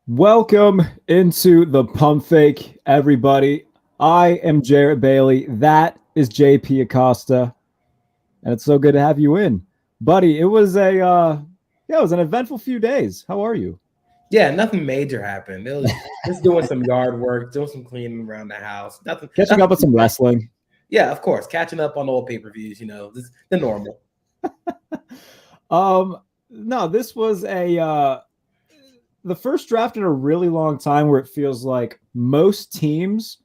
Welcome into the Pump Fake, everybody. I am Jarrett Bailey. That is JP Acosta, and it's so good to have you in, buddy. It was an eventful few days. How are you? Yeah, nothing major happened. It was just doing some yard work, doing some cleaning around the house. Nothing. Catching up with some wrestling. Yeah, of course, catching up on old pay-per-views. The normal. No, this was the first draft in a really long time where it feels like most teams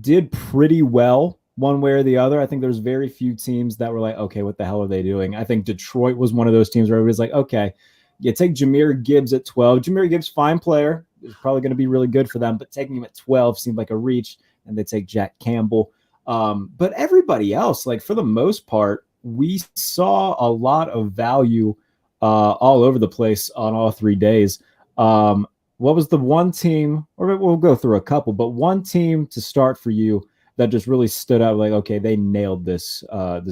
did pretty well one way or the other. I think there's very few teams that were like, okay, what the hell are they doing? I think Detroit was one of those teams where everybody's like, okay, you take Jahmyr Gibbs at 12. Jahmyr Gibbs, fine player, is probably going to be really good for them, but taking him at 12 seemed like a reach, and they take Jack Campbell. But everybody else, like for the most part, we saw a lot of value all over the place on all 3 days. What was the one team, or we'll go through a couple, but one team to start for you that just really stood out, like, okay, they nailed this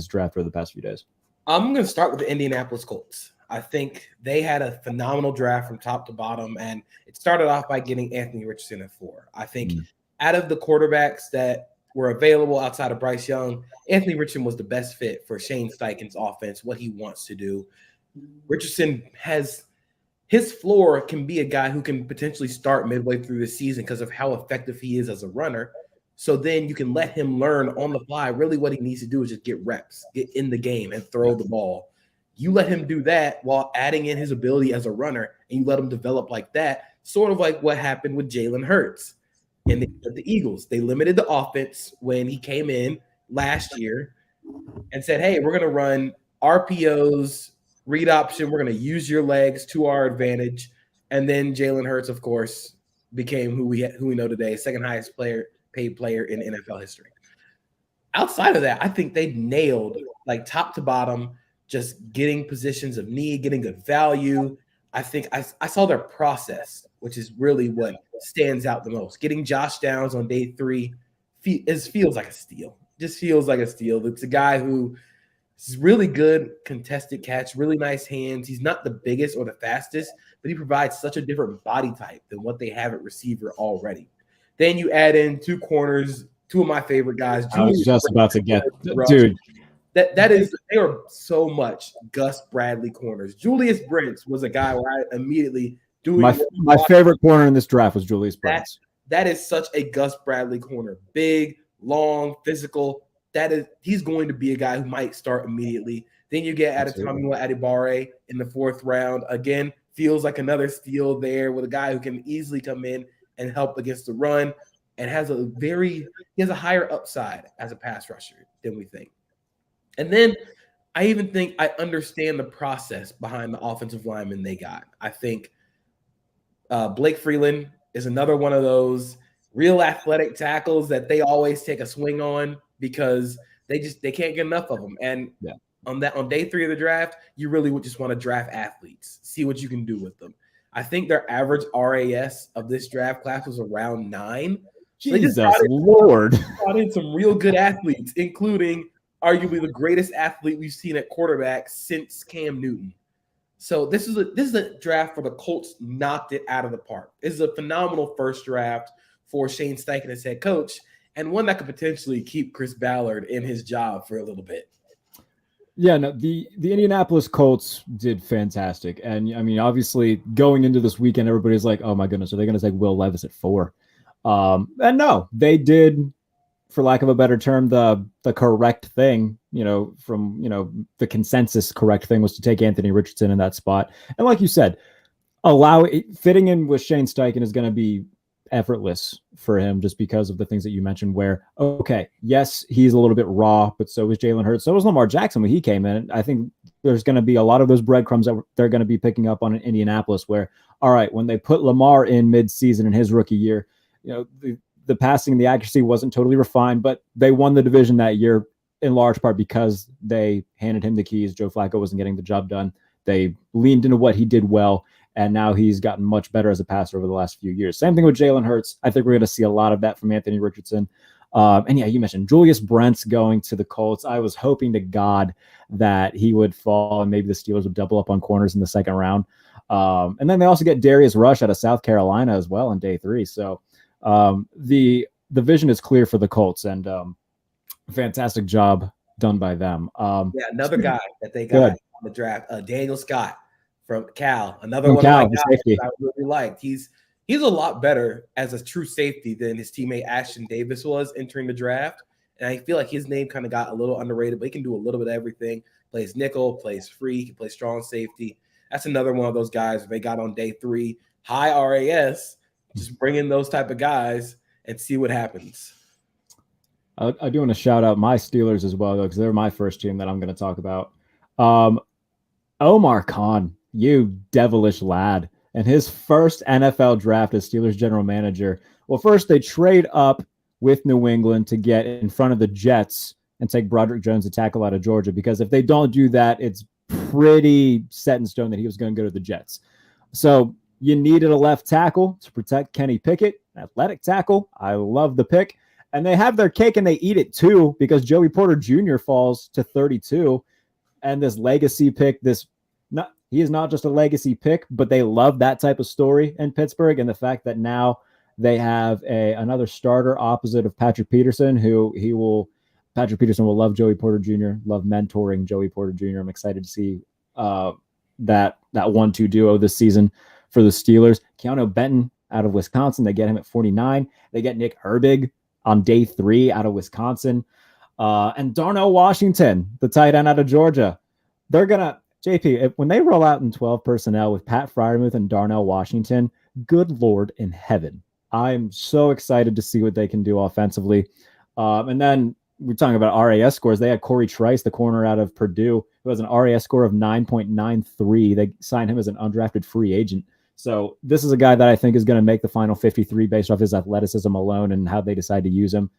draft over the past few days? I'm going to start with the Indianapolis Colts. I think they had a phenomenal draft from top to bottom, and it started off by getting Anthony Richardson at 4. I think out of the quarterbacks that were available outside of Bryce Young, Anthony Richardson was the best fit for Shane Steichen's offense, what he wants to do. Richardson has his floor can be a guy who can potentially start midway through the season because of how effective he is as a runner. So then you can let him learn on the fly. Really what he needs to do is just get reps, get in the game and throw the ball. You let him do that while adding in his ability as a runner, and you let him develop like that, sort of like what happened with Jalen Hurts and the Eagles. They limited the offense when he came in last year and said, hey, we're going to run RPOs, read option. We're going to use your legs to our advantage. And then Jalen Hurts, of course, became who we know today, second highest paid player in NFL history. Outside of that, I think they nailed, like, top to bottom, just getting positions of need, getting good value. I think I saw their process, which is really what stands out the most. Getting Josh Downs on day 3 feels like a steal. Just feels like a steal. It's a guy who is really good contested catch, really nice hands. He's not the biggest or the fastest, but he provides such a different body type than what they have at receiver already. Then you add in 2 corners, 2 of my favorite guys. I was just about to get, dude. That is, they are so much Gus Bradley corners. Julius Brents was a guy where I immediately my favorite corner in this draft was Julius Brents. That is such a Gus Bradley corner. Big, long, physical. He's going to be a guy who might start immediately. Then you get Adetomiwa Adebawore in the 4th round. Again, feels like another steal there with a guy who can easily come in and help against the run and has a higher upside as a pass rusher than we think. And then I even think I understand the process behind the offensive lineman they got. I think Blake Freeland is another one of those real athletic tackles that they always take a swing on because they can't get enough of them. And on day 3 of the draft, you really would just want to draft athletes, see what you can do with them. I think their average RAS of this draft class was around 9. Jesus Lord. Brought in some real good athletes, including arguably the greatest athlete we've seen at quarterback since Cam Newton. So this is a draft where the Colts knocked it out of the park. This is a phenomenal first draft for Shane Steichen as head coach, and one that could potentially keep Chris Ballard in his job for a little bit. Yeah, no, the Indianapolis Colts did fantastic. And I mean, obviously going into this weekend, everybody's like, oh my goodness, are they going to take Will Levis at 4? And no, they did, for lack of a better term, the correct thing, from, the consensus correct thing was to take Anthony Richardson in that spot. And like you said, fitting in with Shane Steichen is going to be effortless for him just because of the things that you mentioned where, okay, yes, he's a little bit raw, but so was Jalen Hurts. So was Lamar Jackson when he came in. I think there's going to be a lot of those breadcrumbs that they're going to be picking up on in Indianapolis where, all right, when they put Lamar in mid-season in his rookie year, the passing and the accuracy wasn't totally refined, but they won the division that year in large part because they handed him the keys. Joe Flacco wasn't getting the job done. They leaned into what he did well, and now he's gotten much better as a passer over the last few years. Same thing with Jalen Hurts. I think we're going to see a lot of that from Anthony Richardson. And yeah, you mentioned Julius Brent's going to the Colts. I was hoping to God that he would fall and maybe the Steelers would double up on corners in the second round. And then they also get Darius Rush out of South Carolina as well on day 3. So the vision is clear for the Colts, and fantastic job done by them. Another guy that they got on the draft, Daniel Scott from Cal, another from one Cal, of my guys that I really liked. He's a lot better as a true safety than his teammate Ashton Davis was entering the draft. And I feel like his name kind of got a little underrated, but he can do a little bit of everything. Plays nickel, plays free, he can play strong safety. That's another one of those guys they got on day 3, high RAS. Just bring in those type of guys and see what happens. I do want to shout out my Steelers as well, though, because they're my first team that I'm going to talk about. Omar Khan, you devilish lad, and his first NFL draft as Steelers general manager. Well, first they trade up with New England to get in front of the Jets and take Broderick Jones, to tackle out of Georgia, because if they don't do that, it's pretty set in stone that he was going to go to the Jets. So you needed a left tackle to protect Kenny Pickett, athletic tackle. I love the pick. And they have their cake and they eat it too, because Joey Porter Jr. falls to 32. And this legacy pick, he is not just a legacy pick, but they love that type of story in Pittsburgh. And the fact that now they have another starter opposite of Patrick Peterson, Patrick Peterson will love Joey Porter Jr., love mentoring Joey Porter Jr. I'm excited to see that 1-2 duo this season for the Steelers. Keanu Benton out of Wisconsin, they get him at 49. They get Nick Herbig on day 3 out of Wisconsin. And Darnell Washington, the tight end out of Georgia. They're going to, JP, when they roll out in 12 personnel with Pat Freiermuth and Darnell Washington, good Lord in heaven. I'm so excited to see what they can do offensively. And then we're talking about RAS scores. They had Corey Trice, the corner out of Purdue, who has an RAS score of 9.93. They signed him as an undrafted free agent. So this is a guy that I think is going to make the final 53 based off his athleticism alone and how they decide to use him.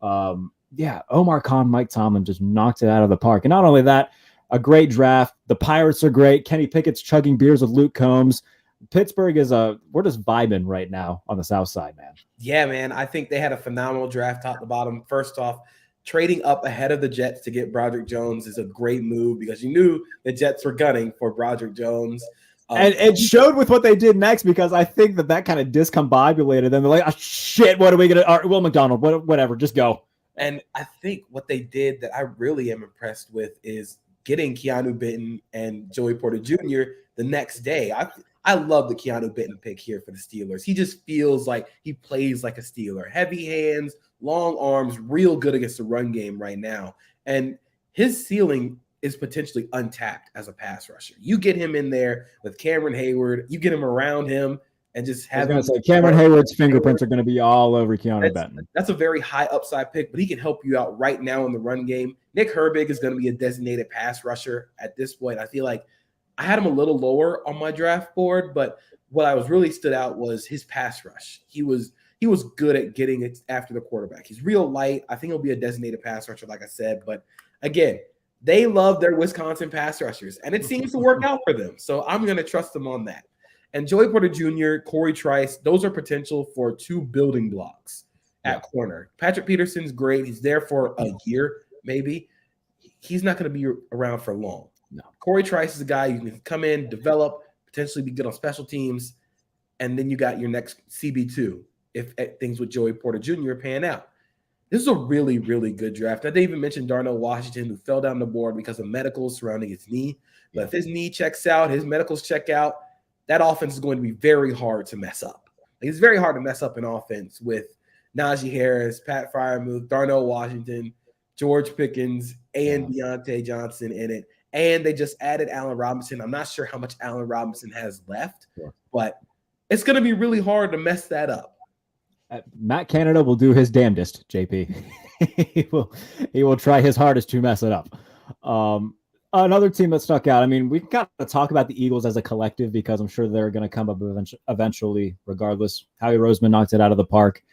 Omar Khan, Mike Tomlin just knocked it out of the park. And not only that, a great draft. The Pirates are great. Kenny Pickett's chugging beers with Luke Combs. Pittsburgh we're just vibing right now on the South Side, man. Yeah, man. I think they had a phenomenal draft top to bottom. First off, trading up ahead of the Jets to get Broderick Jones is a great move, because you knew the Jets were gunning for Broderick Jones. And it showed with what they did next, because I think that kind of discombobulated them. They're like, oh, shit, what are we going to – Will McDonald, whatever, just go. And I think what they did that I really am impressed with is getting Keanu Benton and Joey Porter Jr. the next day. I love the Keanu Benton pick here for the Steelers. He just feels like he plays like a Steeler. Heavy hands, long arms, real good against the run game right now. And his ceiling is potentially untapped as a pass rusher. You get him in there with Cameron Hayward, you get him around him, and just have him. Cameron Hayward's fingerprints are going to be all over Keanu Benton. That's a very high upside pick, but he can help you out right now in the run game. Nick Herbig is going to be a designated pass rusher at this point. I feel like I had him a little lower on my draft board, but what I was really stood out was his pass rush. He was good at getting it after the quarterback. He's real light. I think he'll be a designated pass rusher, like I said. But again, they love their Wisconsin pass rushers, and it seems to work out for them. So I'm going to trust them on that. And Joey Porter Jr., Corey Trice, those are potential for 2 building blocks at corner. Patrick Peterson's great. He's there for a year, maybe. He's not going to be around for long. No. Corey Trice is a guy you can come in, develop, potentially be good on special teams, and then you got your next CB2 if things with Joey Porter Jr. pan out. This is a really, really good draft. I didn't even mention Darnell Washington, who fell down the board because of medicals surrounding his knee. But if his knee checks out, his medicals check out, that offense is going to be very hard to mess up. It's very hard to mess up an offense with Najee Harris, Pat Freiermuth, Darnell Washington, George Pickens, and Deontay Johnson in it. And they just added Allen Robinson. I'm not sure how much Allen Robinson has left, but it's going to be really hard to mess that up. Matt Canada will do his damnedest, JP. he will try his hardest to mess it up. Another team that stuck out, I mean, we got to talk about the Eagles as a collective, because I'm sure they're going to come up eventually, regardless. Howie Roseman knocked it out of the park,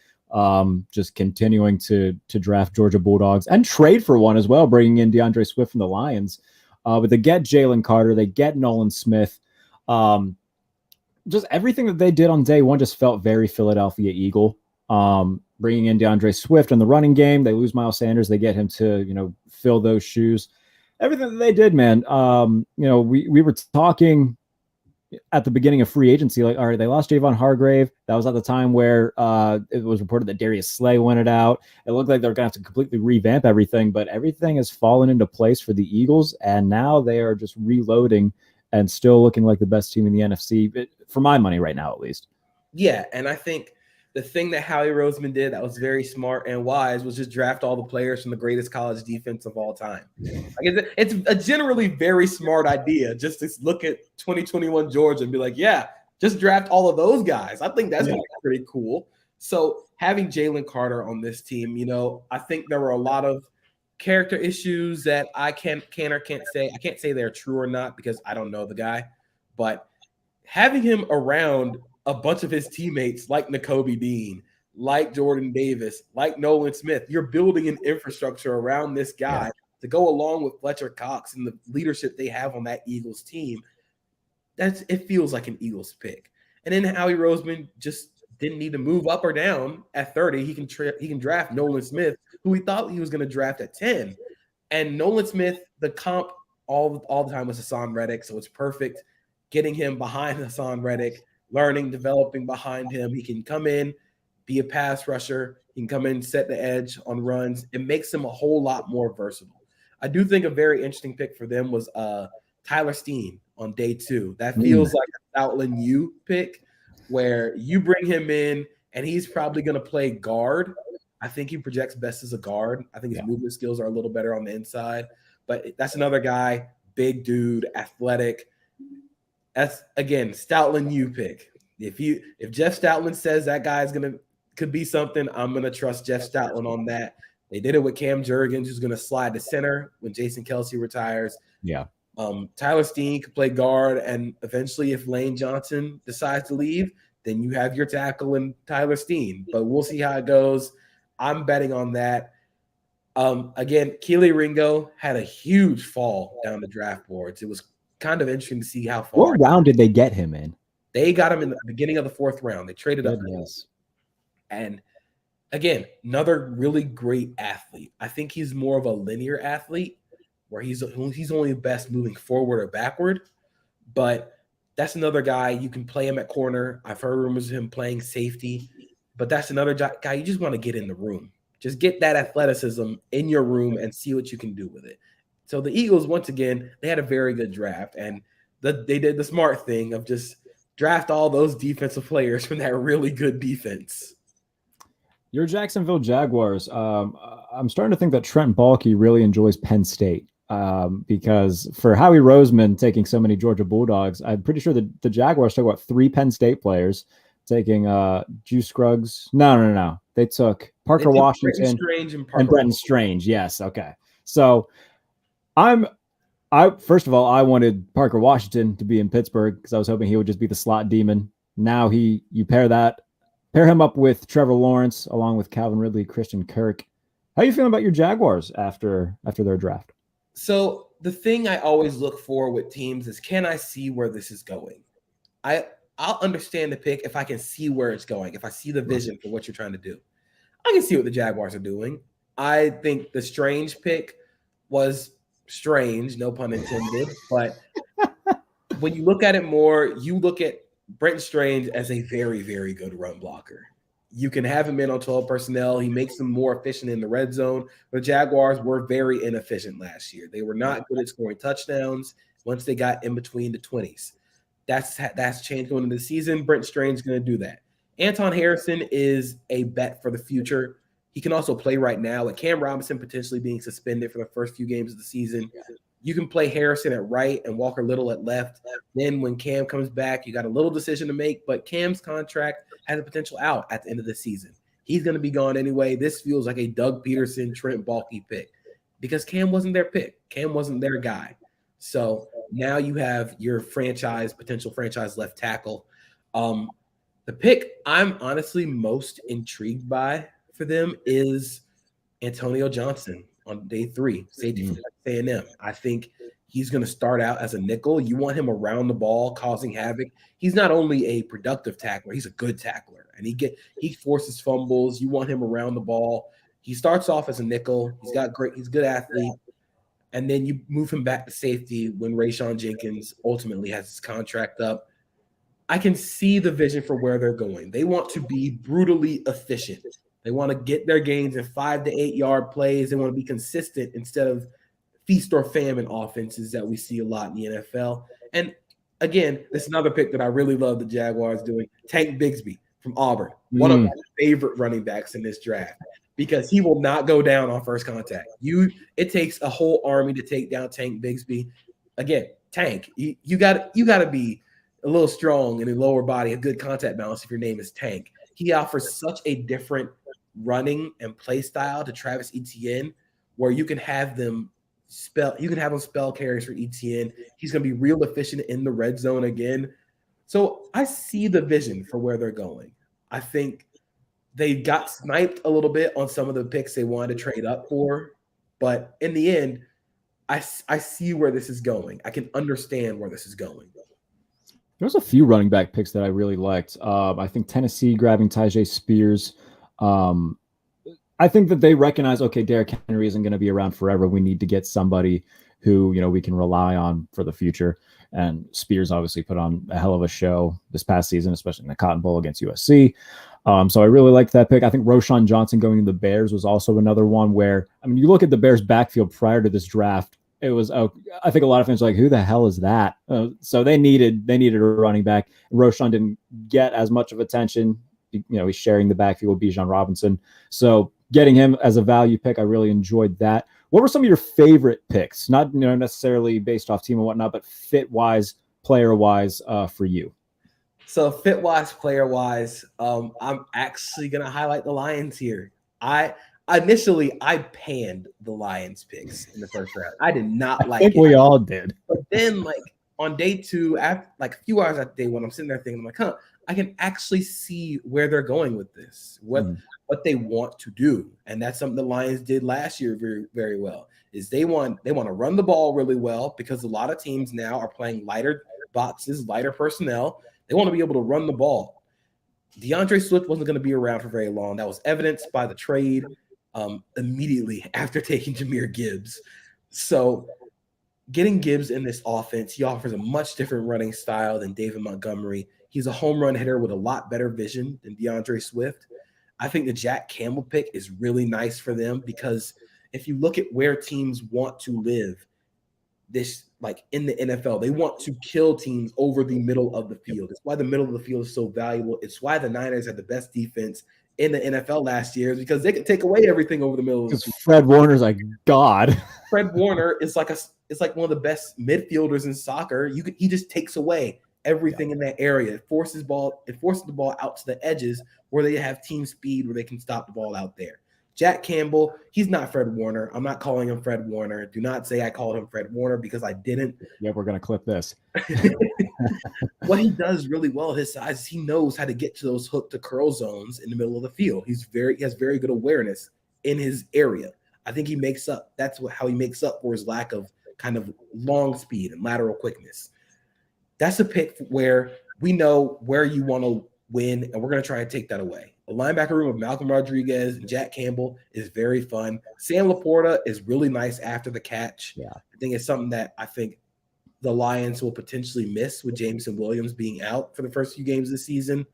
just continuing to draft Georgia Bulldogs and trade for one as well, bringing in DeAndre Swift from the Lions. But they get Jalen Carter, they get Nolan Smith. Just everything that they did on day one just felt very Philadelphia Eagle. bringing in DeAndre Swift in the running game. They lose Miles Sanders. They get him to, fill those shoes. Everything that they did, man. We were talking at the beginning of free agency, like, all right, they lost Javon Hargrave. That was at the time where it was reported that Darius Slay wanted out. It looked like they're going to have to completely revamp everything, but everything has fallen into place for the Eagles, and now they are just reloading and still looking like the best team in the NFC, for my money right now, at least. Yeah, and I think the thing that Howie Roseman did that was very smart and wise was just draft all the players from the greatest college defense of all time. Like it's a generally very smart idea just to look at 2021 Georgia and be like, yeah, just draft all of those guys. I think that's pretty cool. So having Jalen Carter on this team, I think there were a lot of character issues that I can't say. I can't say they're true or not because I don't know the guy. But having him around a bunch of his teammates like Nakobe Dean, like Jordan Davis, like Nolan Smith, you're building an infrastructure around this guy to go along with Fletcher Cox and the leadership they have on that Eagles team. It feels like an Eagles pick. And then Howie Roseman just didn't need to move up or down at 30. He can draft Nolan Smith, who he thought he was going to draft at 10. And Nolan Smith, the comp all the time was Hassan Reddick, so it's perfect. Getting him behind Hassan Reddick, learning, developing behind him. He can come in, be a pass rusher. He can come in, set the edge on runs. It makes him a whole lot more versatile. I do think a very interesting pick for them was Tyler Steen on day 2. That feels like a Stoutland U pick where you bring him in and he's probably going to play guard. I think he projects best as a guard. I think his movement skills are a little better on the inside. But that's another guy, big dude, athletic. That's, again, Stoutland U pick. If Jeff Stoutland says that guy's could be something, I'm going to trust Jeff Stoutland on that. They did it with Cam Jurgens, who's going to slide to center when Jason Kelce retires. Yeah. Tyler Steen could play guard, and eventually if Lane Johnson decides to leave, then you have your tackle in Tyler Steen. But we'll see how it goes. I'm betting on that. Again, Keely Ringo had a huge fall down the draft boards. It was kind of interesting to see how far. What round did they get him in? They got him in the beginning of the 4th round. They traded up. Yes. And again, another really great athlete. I think he's more of a linear athlete where he's only best moving forward or backward. But that's another guy. You can play him at corner. I've heard rumors of him playing safety. But that's another guy you just want to get in the room. Just get that athleticism in your room and see what you can do with it. So the Eagles, once again, they had a very good draft. And they did the smart thing of just draft all those defensive players from that really good defense. Your Jacksonville Jaguars. I'm starting to think that Trent Baalke really enjoys Penn State because for Howie Roseman taking so many Georgia Bulldogs, I'm pretty sure that the Jaguars took about 3 Penn State players, taking Juice Scruggs. No. They took Parker Washington and Brenton Strange. Yes. Okay. So I first of all, I wanted Parker Washington to be in Pittsburgh because I was hoping he would just be the slot demon. Now you pair him up with Trevor Lawrence along with Calvin Ridley, Christian Kirk. How are you feeling about your Jaguars after their draft? So the thing I always look for with teams is, can I see where this is going? I'll understand the pick if I can see where it's going, if I see the vision for what you're trying to do. I can see what the Jaguars are doing. I think the Strange pick was strange, no pun intended. But when you look at it more, you look at Brenton Strange as a very, very good run blocker. You can have him in on 12 personnel. He makes them more efficient in the red zone. The Jaguars were very inefficient last year. They were not good at scoring touchdowns once they got in between the 20s. That's changed going into the season. Brenton Strange is going to do that. Anton Harrison is a bet for the future. He can also play right now with Cam Robinson potentially being suspended for the first few games of the season. You can play Harrison at right and Walker Little at left. Then when Cam comes back, you got a little decision to make, but Cam's contract has a potential out at the end of the season. He's going to be gone anyway. This feels like a Doug Peterson, Trent Baalke pick because Cam wasn't their pick. Cam wasn't their guy. So now you have your potential franchise left tackle. The pick I'm honestly most intrigued by for them is Antonio Johnson on day 3, safety from A&M. I think He's going to start out as a nickel. You want him around the ball, causing havoc. He's not only a productive tackler, he's a good tackler. And he forces fumbles. You want him around the ball. He starts off as a nickel. He's a good athlete. And then you move him back to safety when Rayshawn Jenkins ultimately has his contract up. I can see the vision for where they're going. They want to be brutally efficient. They want to get their gains in 5 to 8 yard plays. They want to be consistent instead of feast or famine offenses that we see a lot in the NFL. And again, this is another pick that I really love the Jaguars doing. Tank Bigsby from Auburn, one of my favorite running backs in this draft, because he will not go down on first contact. It takes a whole army to take down Tank Bigsby. Again, Tank, you got to be a little strong in the lower body, a good contact balance if your name is Tank. He offers such a different running and play style to Travis Etienne, where you can have them spell carries for Etienne. He's going to be real efficient in the red zone again. So I see the vision for where they're going. I think they got sniped a little bit on some of the picks they wanted to trade up for, but in the end, I see where this is going. I can understand where this is going. There's a few running back picks that I really liked. I think Tennessee grabbing Tyjae Spears. I think that they recognize, okay, Derrick Henry isn't going to be around forever. We need to get somebody who, we can rely on for the future. And Spears obviously put on a hell of a show this past season, especially in the Cotton Bowl against USC. So I really liked that pick. I think Roschon Johnson going to the Bears was also another one where, you look at the Bears backfield prior to this draft, it was, I think a lot of fans were like, who the hell is that? So they needed a running back. Roschon didn't get as much of attention. He's sharing the backfield with Bijan Robinson. So getting him as a value pick, I really enjoyed that. What were some of your favorite picks? Not necessarily based off team and whatnot, but fit-wise, player-wise for you. So fit-wise, player-wise, I'm actually going to highlight the Lions here. I panned the Lions picks in the first round. I did not like it. I think we all did. But then, on day two, after a few hours after day one, I'm sitting there thinking, I can actually see where they're going with this, what they want to do. And that's something the Lions did last year very, very well, is they want to run the ball really well, because a lot of teams now are playing lighter boxes, lighter personnel. They want to be able to run the ball. DeAndre Swift wasn't going to be around for very long. That was evidenced by the trade immediately after taking Jahmyr Gibbs. So getting Gibbs in this offense, he offers a much different running style than David Montgomery. He's a home run hitter with a lot better vision than DeAndre Swift. I think the Jack Campbell pick is really nice for them, because if you look at where teams want to live in the NFL, they want to kill teams over the middle of the field. It's why the middle of the field is so valuable. It's why the Niners had the best defense in the NFL last year, because they could take away everything over the middle of the field. Fred Warner's like God. Fred Warner is like one of the best midfielders in soccer. He just takes away everything in that area. It forces the ball out to the edges where they have team speed, where they can stop the ball out there. Jack Campbell, he's not Fred Warner. I'm not calling him Fred Warner. Do not say I called him Fred Warner, because I didn't. Yeah, we're going to clip this. What he does really well at his size is he knows how to get to those hook to curl zones in the middle of the field. He has very good awareness in his area. I think he makes up. That's how he makes up for his lack of kind of long speed and lateral quickness. That's a pick where we know where you want to win, and we're going to try and take that away. The linebacker room of Malcolm Rodriguez and Jack Campbell is very fun. Sam Laporta is really nice after the catch. Yeah. I think it's something that I think the Lions will potentially miss with Jameson Williams being out for the first few games of the season.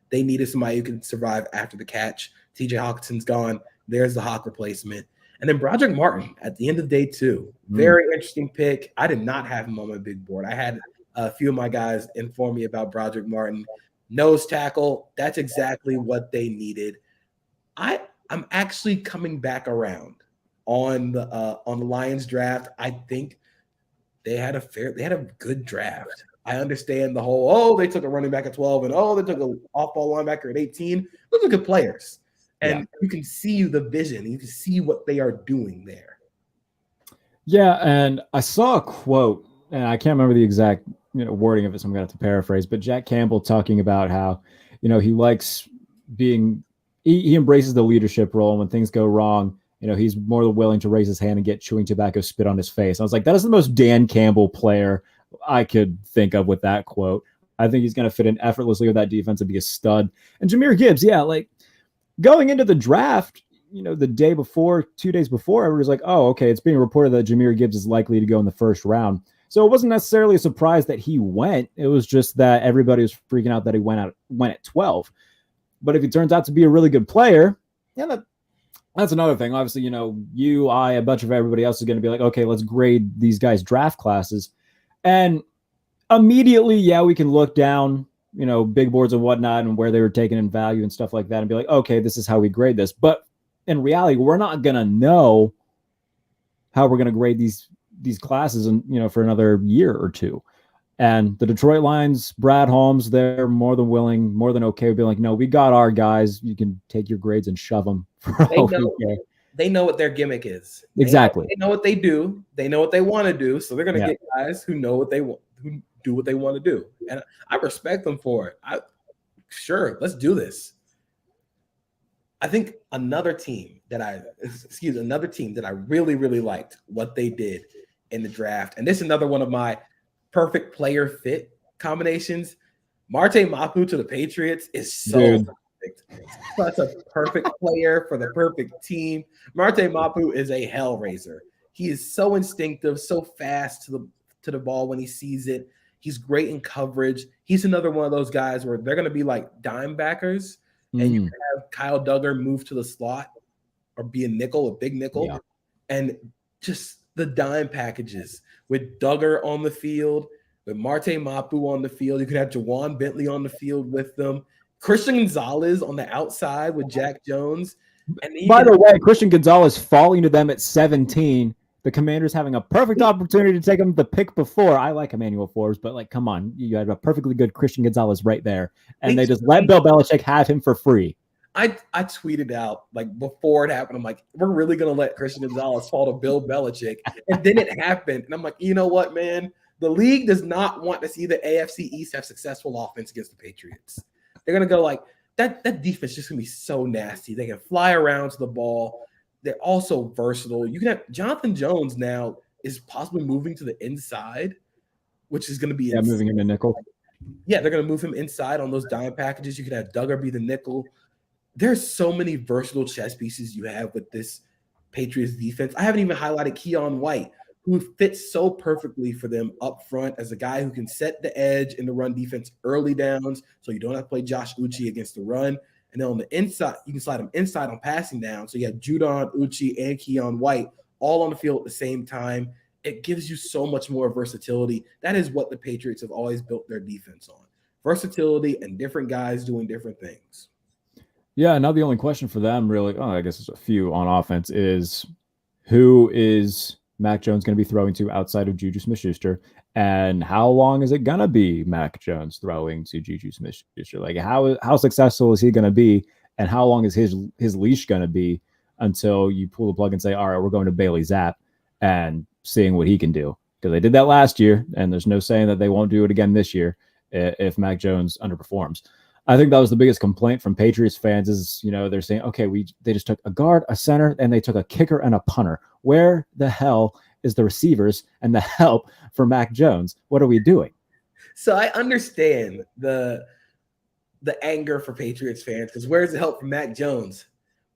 They needed somebody who can survive after the catch. TJ Hawkinson's gone. There's the Hawk replacement. And then Broderick Martin at the end of day two. Very interesting pick. I did not have him on my big board. I had a few of my guys inform me about Broderick Martin. Nose tackle, that's exactly what they needed. I'm actually coming back around on the Lions draft. I think they had a good draft. I understand the whole, they took a running back at 12 and they took an off-ball linebacker at 18. Those are good players. And you can see the vision. You can see what they are doing there. Yeah, and I saw a quote, and I can't remember the exact wording of it, so I'm going to have to paraphrase, but Jack Campbell talking about how, he likes being, he embraces the leadership role, and when things go wrong, he's more than willing to raise his hand and get chewing tobacco spit on his face. I was like, that is the most Dan Campbell player I could think of with that quote. I think he's going to fit in effortlessly with that defense and be a stud. And Jahmyr Gibbs, yeah, like going into the draft, the day before, 2 days before, everybody's like, oh, okay, it's being reported that Jahmyr Gibbs is likely to go in the first round. So it wasn't necessarily a surprise that he went. It was just that everybody was freaking out that he went at 12. But if he turns out to be a really good player, yeah, that's another thing. Obviously, you, I, a bunch of everybody else is going to be like, okay, let's grade these guys' draft classes. And immediately, yeah, we can look down, big boards and whatnot and where they were taken in value and stuff like that and be like, okay, this is how we grade this. But in reality, we're not going to know how we're going to grade these classes and, for another year or two. And the Detroit Lions, Brad Holmes, they're more than willing, more than okay with being like, no, we got our guys. You can take your grades and shove them. They know what their gimmick is. Exactly. They know what they do. They know what they want to do. So they're going to get guys who know what they want, who do what they want to do. And I respect them for it. Sure, let's do this. I think another team that I really, really liked what they did in the draft. And this is another one of my perfect player fit combinations. Marte Mapu to the Patriots is so perfect. Such a perfect player for the perfect team. Marte Mapu is a hellraiser. He is so instinctive, so fast to the ball when he sees it. He's great in coverage. He's another one of those guys where they're going to be like dime backers, and you can have Kyle Duggar move to the slot or be a big nickel, and just the dime packages with Duggar on the field, with Marte Mapu on the field. You could have Jawan Bentley on the field with them. Christian Gonzalez on the outside with Jack Jones. And by the way, Christian Gonzalez falling to them at 17. The Commanders having a perfect opportunity to take him the pick before. I like Emmanuel Forbes, but come on, you had a perfectly good Christian Gonzalez right there, and they just let Bill Belichick have him for free. I tweeted out before it happened, I'm like, we're really gonna let Christian Gonzalez fall to Bill Belichick, and then it happened, and I'm like, you know what, man? The league does not want to see the AFC East have successful offense against the Patriots. They're gonna go that defense is just gonna be so nasty. They can fly around to the ball. They're also versatile. You can have Jonathan Jones now is possibly moving to the inside, which is going to be moving him to nickel. Yeah, they're going to move him inside on those dime packages. You could have Duggar be the nickel. There's so many versatile chess pieces you have with this Patriots defense. I haven't even highlighted Keon White, who fits so perfectly for them up front as a guy who can set the edge in the run defense early downs, so you don't have to play Josh Uche against the run. And then on the inside, you can slide them inside on passing down. So you have Judon, Uche, and Keon White all on the field at the same time. It gives you so much more versatility. That is what the Patriots have always built their defense on. Versatility and different guys doing different things. Yeah, now the only question for them really, I guess there's a few on offense, is who is Mac Jones going to be throwing to outside of Juju Smith-Schuster? And how long is it going to be Mac Jones throwing to Juju Smith-Schuster? How successful is he going to be? And how long is his leash going to be until you pull the plug and say, all right, we're going to Bailey Zapp and seeing what he can do? Because they did that last year, and there's no saying that they won't do it again this year if Mac Jones underperforms. I think that was the biggest complaint from Patriots fans is, they're saying, okay, they just took a guard, a center, and they took a kicker and a punter. Where the hell is the receivers and the help for Mac Jones? What are we doing? So I understand the anger for Patriots fans, because where's the help from Mac Jones?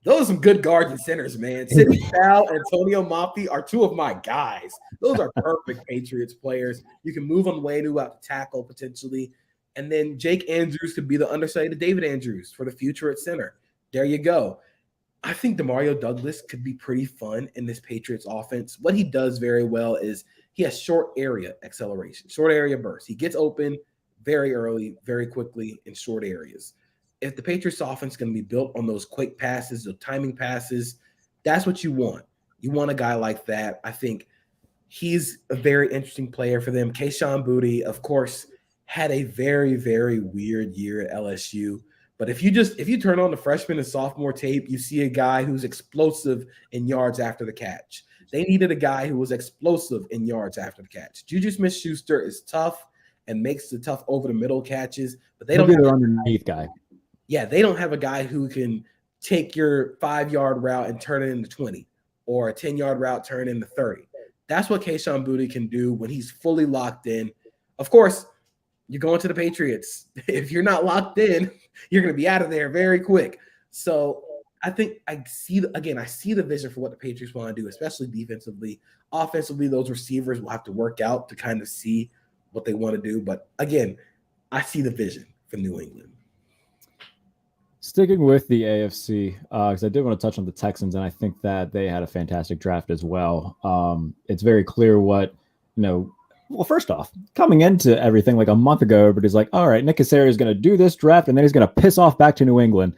Those are some good guards and centers, man. Sidney Powell and Antonio Mafi are two of my guys. Those are perfect Patriots players. You can move on Wayne out to tackle potentially. And then Jake Andrews could be the understudy to David Andrews for the future at center. There you go. I think Demario Douglas could be pretty fun in this Patriots offense. What he does very well is he has short area acceleration, short area burst. He gets open very early, very quickly in short areas. If the Patriots offense is going to be built on those quick passes, those timing passes, that's what you want. You want a guy like that. I think he's a very interesting player for them. Kayshon Boutte, of course, had a very, very weird year at LSU. But if you turn on the freshman and sophomore tape, you see a guy who's explosive in yards after the catch. They needed a guy who was explosive in yards after the catch. Juju Smith-Schuster is tough and makes the tough over the middle catches, but they don't have their underneath guy. Yeah, they don't have a guy who can take your 5-yard route and turn it into 20. or a 10-yard route turn in the 30. That's what Kayshon Boutte can do when he's fully locked in. Of course, you're going to the Patriots. If you're not locked in, you're going to be out of there very quick. So I think I see the vision for what the Patriots want to do, especially defensively. Offensively, those receivers will have to work out to kind of see what they want to do. But again, I see the vision for New England. Sticking with the AFC, because I did want to touch on the Texans, and I think that they had a fantastic draft as well. It's very clear what, well, first off, coming into everything like a month ago, everybody's like, all right, Nick Caserio is going to do this draft, and then he's going to piss off back to New England,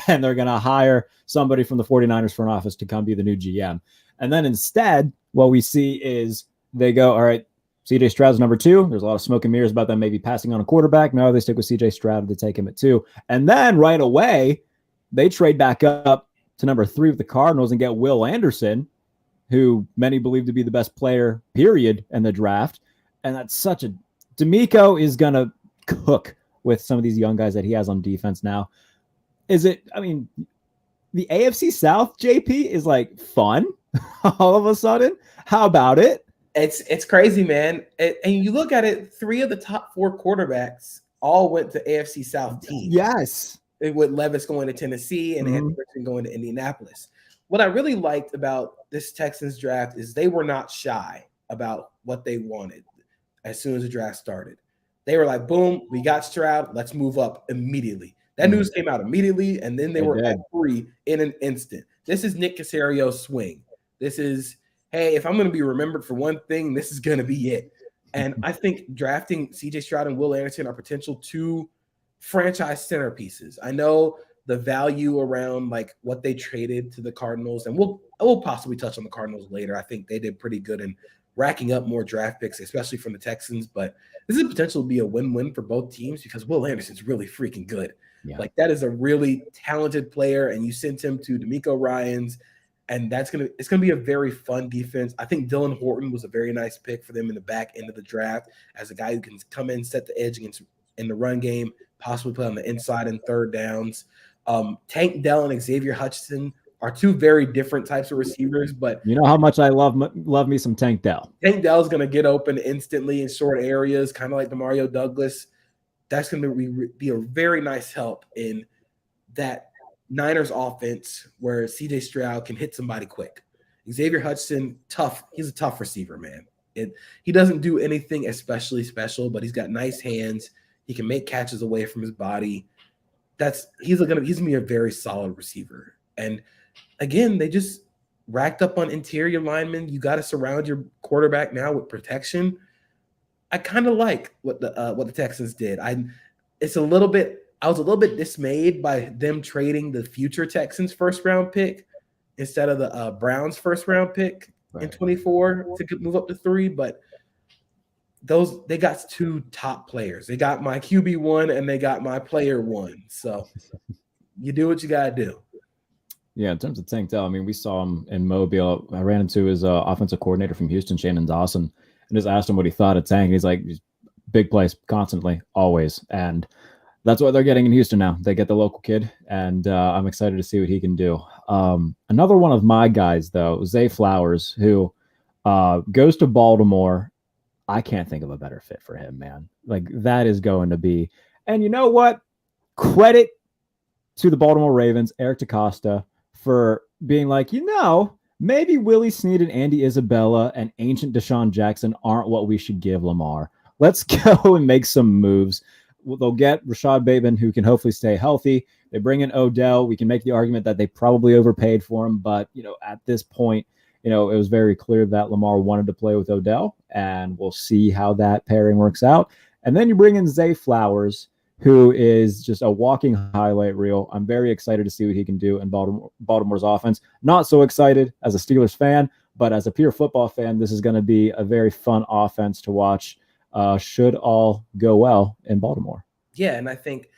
and they're going to hire somebody from the 49ers front office to come be the new GM. And then instead, what we see is they go, all right, CJ Stroud's number 2. There's a lot of smoke and mirrors about them maybe passing on a quarterback. No, they stick with CJ Stroud to take him at 2. And then right away, they trade back up to number 3 with the Cardinals and get Will Anderson, who many believe to be the best player, period, in the draft. And that's such a – D'Amico is going to cook with some of these young guys that he has on defense now. The AFC South, JP, is like fun all of a sudden. How about it? It's crazy, man. And you look at it, 3 of the top 4 quarterbacks all went to AFC South teams. Yes. With Levis going to Tennessee and Anthony Richardson going to Indianapolis. What I really liked about this Texans draft is they were not shy about what they wanted as soon as the draft started. They were like, boom, we got Stroud. Let's move up immediately. That news came out immediately, and then they were at 3 in an instant. This is Nick Caserio's swing. This is, hey, if I'm going to be remembered for one thing, this is going to be it. And I think drafting CJ Stroud and Will Anderson are potential 2 franchise centerpieces. I know the value around like what they traded to the Cardinals, and we'll possibly touch on the Cardinals later. I think they did pretty good in racking up more draft picks, especially from the Texans. But this is potential to be a win-win for both teams because Will Anderson's really freaking good. Yeah. Like that is a really talented player, and you sent him to D'Amico Ryans. And it's gonna be a very fun defense. I think Dylan Horton was a very nice pick for them in the back end of the draft as a guy who can come in, set the edge in the run game, possibly play on the inside and third downs. Tank Dell and Xavier Hutchinson are 2 very different types of receivers, but you know how much I love me some Tank Dell. Tank Dell is going to get open instantly in short areas, kind of like the Mario Douglas. That's going to be a very nice help in that Niners offense where CJ Stroud can hit somebody quick. Xavier Hutchinson, tough. He's a tough receiver, man. He doesn't do anything especially special, but he's got nice hands. He can make catches away from his body. He's gonna be a very solid receiver. And again, they just racked up on interior linemen. You got to surround your quarterback now with protection. I kind of like what the Texans did. I was a little bit dismayed by them trading the future Texans first round pick instead of the Browns first round pick in 24 to move up to 3. But they got 2 top players. They got my QB1 and they got my player 1. So you do what you got to do. Yeah, in terms of Tank Dell, we saw him in Mobile. I ran into his offensive coordinator from Houston, Shannon Dawson, and just asked him what he thought of Tank. He's like, big plays constantly, always. And that's what they're getting in Houston now. They get the local kid, and I'm excited to see what he can do. Another one of my guys, though, Zay Flowers, who goes to Baltimore. I can't think of a better fit for him, man. Like, that is going to be. And you know what? Credit to the Baltimore Ravens, Eric Acosta, for being like, maybe Willie Snead and Andy Isabella and ancient Deshaun Jackson aren't what we should give Lamar. Let's go and make some moves. They'll get Rashad Bateman, who can hopefully stay healthy. They bring in Odell. We can make the argument that they probably overpaid for him. But, at this point, it was very clear that Lamar wanted to play with Odell. And we'll see how that pairing works out. And then you bring in Zay Flowers, who is just a walking highlight reel. I'm very excited to see what he can do in Baltimore's offense. Not so excited as a Steelers fan, but as a pure football fan, this is going to be a very fun offense to watch. Should all go well in Baltimore. Yeah, and I think,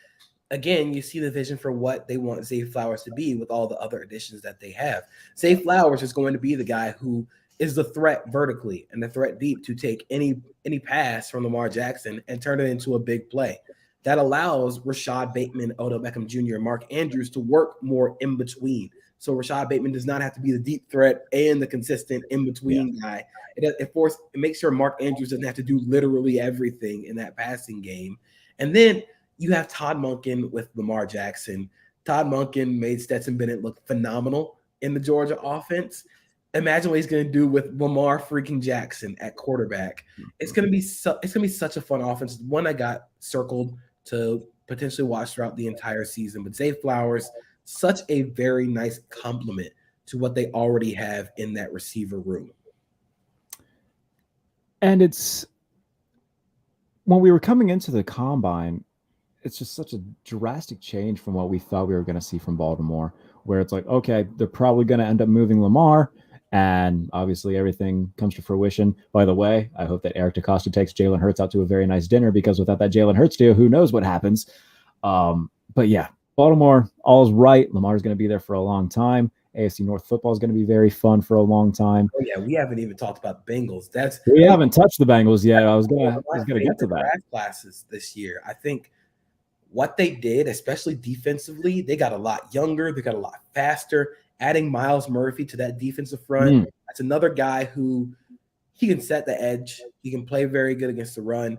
again, you see the vision for what they want Zay Flowers to be with all the other additions that they have. Zay Flowers is going to be the guy who is the threat vertically and the threat deep to take any pass from Lamar Jackson and turn it into a big play. That allows Rashad Bateman, Odell Beckham Jr., and Mark Andrews to work more in between. So Rashad Bateman does not have to be the deep threat and the consistent in-between guy. It makes sure Mark Andrews doesn't have to do literally everything in that passing game. And then you have Todd Monken with Lamar Jackson. Todd Monken made Stetson Bennett look phenomenal in the Georgia offense. Imagine what he's going to do with Lamar freaking Jackson at quarterback. It's going to be such a fun offense. One I got circled to potentially watch throughout the entire season. But Zay Flowers, such a very nice compliment to what they already have in that receiver room. And it's when we were coming into the combine, it's just such a drastic change from what we thought we were going to see from Baltimore, where it's like, okay, they're probably going to end up moving Lamar. And obviously everything comes to fruition. By the way, I hope that Eric Acosta takes Jalen Hurts out to a very nice dinner, because without that Jalen Hurts deal, who knows what happens. But yeah, Baltimore, all's right. Lamar's going to be there for a long time. AFC North football is going to be very fun for a long time. Oh yeah, we haven't even talked about the Bengals. We haven't touched the Bengals yet. I was gonna get to that. Draft classes this year, I think what they did, especially defensively, they got a lot younger. They got a lot faster. Adding Miles Murphy to that defensive front, that's another guy who he can set the edge. He can play very good against the run.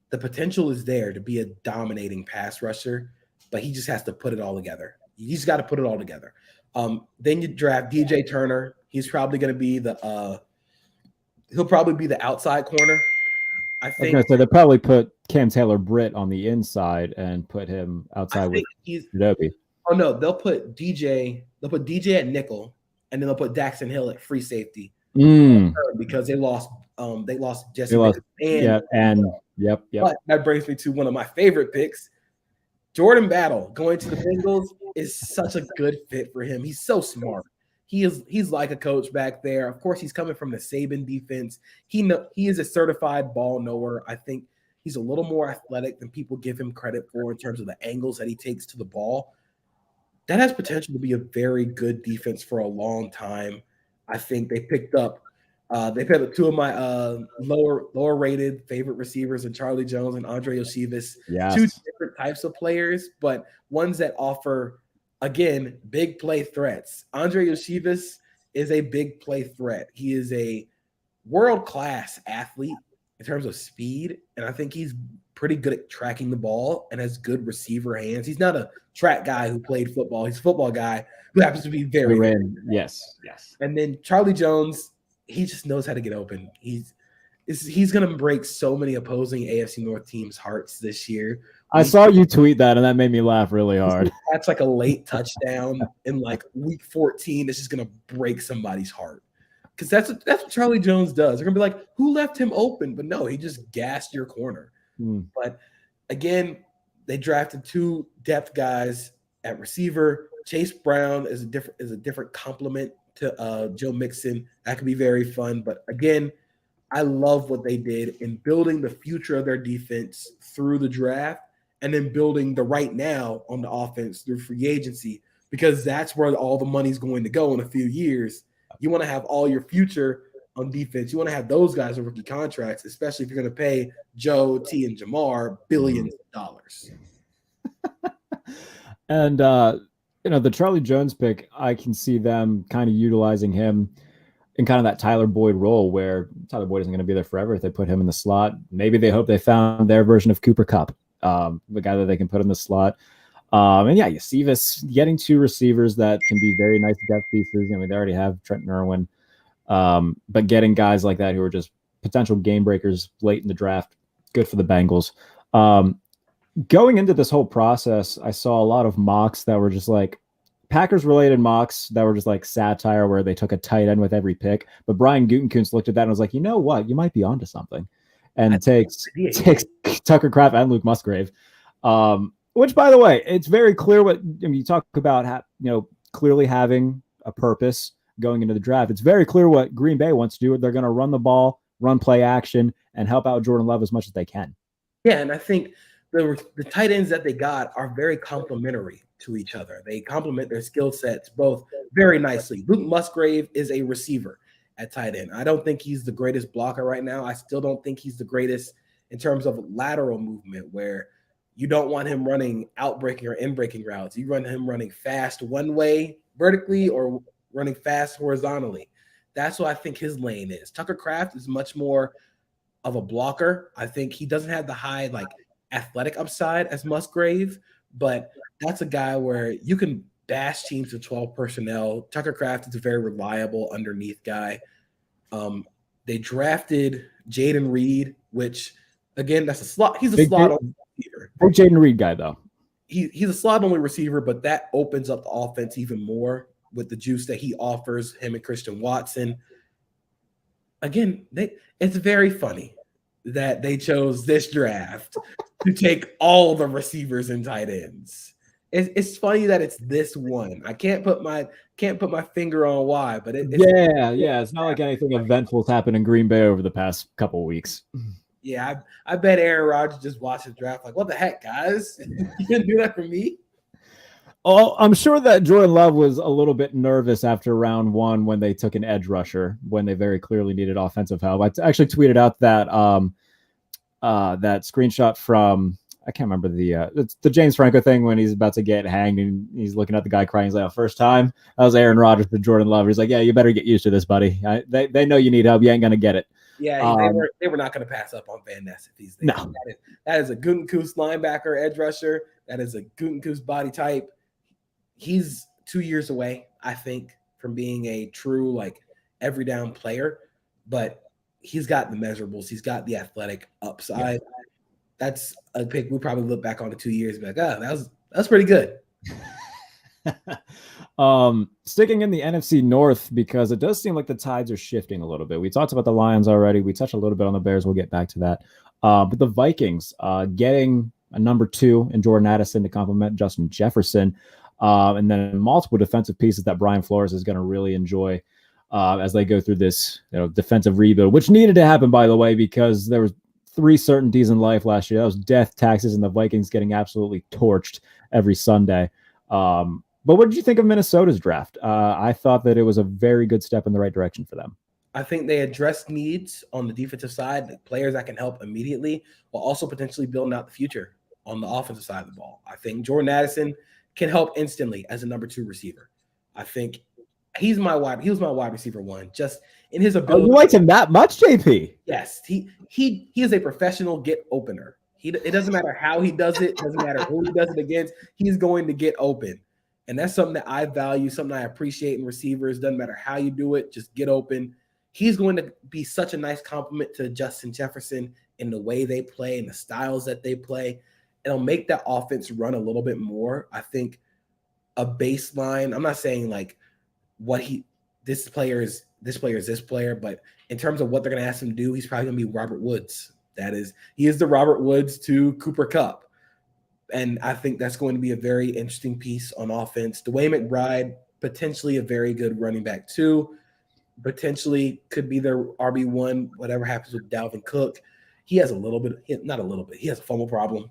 The potential is there to be a dominating pass rusher, but he just has to put it all together. He's got to put it all together. Then you draft DJ Turner. He's probably going to be he'll probably be the outside corner. I think. So they'll probably put Cam Taylor-Britt on the inside and put him outside with Adobe. Oh no, they'll put DJ at nickel, and then they'll put Daxton Hill at free safety because they lost Jesse. Yep. But that brings me to one of my favorite picks. Jordan Battle going to the Bengals is such a good fit for him. He's so smart. He's like a coach back there. Of course, he's coming from the Saban defense. He is a certified ball knower. I think he's a little more athletic than people give him credit for in terms of the angles that he takes to the ball. That has potential to be a very good defense for a long time. I think they picked up two of my lower rated favorite receivers in Charlie Jones and Andre Yoshivas. Yes. Two different types of players, but ones that offer, again, big play threats. Andre Yoshivas is a big play threat. He is a world-class athlete in terms of speed, and I think he's pretty good at tracking the ball and has good receiver hands. He's not a track guy who played football. He's a football guy who happens to be very good. Yes. And then Charlie Jones, he just knows how to get open. He's going to break so many opposing AFC North teams' hearts this year. I saw you tweet that, and that made me laugh really hard. That's like a late touchdown in like week 14. It's just going to break somebody's heart. Because that's what Charlie Jones does. They're going to be like, who left him open? But no, he just gassed your corner. But again, they drafted two depth guys at receiver. Chase Brown is a different complement to Joe Mixon. That could be very fun. But again, I love what they did in building the future of their defense through the draft, and then building the right now on the offense through free agency, because that's where all the money's going to go in a few years. You want to have all your future on defense. You want to have those guys on rookie contracts, especially if you're going to pay Joe, T, and Jamar billions of dollars. And, the Charlie Jones pick, I can see them kind of utilizing him in kind of that Tyler Boyd role, where Tyler Boyd isn't going to be there forever. If they put him in the slot, maybe they hope they found their version of Cooper Kupp, the guy that they can put in the slot. And yeah, Yoshivas, getting two receivers that can be very nice depth pieces. I mean, they already have Trent Irwin. But getting guys like that who are just potential game breakers late in the draft, good for the Bengals. Going into this whole process, I saw a lot of mocks that were just like Packers-related mocks that were just like satire, where they took a tight end with every pick. But Brian Gutekunst looked at that and was like, you know what? You might be onto something. And takes Tucker Kraft and Luke Musgrave. Which, by the way, it's very clear you talk about, clearly having a purpose going into the draft. It's very clear what Green Bay wants to do. They're going to run the ball, run play action, and help out Jordan Love as much as they can. Yeah, and I think the tight ends that they got are very complementary to each other. They complement their skill sets both very nicely. Luke Musgrave is a receiver at tight end. I don't think he's the greatest blocker right now. I still don't think he's the greatest in terms of lateral movement, where you don't want him running out-breaking or in-breaking routes. You run him running fast one way vertically or running fast horizontally. That's what I think his lane is. Tucker Kraft is much more of a blocker. I think he doesn't have the high athletic upside as Musgrave, but that's a guy where you can bash teams with 12 personnel. Tucker Kraft is a very reliable underneath guy. They drafted Jaden Reed, which again, that's a slot. He's a slot only receiver. Big Jaden Reed guy though. He's a slot only receiver, but that opens up the offense even more with the juice that he offers. Him and Christian Watson. Again, it's very funny that they chose this draft to take all the receivers and tight ends. It's funny that it's this one. I can't put my finger on why, but it's it's not like anything eventful has happened in Green Bay over the past couple of weeks. Yeah, I bet Aaron Rodgers just watched the draft like, what the heck, guys? You didn't do that for me? Oh, I'm sure that Jordan Love was a little bit nervous after round one when they took an edge rusher when they very clearly needed offensive help. I actually tweeted out that that screenshot from, I can't remember it's the James Franco thing when he's about to get hanged and he's looking at the guy crying. He's like, first time. That was Aaron Rodgers to Jordan Love. He's like, yeah, you better get used to this, buddy. They know you need help. You ain't gonna get it. Yeah, they were not going to pass up on Van Ness if he's there. No. That is a Gutekunst linebacker edge rusher. That is a Gutekunst body type. He's 2 years away, I think, from being a true every down player, but he's got the measurables. He's got the athletic upside. Yeah. That's a pick we probably look back on in 2 years and be like, that's pretty good. Sticking in the NFC North, because it does seem like the tides are shifting a little bit. We talked about the Lions already. We touched a little bit on the Bears. We'll get back to that. But the Vikings getting a number 2 in Jordan Addison to complement Justin Jefferson, and then multiple defensive pieces that Brian Flores is going to really enjoy as they go through this defensive rebuild, which needed to happen, by the way, because there was 3 certainties in life last year. That was death, taxes, and the Vikings getting absolutely torched every Sunday. But what did you think of Minnesota's draft? I thought that it was a very good step in the right direction for them. I think they addressed needs on the defensive side, the players that can help immediately, while also potentially building out the future on the offensive side of the ball. I think Jordan Addison can help instantly as a number 2 receiver. I think he was my wide receiver 1, just in his ability. Oh, you liked him that much, JP? Yes, he is a professional get opener. It doesn't matter how he does it, doesn't matter who he does it against. He's going to get open. And that's something that I value, something I appreciate in receivers. Doesn't matter how you do it, just get open. He's going to be such a nice compliment to Justin Jefferson in the way they play and the styles that they play. It'll make that offense run a little bit more. I think a baseline, I'm not saying this player is this player, but in terms of what they're going to ask him to do, he's probably going to be Robert Woods. He is the Robert Woods to Cooper Kupp. And I think that's going to be a very interesting piece on offense. DeWayne McBride, potentially a very good running back too. Potentially could be their RB1, whatever happens with Dalvin Cook. He has he has a fumble problem,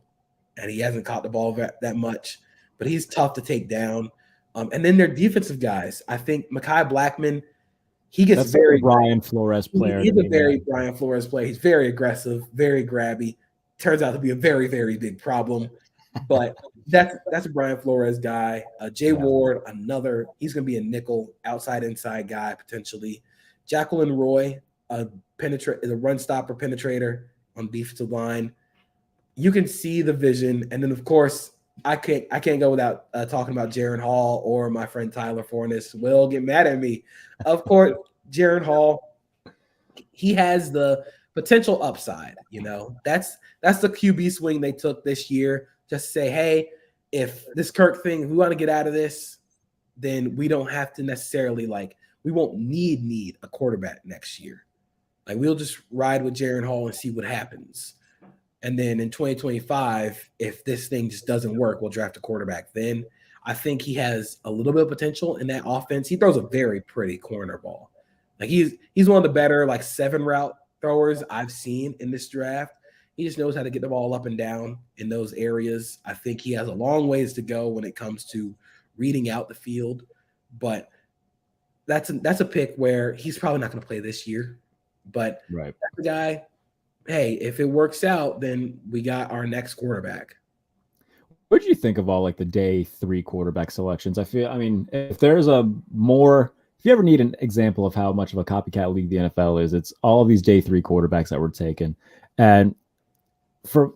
and he hasn't caught the ball that much, but he's tough to take down. And then their defensive guys, I think Mekhi Blackman, he gets That's very Brian Flores player. He's a very Brian Flores player. He's very aggressive, very grabby. Turns out to be a very, very big problem. But that's a Brian Flores guy. Jay Ward, he's going to be a nickel, outside, inside guy potentially. Jacqueline Roy, is a run stopper penetrator on defensive line. You can see the vision. And then, of course, I can't go without talking about Jaron Hall or my friend Tyler Fornes. Will get mad at me. Of course, Jaron Hall, he has the potential upside. That's the QB swing they took this year. Just say, hey, if this Kirk thing, if we want to get out of this, then we don't have to necessarily we won't need a quarterback next year. We'll just ride with Jaron Hall and see what happens. And then in 2025, if this thing just doesn't work, we'll draft a quarterback. Then I think he has a little bit of potential in that offense. He throws a very pretty corner ball. He's one of the better 7 route throwers I've seen in this draft. He just knows how to get the ball up and down in those areas. I think he has a long ways to go when it comes to reading out the field, but that's a pick where he's probably not going to play this year. But right, that's the guy. Hey, if it works out, then we got our next quarterback. What do you think of all like the day 3 quarterback selections? I mean, if there's if you ever need an example of how much of a copycat league the NFL is, it's all of these day 3 quarterbacks that were taken. And for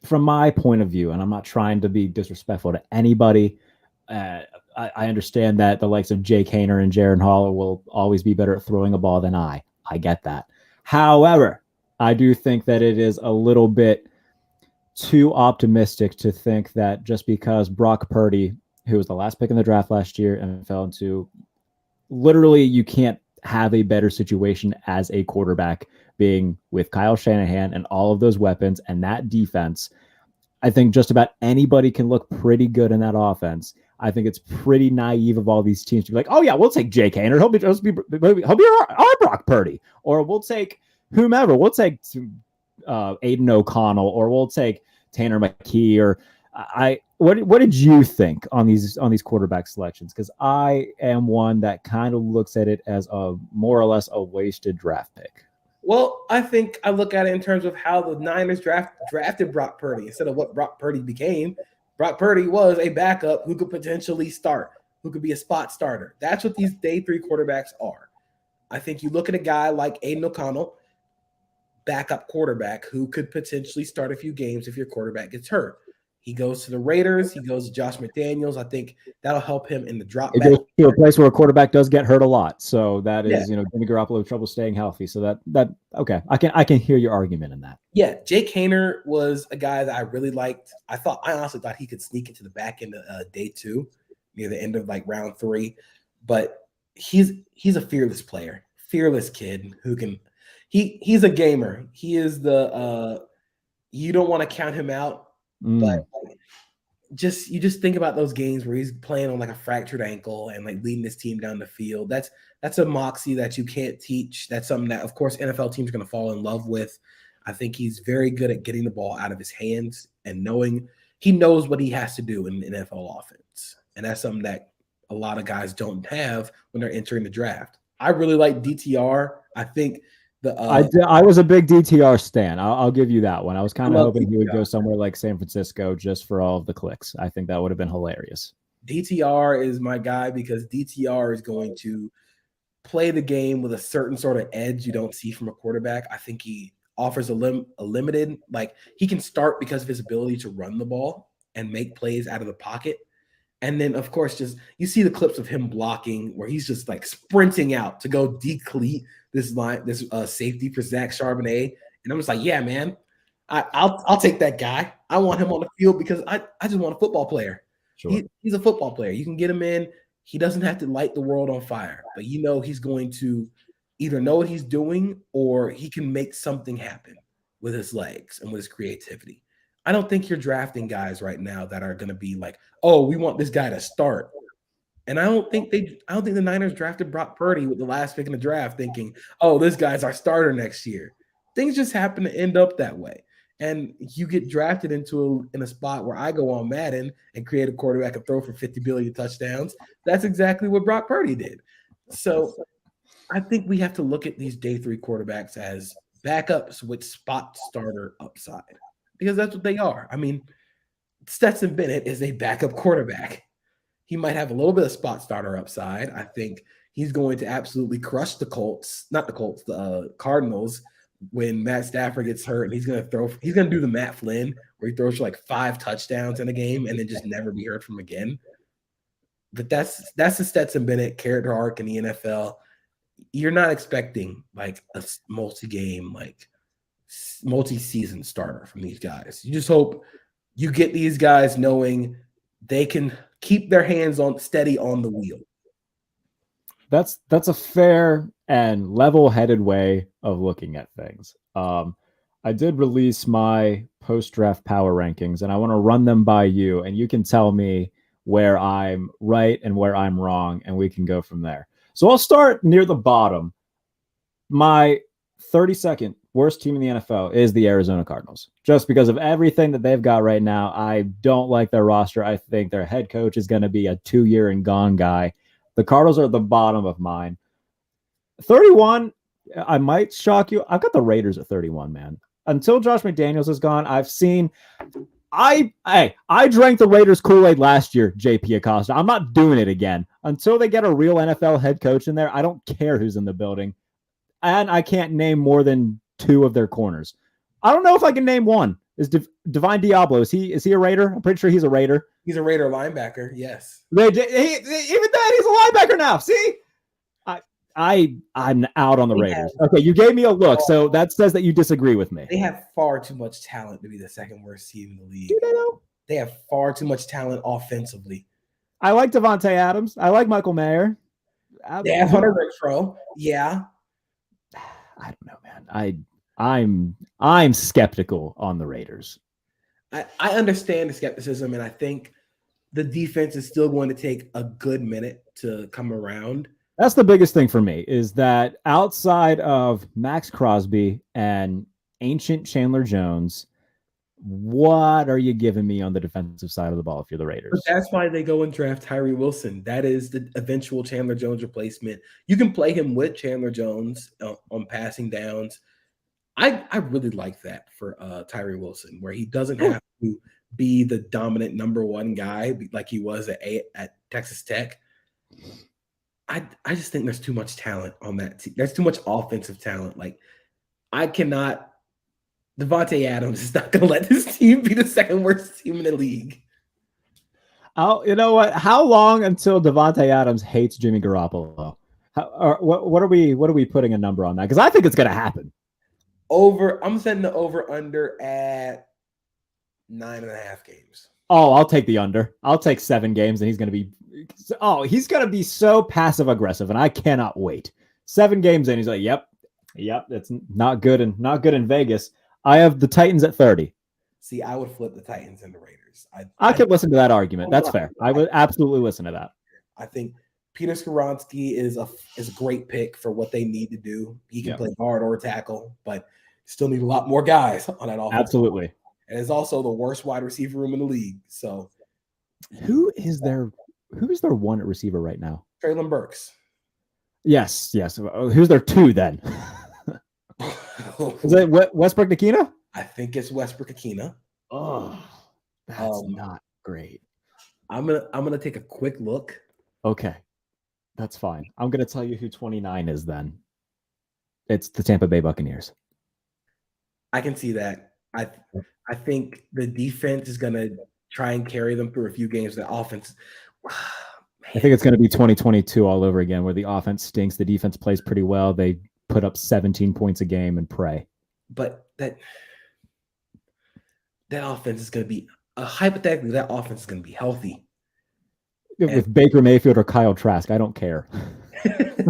from my point of view, and I'm not trying to be disrespectful to anybody, I understand that the likes of Jake Haener and Jaron Hall will always be better at throwing a ball than I. I get that. However, I do think that it is a little bit too optimistic to think that just because Brock Purdy, who was the last pick in the draft last year and fell into literally you can't have a better situation as a quarterback being with Kyle Shanahan and all of those weapons and that defense. I think just about anybody can look pretty good in that offense. I think it's pretty naive of all these teams to be like, oh yeah, we'll take Jake Haener. He'll be our Brock Purdy, or we'll take whomever. We'll take Aiden O'Connell, or we'll take Tanner McKee, or what did you think on these quarterback selections? Because I am one that kind of looks at it as a more or less a wasted draft pick. Well, I think I look at it in terms of how the Niners drafted Brock Purdy instead of what Brock Purdy became. Brock Purdy was a backup who could potentially start, who could be a spot starter. That's what these day 3 quarterbacks are. I think you look at a guy like Aiden O'Connell, backup quarterback who could potentially start a few games if your quarterback gets hurt. He goes to the Raiders. He goes to Josh McDaniels. I think that'll help him in the drop back. It goes to a place where a quarterback does get hurt a lot. So that is, Jimmy Garoppolo trouble staying healthy. So that okay. I can hear your argument in that. Yeah, Jake Haener was a guy that I really liked. I honestly thought he could sneak into the back end of day 2, near the end of like round 3. But he's a fearless player, fearless kid who can. He's a gamer. He is the you don't want to count him out. But you just think about those games where he's playing on like a fractured ankle and like leading his team down the field. That's a moxie that you can't teach. That's something that, of course, NFL teams are going to fall in love with. I think he's very good at getting the ball out of his hands and he knows what he has to do in the NFL offense. And that's something that a lot of guys don't have when they're entering the draft. I really like DTR. I think I was a big DTR stan. I'll give you that one. I was kind of hoping he would go somewhere like San Francisco just for all of the clicks. I think that would have been hilarious. DTR is my guy because DTR is going to play the game with a certain sort of edge you don't see from a quarterback. I think he offers a limited, like he can start because of his ability to run the ball and make plays out of the pocket. And then, of course, just you see the clips of him blocking where he's just like sprinting out to go decleat this safety for Zach Charbonnet. And I'm just like, yeah, man, I'll take that guy. I want him on the field because I just want a football player. Sure. He's a football player. You can get him in. He doesn't have to light the world on fire, but he's going to either know what he's doing or he can make something happen with his legs and with his creativity. I don't think you're drafting guys right now that are going to be like, oh, we want this guy to start. And I don't think the Niners drafted Brock Purdy with the last pick in the draft thinking, oh, this guy's our starter next year. Things just happen to end up that way. And you get drafted in a spot where I go on Madden and create a quarterback and throw for 50 billion touchdowns. That's exactly what Brock Purdy did. So I think we have to look at these day 3 quarterbacks as backups with spot starter upside because that's what they are. I mean, Stetson Bennett is a backup quarterback. He might have a little bit of spot starter upside. I think he's going to absolutely crush the Cardinals when Matt Stafford gets hurt, and he's going to do the Matt Flynn where he throws for like 5 touchdowns in a game and then just never be heard from again. But that's the Stetson Bennett character arc in the NFL. You're not expecting like a multi-game, like multi-season starter from these guys. You just hope you get these guys knowing they can keep their hands steady on the wheel. That's a fair and level-headed way of looking at things. I did release my post-draft power rankings, and I want to run them by you, and you can tell me where I'm right and where I'm wrong, and we can go from there. So I'll start near the bottom. My 32nd worst team in the NFL is the Arizona Cardinals. Just because of everything that they've got right now, I don't like their roster. I think their head coach is going to be a 2-year and gone guy. The Cardinals are at the bottom of mine. 31, I might shock you. I've got the Raiders at 31, man. Until Josh McDaniels is gone, I drank the Raiders Kool-Aid last year, JP Acosta. I'm not doing it again until they get a real NFL head coach in there. I don't care who's in the building, and I can't name more than 2 of their corners. I don't know if I can name one. Is Divine Diablo? Is he a Raider? I'm pretty sure he's a Raider. He's a Raider linebacker. Yes. Even then, he's a linebacker now. See, I'm out on the Raiders. Okay, you gave me a look, so that says that you disagree with me. They have far too much talent to be the second worst team in the league. Do they know? They have far too much talent offensively. I like Devontae Adams. I like Michael Mayer. They have Hunter Renfrow. Yeah. I don't know, man. I'm skeptical on the Raiders. I understand the skepticism, and I think the defense is still going to take a good minute to come around. That's the biggest thing for me, is that outside of Max Crosby and ancient Chandler Jones, what are you giving me on the defensive side of the ball if you're the Raiders? But that's why they go and draft Tyree Wilson. That is the eventual Chandler Jones replacement. You can play him with Chandler Jones on passing downs. I really like that for Tyree Wilson, where he doesn't have to be the dominant number one guy like he was at Texas Tech. I just think there's too much talent on that team. There's too much offensive talent. Like, I cannot – Devontae Adams is not going to let this team be the second worst team in the league. You know what? How long until Devontae Adams hates Jimmy Garoppolo? What are we putting a number on that? Because I think it's going to happen. I'm setting the over-under at 9.5 games. Oh, I'll take the under. I'll take 7 games, and he's going to be so passive aggressive, and I cannot wait. 7 games in, he's like, "Yep, that's not good in Vegas." I have the Titans at 30. See, I would flip the Titans and the Raiders. I could listen to that argument. That's fair. I would absolutely listen to that. I think Peter Skoronski is a great pick for what they need to do. He can play guard or tackle, but still need a lot more guys on that offense. Absolutely. And it's also the worst wide receiver room in the league. So, who is their one at receiver right now? Traylon Burks. Yes. Who's their 2 then? Is it Westbrook Nakina? I think it's Westbrook Akina. Oh, that's not great. I'm gonna take a quick look. Okay, that's fine. I'm gonna tell you who 29 is. Then it's the Tampa Bay Buccaneers. I can see that. I think the defense is gonna try and carry them through a few games. The offense. I think it's going to be 2022 all over again, where the offense stinks, the defense plays pretty well, they put up 17 points a game and pray. But that offense is going to be hypothetically, that offense is going to be healthy with Baker Mayfield or Kyle Trask. I don't care.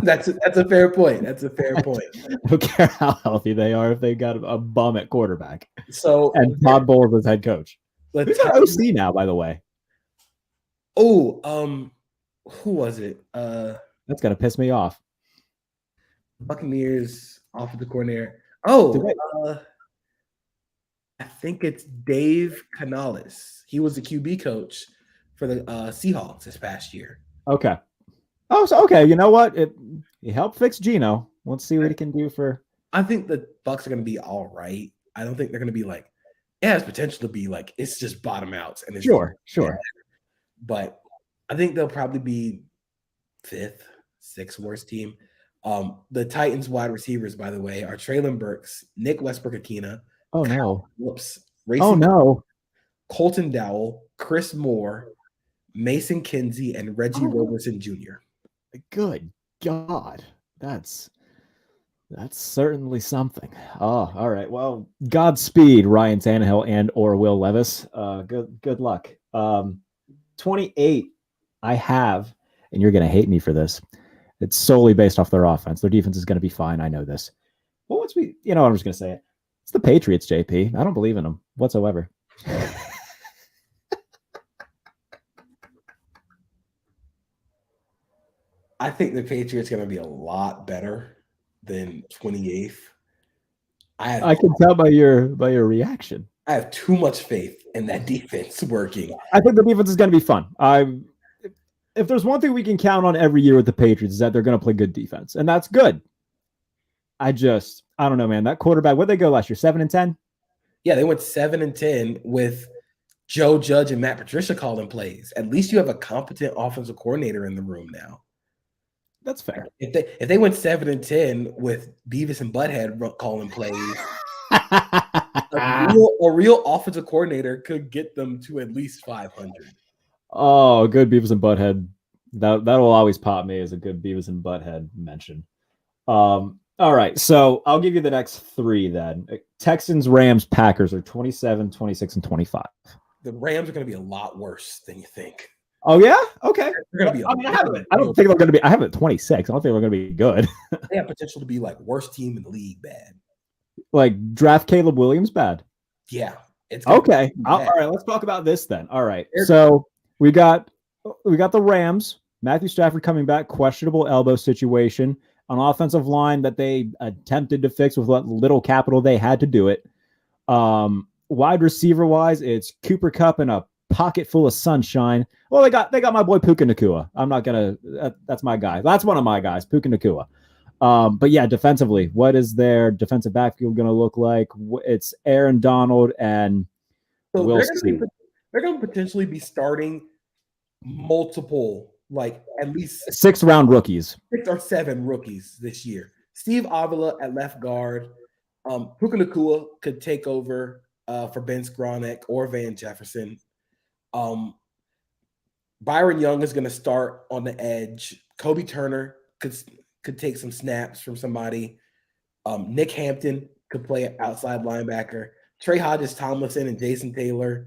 That's a fair point. That's a fair point. I don't care how healthy they are if they got a bum at quarterback. So and Todd Bowles as head coach. Who's our OC now, by the way? Oh, who was it? That's gonna piss me off. Buccaneers offensive coordinator. I think it's Dave Canales. He was the QB coach for the Seahawks this past year. Okay. Oh, so okay. You know what? He helped fix Geno. Let's see what he can do for. I think the Bucs are going to be all right. I don't think they're going to be like. It has potential to be like it's just bottom outs and it's sure. But I think they'll probably be 5th, 6th worst team. The Titans wide receivers, by the way, are Traylon Burks, Nick Westbrook-Akina. Oh no! Colton Dowell, Chris Moore, Mason Kinsey, and Reggie Roberson Jr. Good God, that's certainly something. Oh, all right. Well, Godspeed, Ryan Tannehill and or Will Levis. Good luck. 28, I have, and you're going to hate me for this. It's solely based off their offense. Their defense is going to be fine. I know this. Well, I'm just going to say it. It's the Patriots, JP. I don't believe in them whatsoever. I think the Patriots are going to be a lot better than 28th. I can tell by your reaction. I have too much faith in that defense working. I think the defense is going to be fun. If there's one thing we can count on every year with the Patriots is that they're going to play good defense, and that's good. I don't know, man. That quarterback, where'd they go last year? 7-10? Yeah, they went 7-10 with Joe Judge and Matt Patricia calling plays. At least you have a competent offensive coordinator in the room now. That's fair. If they went 7-10 with Beavis and Butthead calling plays, a real offensive coordinator could get them to at least 500. Oh, good Beavis and Butthead. That'll always pop me as a good Beavis and Butthead mention. All right, so I'll give you the next three then. Texans, Rams, Packers are 27, 26, and 25. The Rams are going to be a lot worse than you think. Oh yeah, okay. They're going to be. I don't think they're going to be. I have it 26. I don't think they're going to be good. They have potential to be like worst team in the league. Bad. Like draft Caleb Williams, bad. Yeah, it's okay. All right, let's talk about this then. All right, so we got the Rams. Matthew Stafford coming back, questionable elbow situation. An offensive line that they attempted to fix with what little capital they had to do it. Wide receiver wise, it's Cooper Kupp and a pocket full of sunshine. Well, they got my boy Puka Nacua. I'm not gonna. That's my guy. That's one of my guys, Puka Nacua. But yeah, defensively, what is their defensive backfield going to look like? It's Aaron Donald and Will Smith. They're going to potentially be starting multiple, like at least 6-round rookies, 6 or 7 rookies this year. Steve Avila at left guard. Puka Nacua could take over for Ben Skronek or Van Jefferson. Byron Young is going to start on the edge. Kobe Turner could take some snaps from somebody. Nick Hampton could play an outside linebacker. Trey Hodges-Tomlinson and Jason Taylor.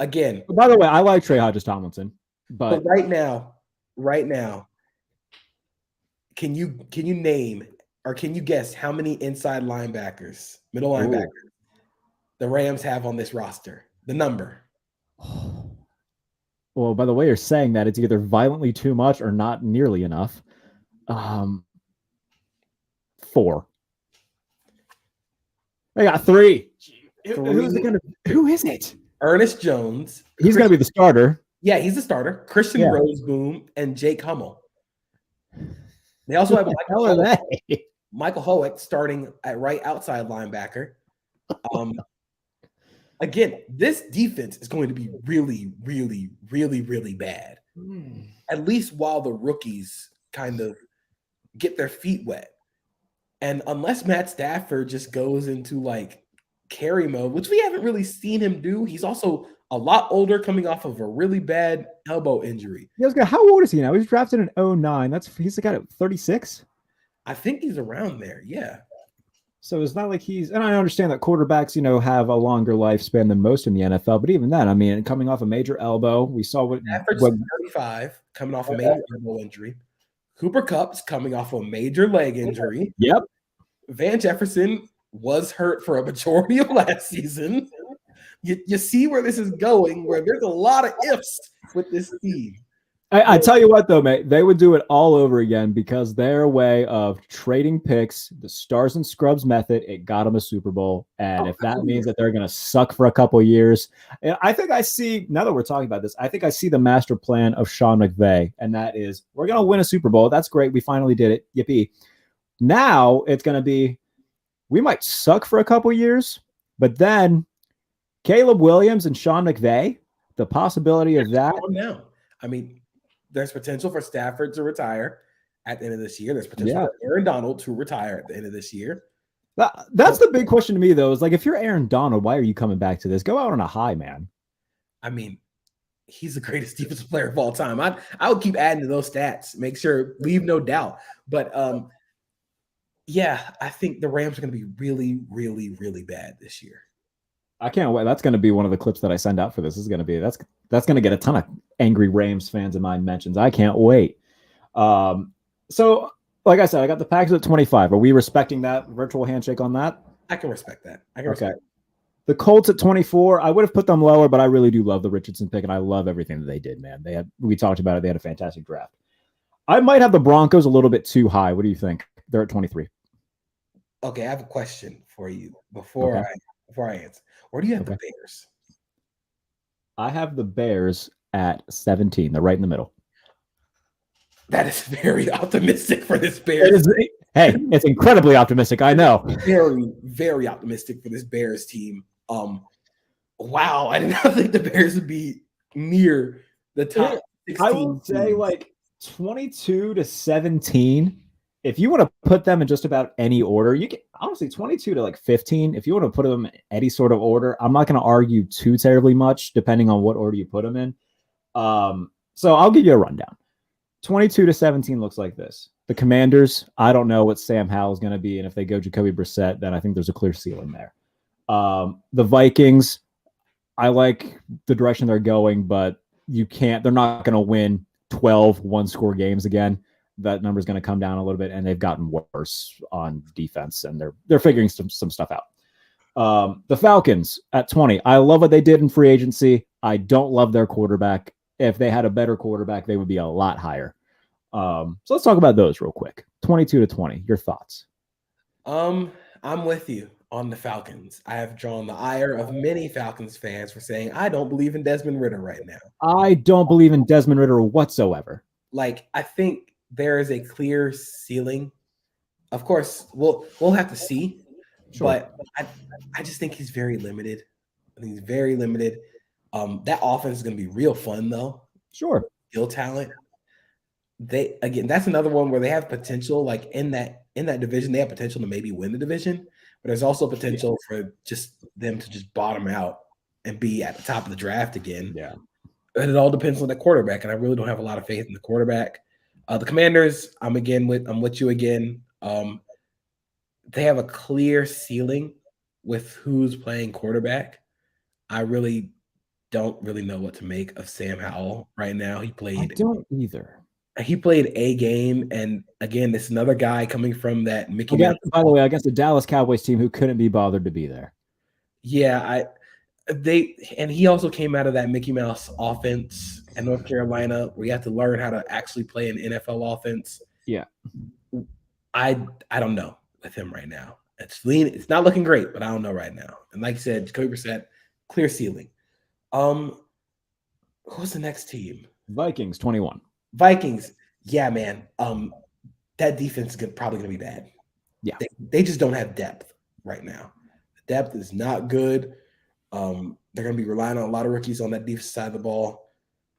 Again. By the way, I like Trey Hodges-Tomlinson, but right now, can you name or can you guess how many inside linebackers, middle linebackers, the Rams have on this roster? The number. Well, by the way you're saying that, it's either violently too much or not nearly enough. 4. They got 3. Who is it? Ernest Jones. He's going to be the starter. Yeah, he's the starter. Christian Roseboom and Jake Hummel. They also have Michael Howick starting at right outside linebacker. Again, this defense is going to be really, really, really, really bad. At least while the rookies kind of get their feet wet. And unless Matt Stafford just goes into like carry mode, which we haven't really seen him do, he's also a lot older, coming off of a really bad elbow injury. How old is he now? He was drafted in 2009. He's got 36. I think he's around there. Yeah. So it's not like and I understand that quarterbacks, have a longer lifespan than most in the NFL, but even then, I mean, coming off a major elbow, we saw what 35 coming off a major elbow injury. Cooper Kupp's coming off a major leg injury. Yep. Van Jefferson was hurt for a majority of last season. You see where this is going, where there's a lot of ifs with this team. I tell you what, though, mate, they would do it all over again because their way of trading picks, the Stars and Scrubs method, it got them a Super Bowl. And if that means that they're going to suck for a couple of years, I think I see, now that we're talking about this, I think I see the master plan of Sean McVay. And that is, we're going to win a Super Bowl. That's great. We finally did it. Yippee. Now it's going to be, we might suck for a couple of years, but then Caleb Williams and Sean McVay, the possibility of that. Now, I mean, there's potential for Stafford to retire at the end of this year. There's potential for Aaron Donald to retire at the end of this year. That's the big question to me, though, is like, if you're Aaron Donald, why are you coming back to this? Go out on a high, man. I mean, he's the greatest defensive player of all time. I would keep adding to those stats, make sure, leave no doubt. But yeah, I think the Rams are going to be really, really, really bad this year. I can't wait. That's going to be one of the clips that I send out for this. Is going to be that's going to get a ton of angry Rams fans in my mentions. I can't wait. So, like I said, I got the Packers at 25. Are we respecting that virtual handshake on that? I can respect that. Respect The Colts at 24. I would have put them lower, but I really do love the Richardson pick, and I love everything that they did, man. We talked about it. They had a fantastic draft. I might have the Broncos a little bit too high. What do you think? They're at 23. Okay, I have a question for you before I answer. Where do you have the Bears? I have the Bears at 17. They're right in the middle. That is very optimistic for this Bears. Hey, it's incredibly optimistic. I know. Very, very optimistic for this Bears team. Wow, I did not think the Bears would be near the top 16 I will say teams. like 22-17. If you want to put them in just about any order, you can honestly 22 to like 15. If you want to put them in any sort of order, I'm not going to argue too terribly much depending on what order you put them in. So I'll give you a rundown. 22-17 looks like this. The Commanders, I don't know what Sam Howell is going to be, and if they go Jacoby Brissett, then I think there's a clear ceiling there. The Vikings, I like the direction they're going, but they're not going to win 12 one-score games again. That number is going to come down a little bit, and they've gotten worse on defense, and they're figuring some stuff out. The Falcons at 20. I love what they did in free agency. I don't love their quarterback. If they had a better quarterback, they would be a lot higher. So let's talk about those real quick. 22-20. Your thoughts? I'm with you on the Falcons. I have drawn the ire of many Falcons fans for saying I don't believe in Desmond Ridder right now. I don't believe in Desmond Ridder whatsoever. Like, I think there is a clear ceiling. Of course, we'll have to see. Sure. But I just think he's very limited. I think he's very limited. That offense is going to be real fun, though. Sure. Skill talent. That's another one where they have potential. Like in that division, they have potential to maybe win the division. But there's also potential for just them to just bottom out and be at the top of the draft again. Yeah. And it all depends on the quarterback, and I really don't have a lot of faith in the quarterback. The Commanders, I'm with you again. They have a clear ceiling with who's playing quarterback. I really don't know what to make of Sam Howell right now. I don't either. He played a game, and again, this another guy coming from that Mickey Mouse. By the way, against the Dallas Cowboys team who couldn't be bothered to be there. Yeah, he also came out of that Mickey Mouse offense in North Carolina, where you have to learn how to actually play an NFL offense. Yeah, I don't know with him right now. It's not looking great, but I don't know right now. And like you said, Jacoby Brissett, clear ceiling. Who's the next team? Vikings 21. Vikings, yeah, man. That defense is probably going to be bad. Yeah, they just don't have depth right now. The depth is not good. They're going to be relying on a lot of rookies on that defensive side of the ball.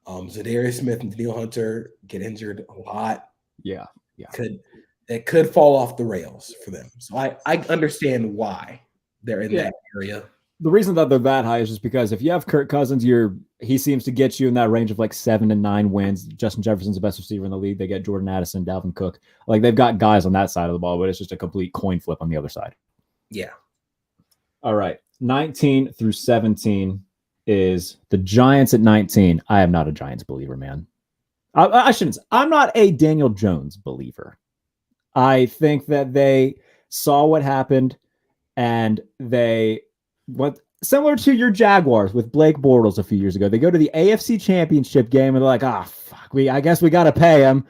Zadarius Smith and Daniil Hunter get injured a lot. Yeah. It could fall off the rails for them. So I understand why they're in that area. The reason that they're that high is just because if you have Kirk Cousins, he seems to get you in that range of like 7 to 9 wins. Justin Jefferson's the best receiver in the league. They get Jordan Addison, Dalvin Cook. Like they've got guys on that side of the ball, but it's just a complete coin flip on the other side. Yeah. All right. 19 through 17 is the Giants at 19. I am not a Giants believer, man. I shouldn't. I'm not a Daniel Jones believer. I think that they saw what happened and they went similar to your Jaguars with Blake Bortles a few years ago. They go to the AFC Championship game and they're like, fuck, I guess we got to pay him.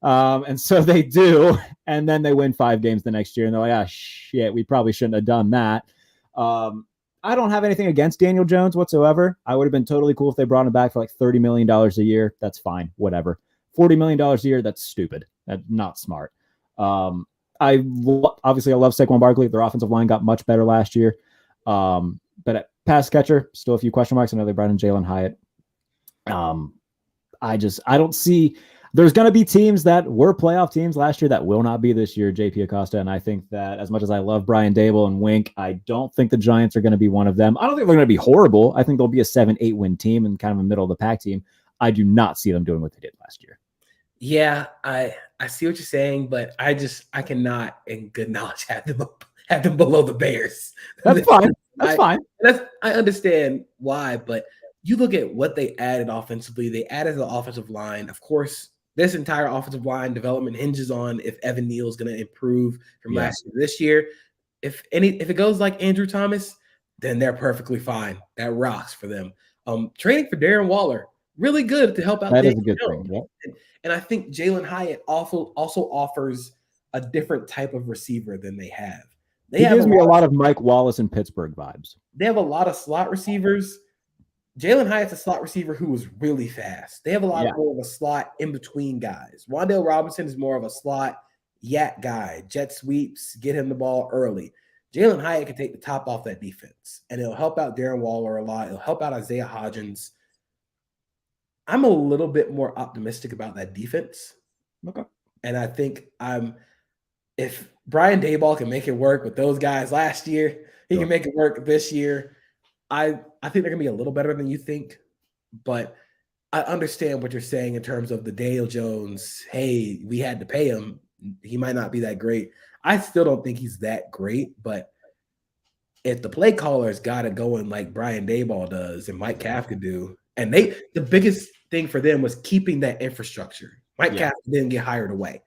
And so they do. And then they win 5 games the next year. And they're like, shit, we probably shouldn't have done that. I don't have anything against Daniel Jones whatsoever. I would have been totally cool if they brought him back for like $30 million a year. That's fine. Whatever. $40 million a year. That's stupid. That's not smart. Obviously I love Saquon Barkley. Their offensive line got much better last year. But at pass catcher, still a few question marks. I know they brought in Jalen Hyatt. I don't see. There's going to be teams that were playoff teams last year that will not be this year, JP Acosta. And I think that as much as I love Brian Dable and Wink, I don't think the Giants are going to be one of them. I don't think they're going to be horrible. I think they'll be a 7-8 win team and kind of a middle of the pack team. I do not see them doing what they did last year. Yeah, I see what you're saying, but I cannot in good knowledge have them below the Bears. That's fine. That's fine. I understand why, but you look at what they added offensively. They added the offensive line. Of course, this entire offensive line development hinges on if Evan Neal is going to improve from last year to this year. If it goes like Andrew Thomas, then they're perfectly fine. That rocks for them. Training for Darren Waller, really good to help out. That is a good thing. Yeah. And I think Jalen Hyatt also offers a different type of receiver than they have. He gives me a lot of Mike Wallace in Pittsburgh vibes. They have a lot of slot receivers. Jalen Hyatt's a slot receiver who was really fast. They have a lot more of a slot in between guys. Wan'Dale Robinson is more of a slot yak guy, jet sweeps, get him the ball early. Jalen Hyatt can take the top off that defense, and it'll help out Darren Waller a lot. It'll help out Isaiah Hodgins. I'm a little bit more optimistic about that defense. Okay. And I think if Brian Daboll can make it work with those guys last year, he can make it work this year. I think they're gonna be a little better than you think, but I understand what you're saying in terms of the Daniel Jones. Hey, we had to pay him. He might not be that great. I still don't think he's that great, but if the play callers got it going like Brian Daboll does and Mike Kafka do, and the biggest thing for them was keeping that infrastructure. Mike Kafka didn't get hired away.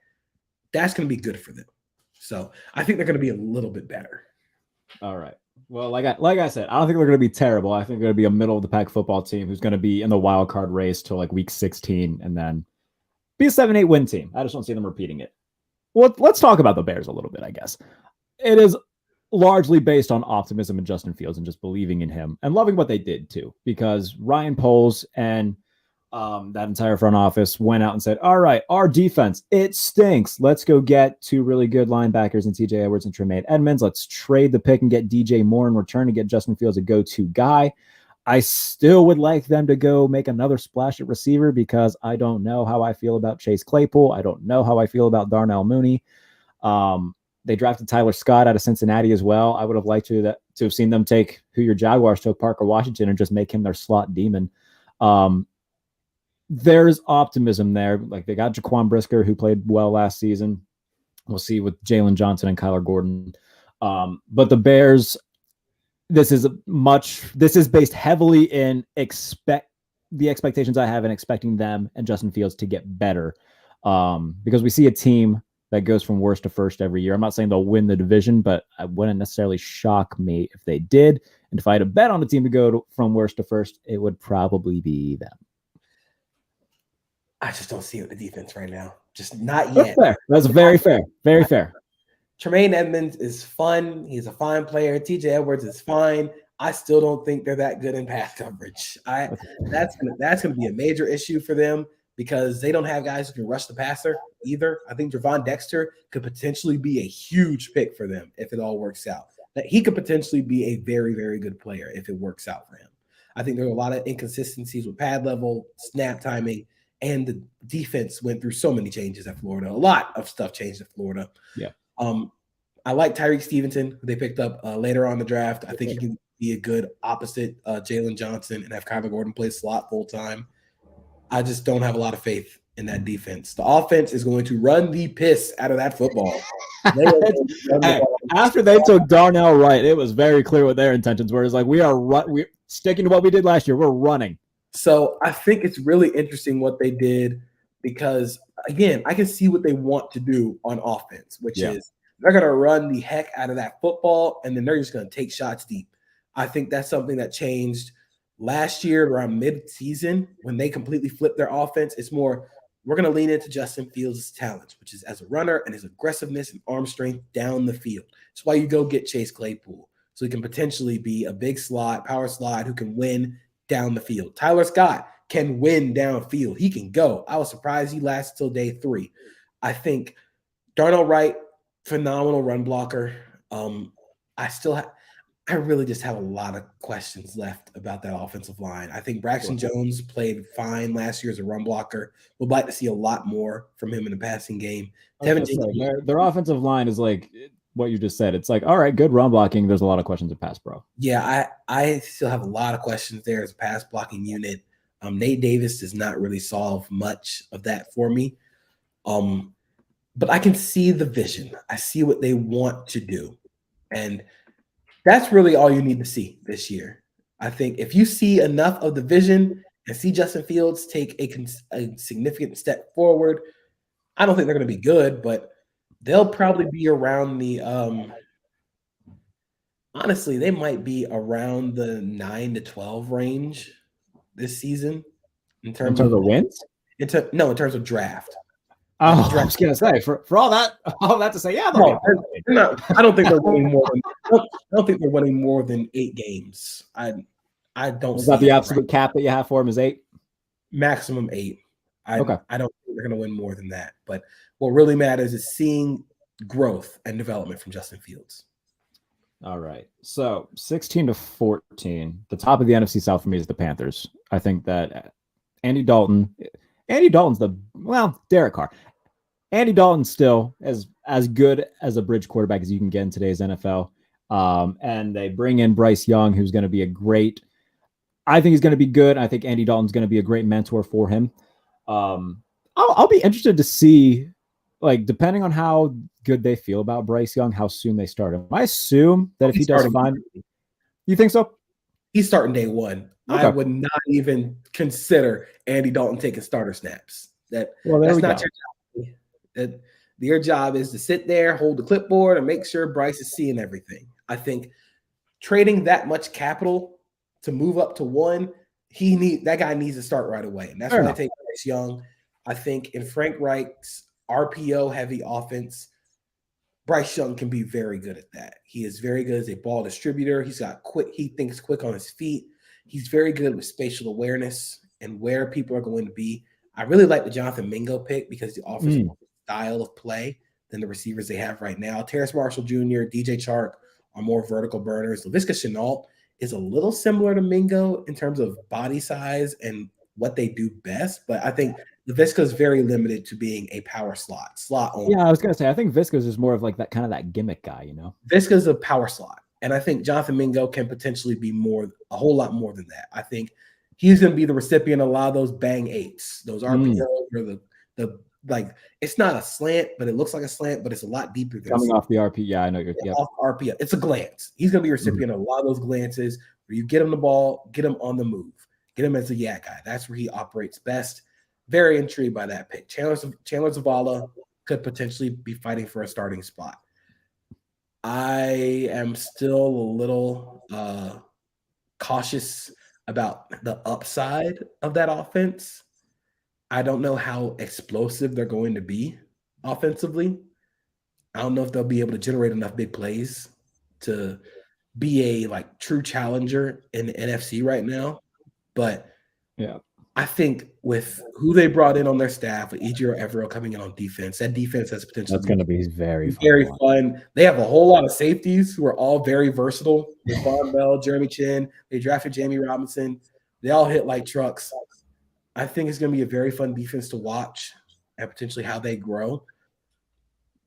That's going to be good for them. So I think they're going to be a little bit better. All right. Well, like I said, I don't think they're going to be terrible. I think they're going to be a middle of the pack football team who's going to be in the wild card race till like week 16 and then be a 7-8 win team. I just don't see them repeating it. Well, let's talk about the Bears a little bit, I guess. It is largely based on optimism in Justin Fields and just believing in him and loving what they did too, because Ryan Poles and that entire front office went out and said, all right, our defense, it stinks. Let's go get 2 really good linebackers in TJ Edwards and Tremaine Edmonds. Let's trade the pick and get DJ Moore in return to get Justin Fields a go-to guy. I still would like them to go make another splash at receiver because I don't know how I feel about Chase Claypool. I don't know how I feel about Darnell Mooney. They drafted Tyler Scott out of Cincinnati as well. I would have liked to have seen them take who your Jaguars took, Parker Washington, and just make him their slot demon. There's optimism there. Like they got Jaquan Brisker, who played well last season. We'll see with Jalen Johnson and Kyler Gordon. But the Bears, this is based heavily in the expectations I have in expecting them and Justin Fields to get better. Because we see a team that goes from worst to first every year. I'm not saying they'll win the division, but it wouldn't necessarily shock me if they did. And if I had a bet on a team to go from worst to first, it would probably be them. I just don't see it with the defense right now. Just not yet. That's fair. That's very fair. Very fair. Tremaine Edmonds is fun. He's a fine player. TJ Edwards is fine. I still don't think they're that good in pass coverage. That's gonna be a major issue for them because they don't have guys who can rush the passer either. I think Javon Dexter could potentially be a huge pick for them if it all works out. That he could potentially be a very, very good player if it works out for him. I think there are a lot of inconsistencies with pad level, snap timing, and the defense went through so many changes at Florida. A lot of stuff changed at Florida. Yeah. I like Tyreek Stevenson, who they picked up later on the draft. I think he can be a good opposite Jalen Johnson and have Kyler Gordon play slot full time. I just don't have a lot of faith in that defense. The offense is going to run the piss out of that football. After they took Darnell Wright, it was very clear what their intentions were. It's like we're sticking to what we did last year. We're running. So I think it's really interesting what they did because, again, I can see what they want to do on offense, which is they're going to run the heck out of that football, and then they're just going to take shots deep. I think that's something that changed last year around mid-season when they completely flipped their offense. It's more we're going to lean into Justin Fields' talents, which is as a runner and his aggressiveness and arm strength down the field. That's why you go get Chase Claypool. So he can potentially be a big slot, power slot who can win down the field. Tyler Scott can win downfield. He can go. I was surprised he lasted till day 3. I think Darnell Wright, phenomenal run blocker. I really just have a lot of questions left about that offensive line. I think Braxton Jones played fine last year as a run blocker. Would like to see a lot more from him in the passing game. Their offensive line is like what you just said. It's like, all right, good run blocking. There's a lot of questions at pass pro. Yeah, I still have a lot of questions there as a pass blocking unit. Nate Davis does not really solve much of that for me. But I can see the vision. I see what they want to do. And that's really all you need to see this year. I think if you see enough of the vision and see Justin Fields take a significant step forward, I don't think they're going to be good, but they'll probably be around the honestly, they might be around the 9 to 12 range this season in terms of wins. In terms of draft. Oh, I was gonna say for all that to say, yeah, they're not. I don't think they're winning more. I don't think they're winning more than 8 games. I don't. Is that the absolute cap that you have for them? Is 8? Maximum 8. I don't think they're going to win more than that. But what really matters is seeing growth and development from Justin Fields. All right. So 16-14. The top of the NFC South for me is the Panthers. I think that Andy Dalton, Andy Dalton's Derek Carr. Andy Dalton's still as good as a bridge quarterback as you can get in today's NFL. And they bring in Bryce Young, who's going to be I think he's going to be good. I think Andy Dalton's going to be a great mentor for him. I'll be interested to see, like, depending on how good they feel about Bryce Young, how soon they start him. I assume that if he does fine, you think so? He's starting day one. Okay. I would not even consider Andy Dalton taking starter snaps. That's not your job. Your job is to sit there, hold the clipboard, and make sure Bryce is seeing everything. I think trading that much capital to move up to one, that guy needs to start right away. And that's why I take Bryce Young. I think in Frank Reich's RPO heavy offense, Bryce Young can be very good at that. He is very good as a ball distributor. He thinks quick on his feet. He's very good with spatial awareness and where people are going to be. I really like the Jonathan Mingo pick because he offers more style of play than the receivers they have right now. Terrace Marshall Jr., DJ Chark are more vertical burners. Laviska Shenault is a little similar to Mingo in terms of body size and what they do best, but I think Laviska is very limited to being a power slot only. Yeah, I was gonna say I think Visca's is more of like that gimmick guy, you know. Visca's a power slot, and I think Jonathan Mingo can potentially be a whole lot more than that. I think he's going to be the recipient of a lot of those bang eights, those RPOs, or the like. It's not a slant, but it looks like a slant, but it's a lot deeper than coming off the RP. Yeah, I know you're off RPO. It's a glance. He's going to be a recipient of a lot of those glances where you get him the ball, get him on the move, get him as a yak guy. That's where he operates best. Very intrigued by that pick. Chandler Zavala could potentially be fighting for a starting spot. I am still a little cautious about the upside of that offense. I don't know how explosive they're going to be offensively. I don't know if they'll be able to generate enough big plays to be a true challenger in the NFC right now. But yeah, I think with who they brought in on their staff, with Ejiro Evero coming in on defense, that defense has potential. That's going to be very fun. They have a whole lot of safeties who are all very versatile. Von Bell, Jeremy Chin. They drafted Jamie Robinson. They all hit like trucks. I think it's going to be a very fun defense to watch and potentially how they grow.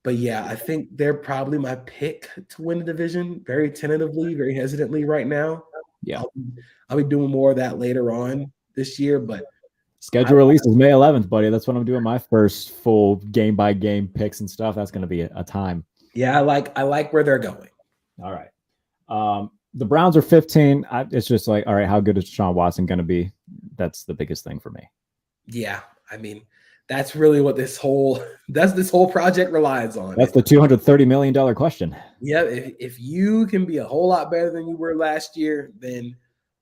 But yeah, I think they're probably my pick to win the division. Very tentatively, very hesitantly right now. Yeah, I'll be doing more of that later on this year, but schedule release is May 11th, buddy. That's when I'm doing my first full game by game picks and stuff. That's going to be a time. Yeah, I like where they're going. All right. The Browns are 15. It's just like, all right, how good is Deshaun Watson going to be? That's the biggest thing for me. Yeah, I mean, that's really what this whole project relies on. That's the $230 million question. Yeah, if you can be a whole lot better than you were last year, then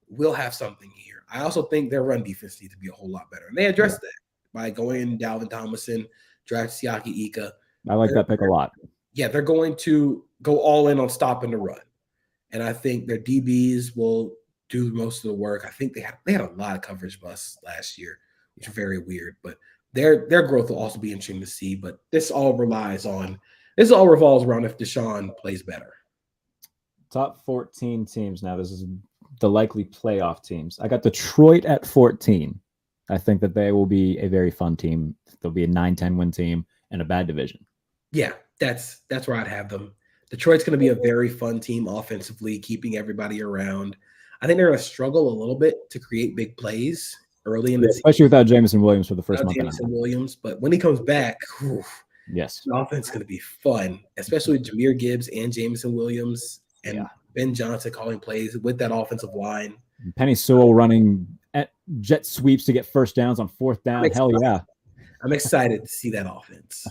we'll have something here. I also think their run defense needs to be a whole lot better. And they addressed that by going in Dalvin Tomlinson, draft Siaki Ika. I like that pick a lot. Yeah, they're going to go all in on stopping the run. And I think their DBs will do most of the work. I think they had a lot of coverage busts last year, which is very weird. But their growth will also be interesting to see. But this all revolves around if Deshaun plays better. Top 14 teams now. This is the likely playoff teams. I got Detroit at 14. I think that they will be a very fun team. They'll be a 9-10 win team in a bad division. Yeah, that's where I'd have them. Detroit's going to be a very fun team offensively, keeping everybody around. I think they're going to struggle a little bit to create big plays early in the season. Especially without Jameson Williams for the first month. Jameson Williams, but when he comes back, yes, the offense is going to be fun, especially with Jahmyr Gibbs and Jameson Williams and Ben Johnson calling plays with that offensive line. Penny Sewell running jet sweeps to get first downs on fourth down. Hell yeah. I'm excited to see that offense.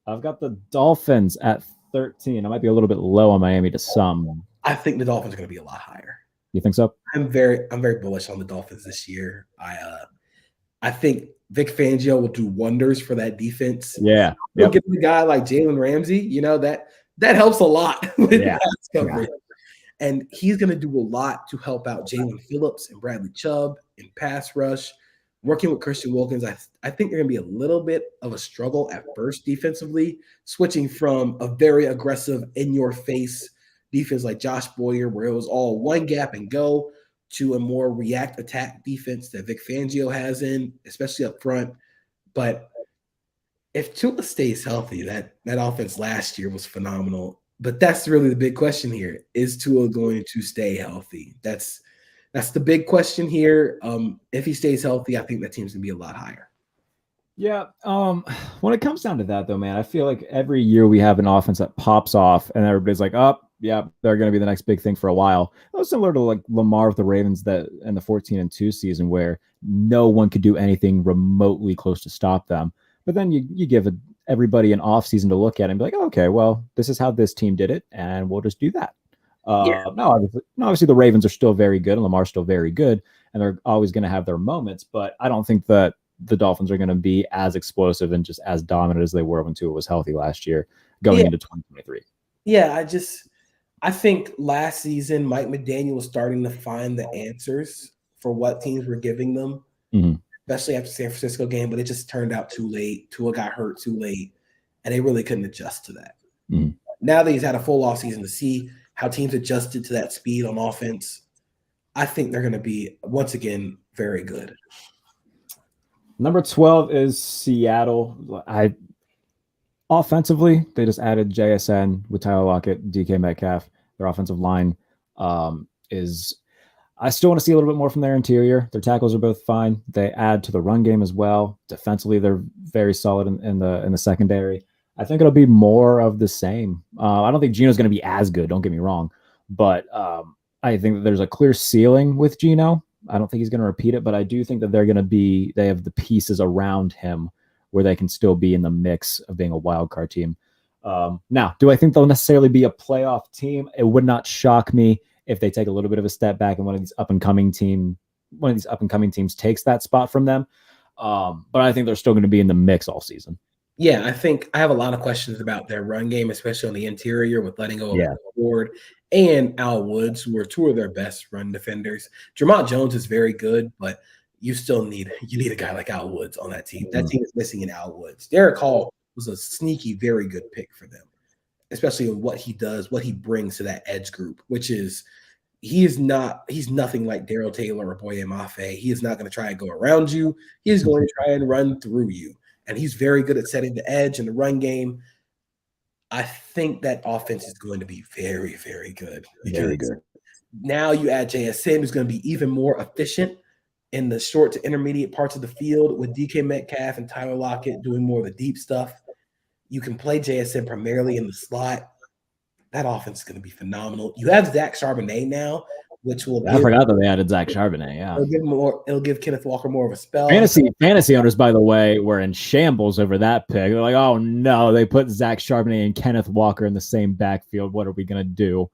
I've got the Dolphins at 13. I might be a little bit low on Miami to some. I think the Dolphins are going to be a lot higher. You think so? I'm very bullish on the Dolphins this year. I think Vic Fangio will do wonders for that defense. Yeah. Yep. Get a guy like Jalen Ramsey, that helps a lot with pass coverage. And he's going to do a lot to help out Jalen Phillips and Bradley Chubb in pass rush. Working with Christian Wilkins, I think they're going to be a little bit of a struggle at first defensively, switching from a very aggressive, in-your-face defense like Josh Boyer, where it was all one gap and go, to a more react attack defense that Vic Fangio has in, especially up front. But if Tua stays healthy, that offense last year was phenomenal. But that's really the big question here. Is Tua going to stay healthy? That's the big question here. If he stays healthy, I think that team's gonna be a lot higher. Yeah. When it comes down to that, though, man, I feel like every year we have an offense that pops off, and everybody's like, "Oh, yeah, they're going to be the next big thing for a while." It was similar to like Lamar with the Ravens that in the 14-2 season, where no one could do anything remotely close to stop them. But then you give everybody an off season to look at and be like, oh, "Okay, well, this is how this team did it, and we'll just do that." No, obviously the Ravens are still very good, and Lamar's still very good, and they're always going to have their moments. But I don't think that the Dolphins are going to be as explosive and just as dominant as they were when Tua was healthy last year going into 2023. Yeah, I think last season Mike McDaniel was starting to find the answers for what teams were giving them, especially after the San Francisco game, but it just turned out too late. Tua got hurt too late, and they really couldn't adjust to that. Now that he's had a full off season to see how teams adjusted to that speed on offense, I think they're going to be, once again, very good. Number 12 is Seattle. Offensively, they just added JSN with Tyler Lockett, DK Metcalf. Their offensive line is. I still want to see a little bit more from their interior. Their tackles are both fine. They add to the run game as well. Defensively, they're very solid in the secondary. I think it'll be more of the same. I don't think Geno's going to be as good. Don't get me wrong, but I think that there's a clear ceiling with Geno. I don't think he's going to repeat it, but I do think that they have the pieces around him where they can still be in the mix of being a wild card team. Now, do I think they'll necessarily be a playoff team? It would not shock me if they take a little bit of a step back and one of these up and coming teams takes that spot from them. But I think they're still going to be in the mix all season. Yeah, I think I have a lot of questions about their run game, especially on the interior with letting go of Ward and Al Woods, who are two of their best run defenders. Jermont Jones is very good, but you need a guy like Al Woods on that team. That team is missing an Al Woods. Derek Hall was a sneaky, very good pick for them, especially in what he does, what he brings to that edge group, which is he's nothing like Darrell Taylor or Boye Mafe. He is not going to try and go around you. He is going to try and run through you. And he's very good at setting the edge in the run game. I think that offense is going to be very, very good. Very good. Now you add JSN, who's going to be even more efficient in the short to intermediate parts of the field with DK Metcalf and Tyler Lockett doing more of the deep stuff. You can play JSN primarily in the slot. That offense is going to be phenomenal. You have Zach Charbonnet now, which will. I forgot that they added Zach Charbonnet. Yeah, it'll give Kenneth Walker more of a spell. Fantasy owners, by the way, were in shambles over that pick. They're like, "Oh no, they put Zach Charbonnet and Kenneth Walker in the same backfield. What are we going to do?"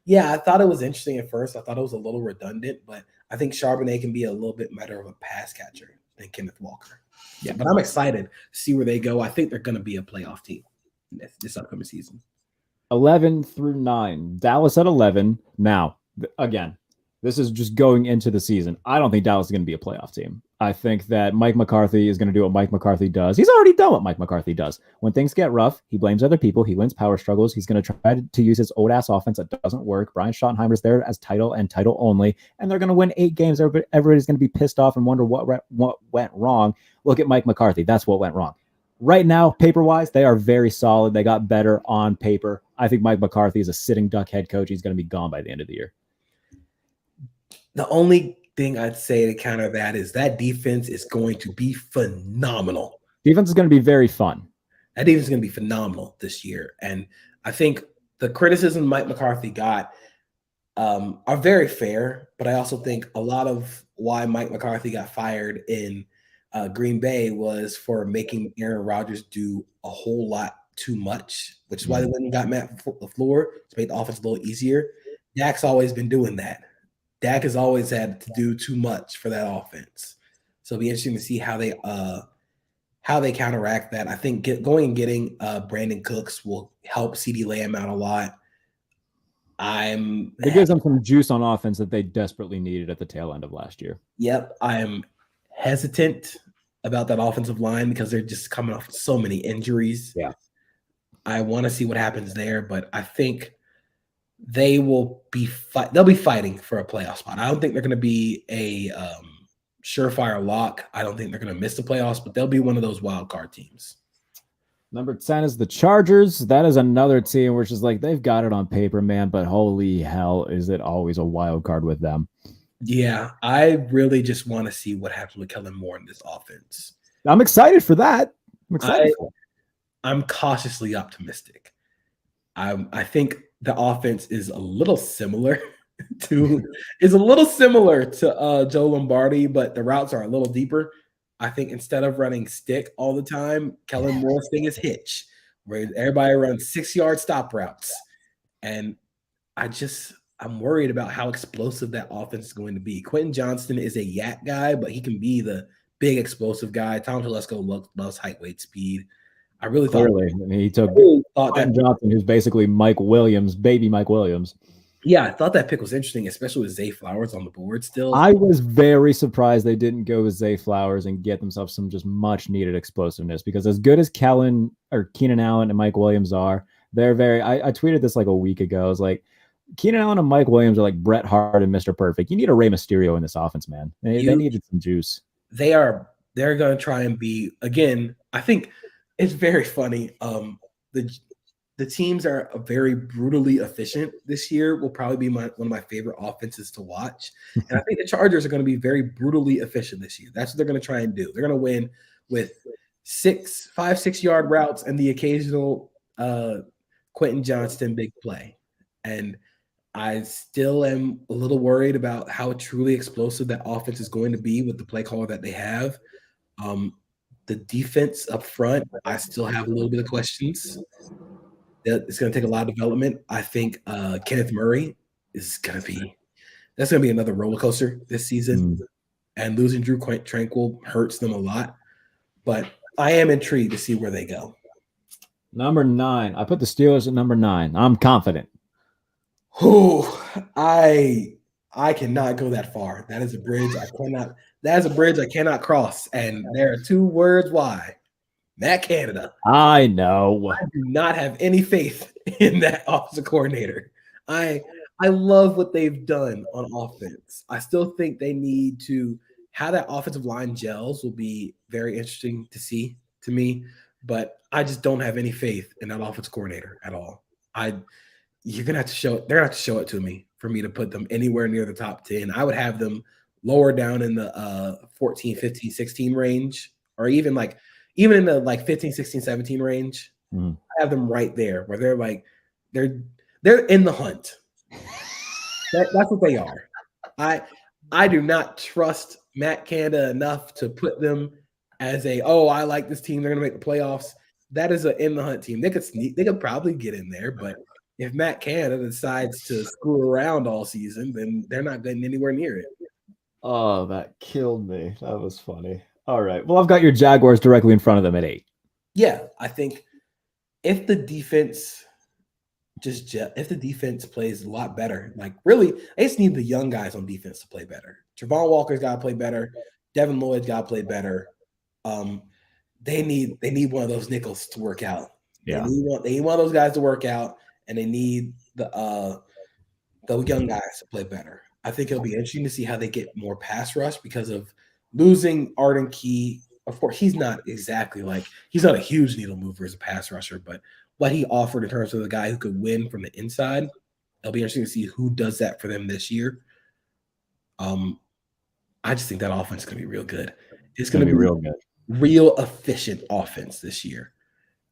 Yeah, I thought it was interesting at first. I thought it was a little redundant, but I think Charbonnet can be a little bit better of a pass catcher than Kenneth Walker. Yeah, but I'm excited to see where they go. I think they're going to be a playoff team this upcoming season. 11 through 9. Dallas at 11. Now, again, this is just going into the season. I don't think Dallas is going to be a playoff team. I think that Mike McCarthy is going to do what Mike McCarthy does. He's already done what Mike McCarthy does. When things get rough, he blames other people. He wins power struggles. He's going to try to use his old-ass offense that doesn't work. Brian Schottenheimer's there as title and title only, and they're going to win 8 games. Everybody's going to be pissed off and wonder what went wrong. Look at Mike McCarthy. That's what went wrong. Right now, paper-wise, they are very solid. They got better on paper. I think Mike McCarthy is a sitting duck head coach. He's going to be gone by the end of the year. The only thing I'd say to counter that is that defense is going to be phenomenal. Defense is going to be very fun. That defense is going to be phenomenal this year. And I think the criticism Mike McCarthy got are very fair, but I also think a lot of why Mike McCarthy got fired in Green Bay was for making Aaron Rodgers do a whole lot too much, which is why they went and got Matt LaFleur to make the offense a little easier. Dak's always been doing that. Dak has always had to do too much for that offense. So it'll be interesting to see how they counteract that. I think going and getting Brandon Cooks will help CeeDee Lamb out a lot. It gives them some juice on offense that they desperately needed at the tail end of last year. Yep, I am hesitant about that offensive line because they're just coming off so many injuries. Yeah. I want to see what happens there, but I think they'll be fighting for a playoff spot. I don't think they're going to be a surefire lock. I don't think they're going to miss the playoffs, but they'll be one of those wild card teams. Number 10 is the Chargers. That is another team which is like they've got it on paper, man, but holy hell, is it always a wild card with them? Yeah, I really just want to see what happens with Kellen Moore in this offense. I'm excited for that. I'm cautiously optimistic. I think the offense is a little similar to Joe Lombardi, but the routes are a little deeper. I think instead of running stick all the time, Kellen Moore's thing is hitch, where everybody runs 6-yard stop routes. And I'm worried about how explosive that offense is going to be. Quentin Johnston is a yak guy, but he can be the big explosive guy. Tom Telesco loves height, weight, speed. I really Clearly, he took Quentin Johnston, who's basically Mike Williams, baby Mike Williams. Yeah, I thought that pick was interesting, especially with Zay Flowers on the board still. I was very surprised they didn't go with Zay Flowers and get themselves some just much needed explosiveness, because as good as Keenan Allen and Mike Williams are, they're very, I tweeted this like a week ago. I was like, Keenan Allen and Mike Williams are like Bret Hart and Mr. Perfect. You need a Rey Mysterio in this offense, man. They needed some juice. They're going to try and be, again, I think it's very funny. The teams are very brutally efficient this year. Will probably be one of my favorite offenses to watch. And I think the Chargers are going to be very brutally efficient this year. That's what they're going to try and do. They're going to win with 5-6 yard routes and the occasional Quentin Johnston big play. And I still am a little worried about how truly explosive that offense is going to be with the play caller that they have. The defense up front, I still have a little bit of questions. It's going to take a lot of development. I think Kenneth Murray that's going to be another roller coaster this season. And losing Drew Tranquill hurts them a lot. But I am intrigued to see where they go. Number 9. I put the Steelers at number 9. I'm confident. I cannot go that far. That is a bridge I cannot cross. And there are 2 words why. Matt Canada. I know. I do not have any faith in that offensive coordinator. I love what they've done on offense. I still think they need to how that offensive line gels will be very interesting to see to me, but I just don't have any faith in that offensive coordinator at all. They're gonna have to show it to me for me to put them anywhere near the top 10. I would have them lower down in the 14, 15, 16 range, or even in the 15, 16, 17 range. I have them right there where they're in the hunt. That's what they are. I do not trust Matt Canada enough to put them as I like this team, they're gonna make the playoffs. That is an in the hunt team. They could probably get in there, but if Matt Canada decides to screw around all season, then they're not getting anywhere near it. Oh, that killed me. That was funny. All right. Well, I've got your Jaguars directly in front of them at 8. Yeah, I think if the defense plays a lot better, really, they just need the young guys on defense to play better. Trevon Walker's got to play better. Devin Lloyd's got to play better. They need one of those nickels to work out. Yeah, they need one of those guys to work out, and they need the young guys to play better. I think it'll be interesting to see how they get more pass rush because of losing Arden Key. Of course, he's not a huge needle mover as a pass rusher, but what he offered in terms of the guy who could win from the inside, it'll be interesting to see who does that for them this year. I just think that offense is going to be real good. It's going to be real good, real efficient offense this year.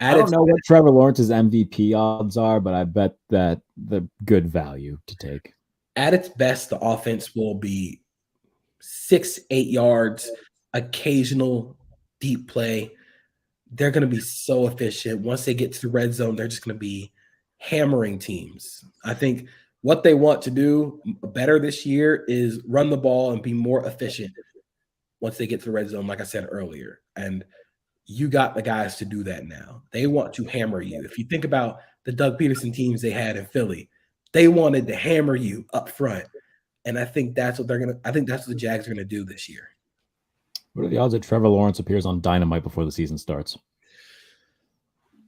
I don't know what Trevor Lawrence's MVP odds are, but I bet that the good value to take. At its best, the offense will be 6-8 yards, occasional deep play. They're going to be so efficient. Once they get to the red zone, they're just going to be hammering teams. I think what they want to do better this year is run the ball and be more efficient once they get to the red zone, like I said earlier. And you got the guys to do that now. They want to hammer you. If you think about the Doug Peterson teams they had in Philly, they wanted to hammer you up front. And I think that's what the Jags are going to do this year. What are the odds that Trevor Lawrence appears on Dynamite before the season starts?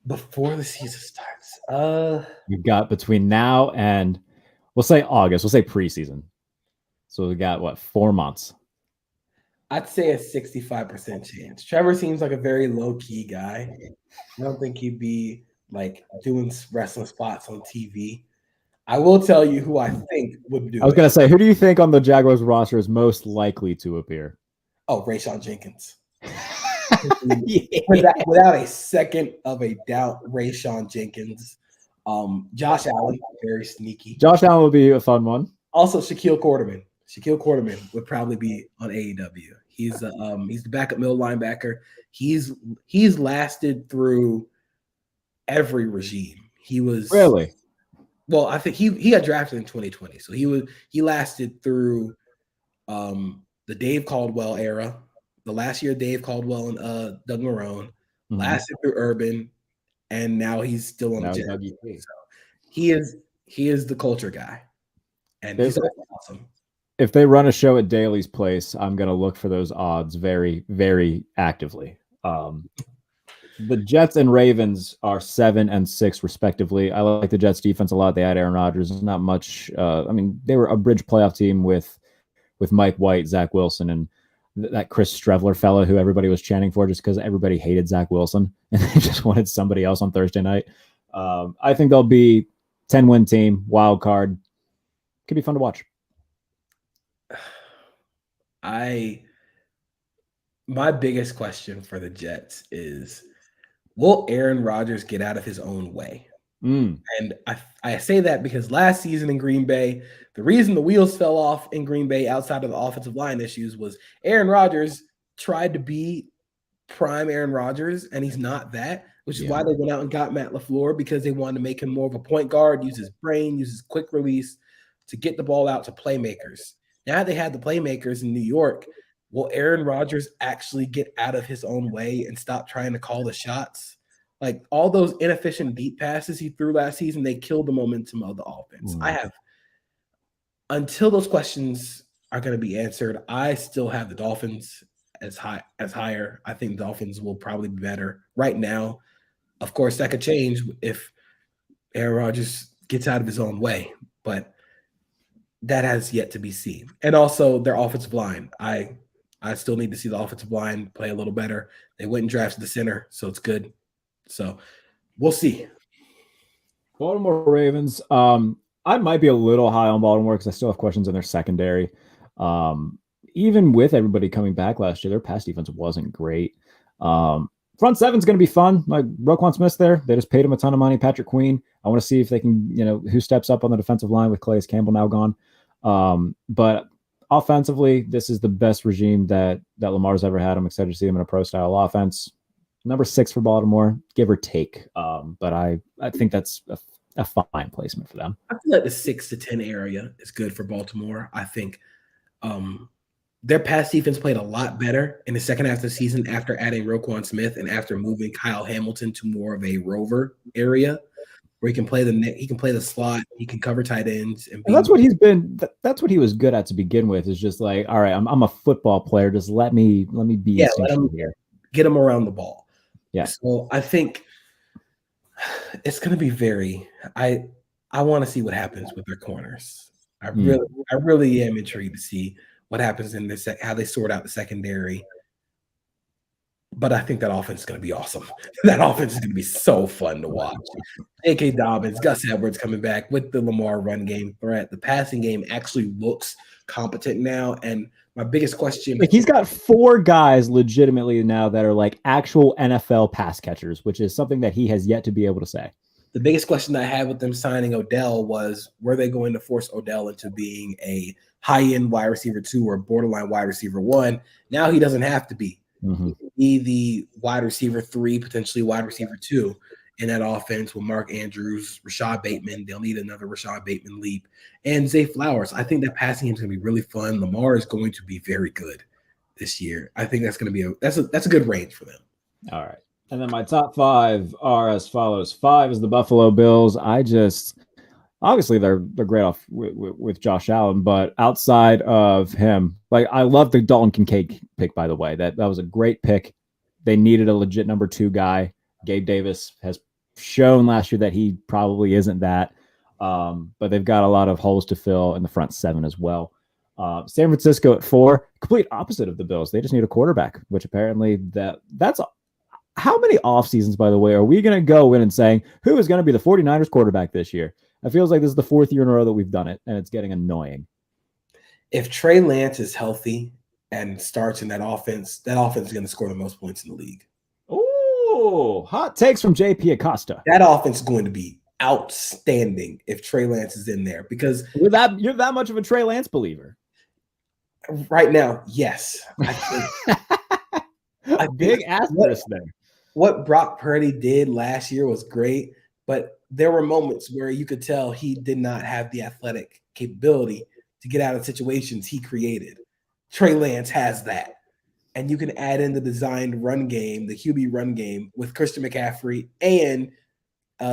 Before the season starts? You've got between now and We'll say August. We'll say preseason. So we got what, 4 months? I'd say a 65% chance. Trevor seems like a very low key guy. I don't think he'd be like doing wrestling spots on TV. I will tell you who I think would do I was it. gonna say, who do you think on the Jaguars roster is most likely to appear? Oh, Rayshawn Jenkins. Yeah. Without a second of a doubt, Rayshawn Jenkins. Josh Allen, very sneaky. Josh Allen would be a fun one. Also, Shaquille Quarterman. Shaquille Quarterman would probably be on AEW. He's the backup middle linebacker. He's lasted through every regime. He was Really? Well, I think he got drafted in 2020, so he lasted through the Dave Caldwell era, the last year of Dave Caldwell and Doug Marrone, lasted through Urban, and now he's still on the Jets. So he is the culture guy, and he's awesome. If they run a show at Daly's place, I'm gonna look for those odds very, very actively. The Jets and Ravens are 7 and 6 respectively. I like the Jets defense a lot. They had Aaron Rodgers. There's not much. I mean, they were a bridge playoff team with Mike White, Zach Wilson, and that Chris Streveler fellow who everybody was chanting for just because everybody hated Zach Wilson and they just wanted somebody else on Thursday night. I think they'll be 10-win team, wild card. Could be fun to watch. My biggest question for the Jets is, will Aaron Rodgers get out of his own way? And I say that because last season in Green Bay, the reason the wheels fell off in Green Bay outside of the offensive line issues was Aaron Rodgers tried to be prime Aaron Rodgers, and he's not that, which is why they went out and got Matt LaFleur, because they wanted to make him more of a point guard, use his brain, use his quick release to get the ball out to playmakers. Now they had the playmakers in New York. Will Aaron Rodgers actually get out of his own way and stop trying to call the shots? Like all those inefficient deep passes he threw last season, they killed the momentum of the offense. Until those questions are going to be answered, I still have the Dolphins as higher. I think the Dolphins will probably be better right now. Of course, that could change if Aaron Rodgers gets out of his own way, but that has yet to be seen. And also their offensive line. I still need to see the offensive line play a little better. They went and drafted the center, so it's good. So we'll see. Baltimore Ravens. I might be a little high on Baltimore because I still have questions in their secondary. Even with everybody coming back last year, their pass defense wasn't great. Front seven's going to be fun. Like Roquan Smith's there. They just paid him a ton of money. Patrick Queen. I want to see if they can, who steps up on the defensive line with Calais Campbell now gone. But offensively, this is the best regime that Lamar's ever had. I'm excited to see him in a pro-style offense. Number 6 for Baltimore, give or take. But I think that's a fine placement for them. I feel like the 6 to 10 area is good for Baltimore. I think their pass defense played a lot better in the second half of the season after adding Roquan Smith and after moving Kyle Hamilton to more of a rover area where he can play the slot, he can cover tight ends, and that's what he's been. That's what he was good at to begin with. Is just like, all right, I'm a football player. Just let me be here. Get him around the ball. Yeah. So I think it's going to be very. I want to see what happens with their corners. I really am intrigued to see what happens in this, how they sort out the secondary. But I think that offense is going to be awesome. That offense is going to be so fun to watch. A.K. Dobbins, Gus Edwards coming back with the Lamar run game threat. The passing game actually looks competent now. And my biggest question, like, he's got 4 guys legitimately now that are like actual NFL pass catchers, which is something that he has yet to be able to say. The biggest question I had with them signing Odell was, were they going to force Odell into being a high-end wide receiver 2 or borderline wide receiver 1? Now he doesn't have to be. Mm-hmm. He can be the wide receiver 3, potentially wide receiver 2 in that offense with Mark Andrews, Rashad Bateman. They'll need another Rashad Bateman leap. And Zay Flowers. I think that passing game is going to be really fun. Lamar is going to be very good this year. I think that's going to be that's a good range for them. All right. And then my top 5 are as follows. 5 is the Buffalo Bills. Obviously they're great off with Josh Allen, but outside of him, like, I love the Dalton Kincaid pick, by the way. That was a great pick. They needed a legit number 2 guy. Gabe Davis has shown last year that he probably isn't that. But they've got a lot of holes to fill in the front seven as well. San Francisco at 4, complete opposite of the Bills. They just need a quarterback, which apparently that's how many off seasons, by the way, are we going to go in and saying who is going to be the 49ers quarterback this year? It feels like this is the 4th year in a row that we've done it, and it's getting annoying. If Trey Lance is healthy and starts in that offense is going to score the most points in the league. Oh, hot takes from JP Acosta. That offense is going to be outstanding if Trey Lance is in there, because you're that much of a Trey Lance believer. Right now, yes. A big asterisk there. What Brock Purdy did last year was great, but there were moments where you could tell he did not have the athletic capability to get out of situations he created. Trey Lance has that. And you can add in the designed run game, the QB run game with Christian McCaffrey and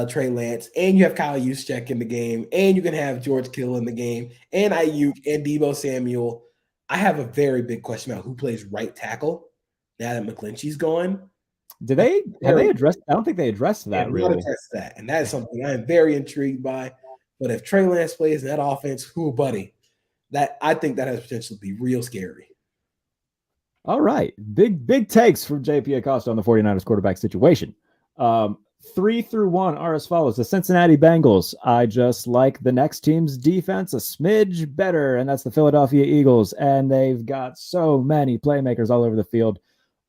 Trey Lance, and you have Kyle Juszczyk in the game, and you can have George Kittle in the game, and Ayuk and Deebo Samuel. I have a very big question about who plays right tackle now that McGlinchey's gone. Have they addressed? I don't think they addressed that really. Addressed that, and that is something I am very intrigued by. But if Trey Lance plays in that offense, buddy, that I think that has potential to be real scary. All right, big takes from JP Acosta on the 49ers quarterback situation. 3 through 1 are as follows. The Cincinnati Bengals. I just like the next team's defense a smidge better, and that's the Philadelphia Eagles. And they've got so many playmakers all over the field.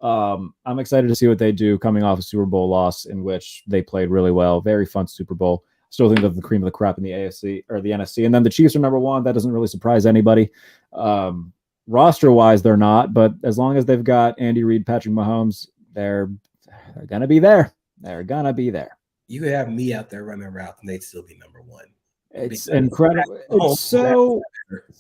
I'm excited to see what they do coming off a Super Bowl loss in which they played really well. Very fun Super Bowl. Still think of the cream of the crop in the AFC or the NFC. And then the Chiefs are number 1. That doesn't really surprise anybody. Roster-wise, they're not, but as long as they've got Andy Reid, Patrick Mahomes, they're going to be there. They're going to be there. You could have me out there running routes and they'd still be number 1. It's incredible. It's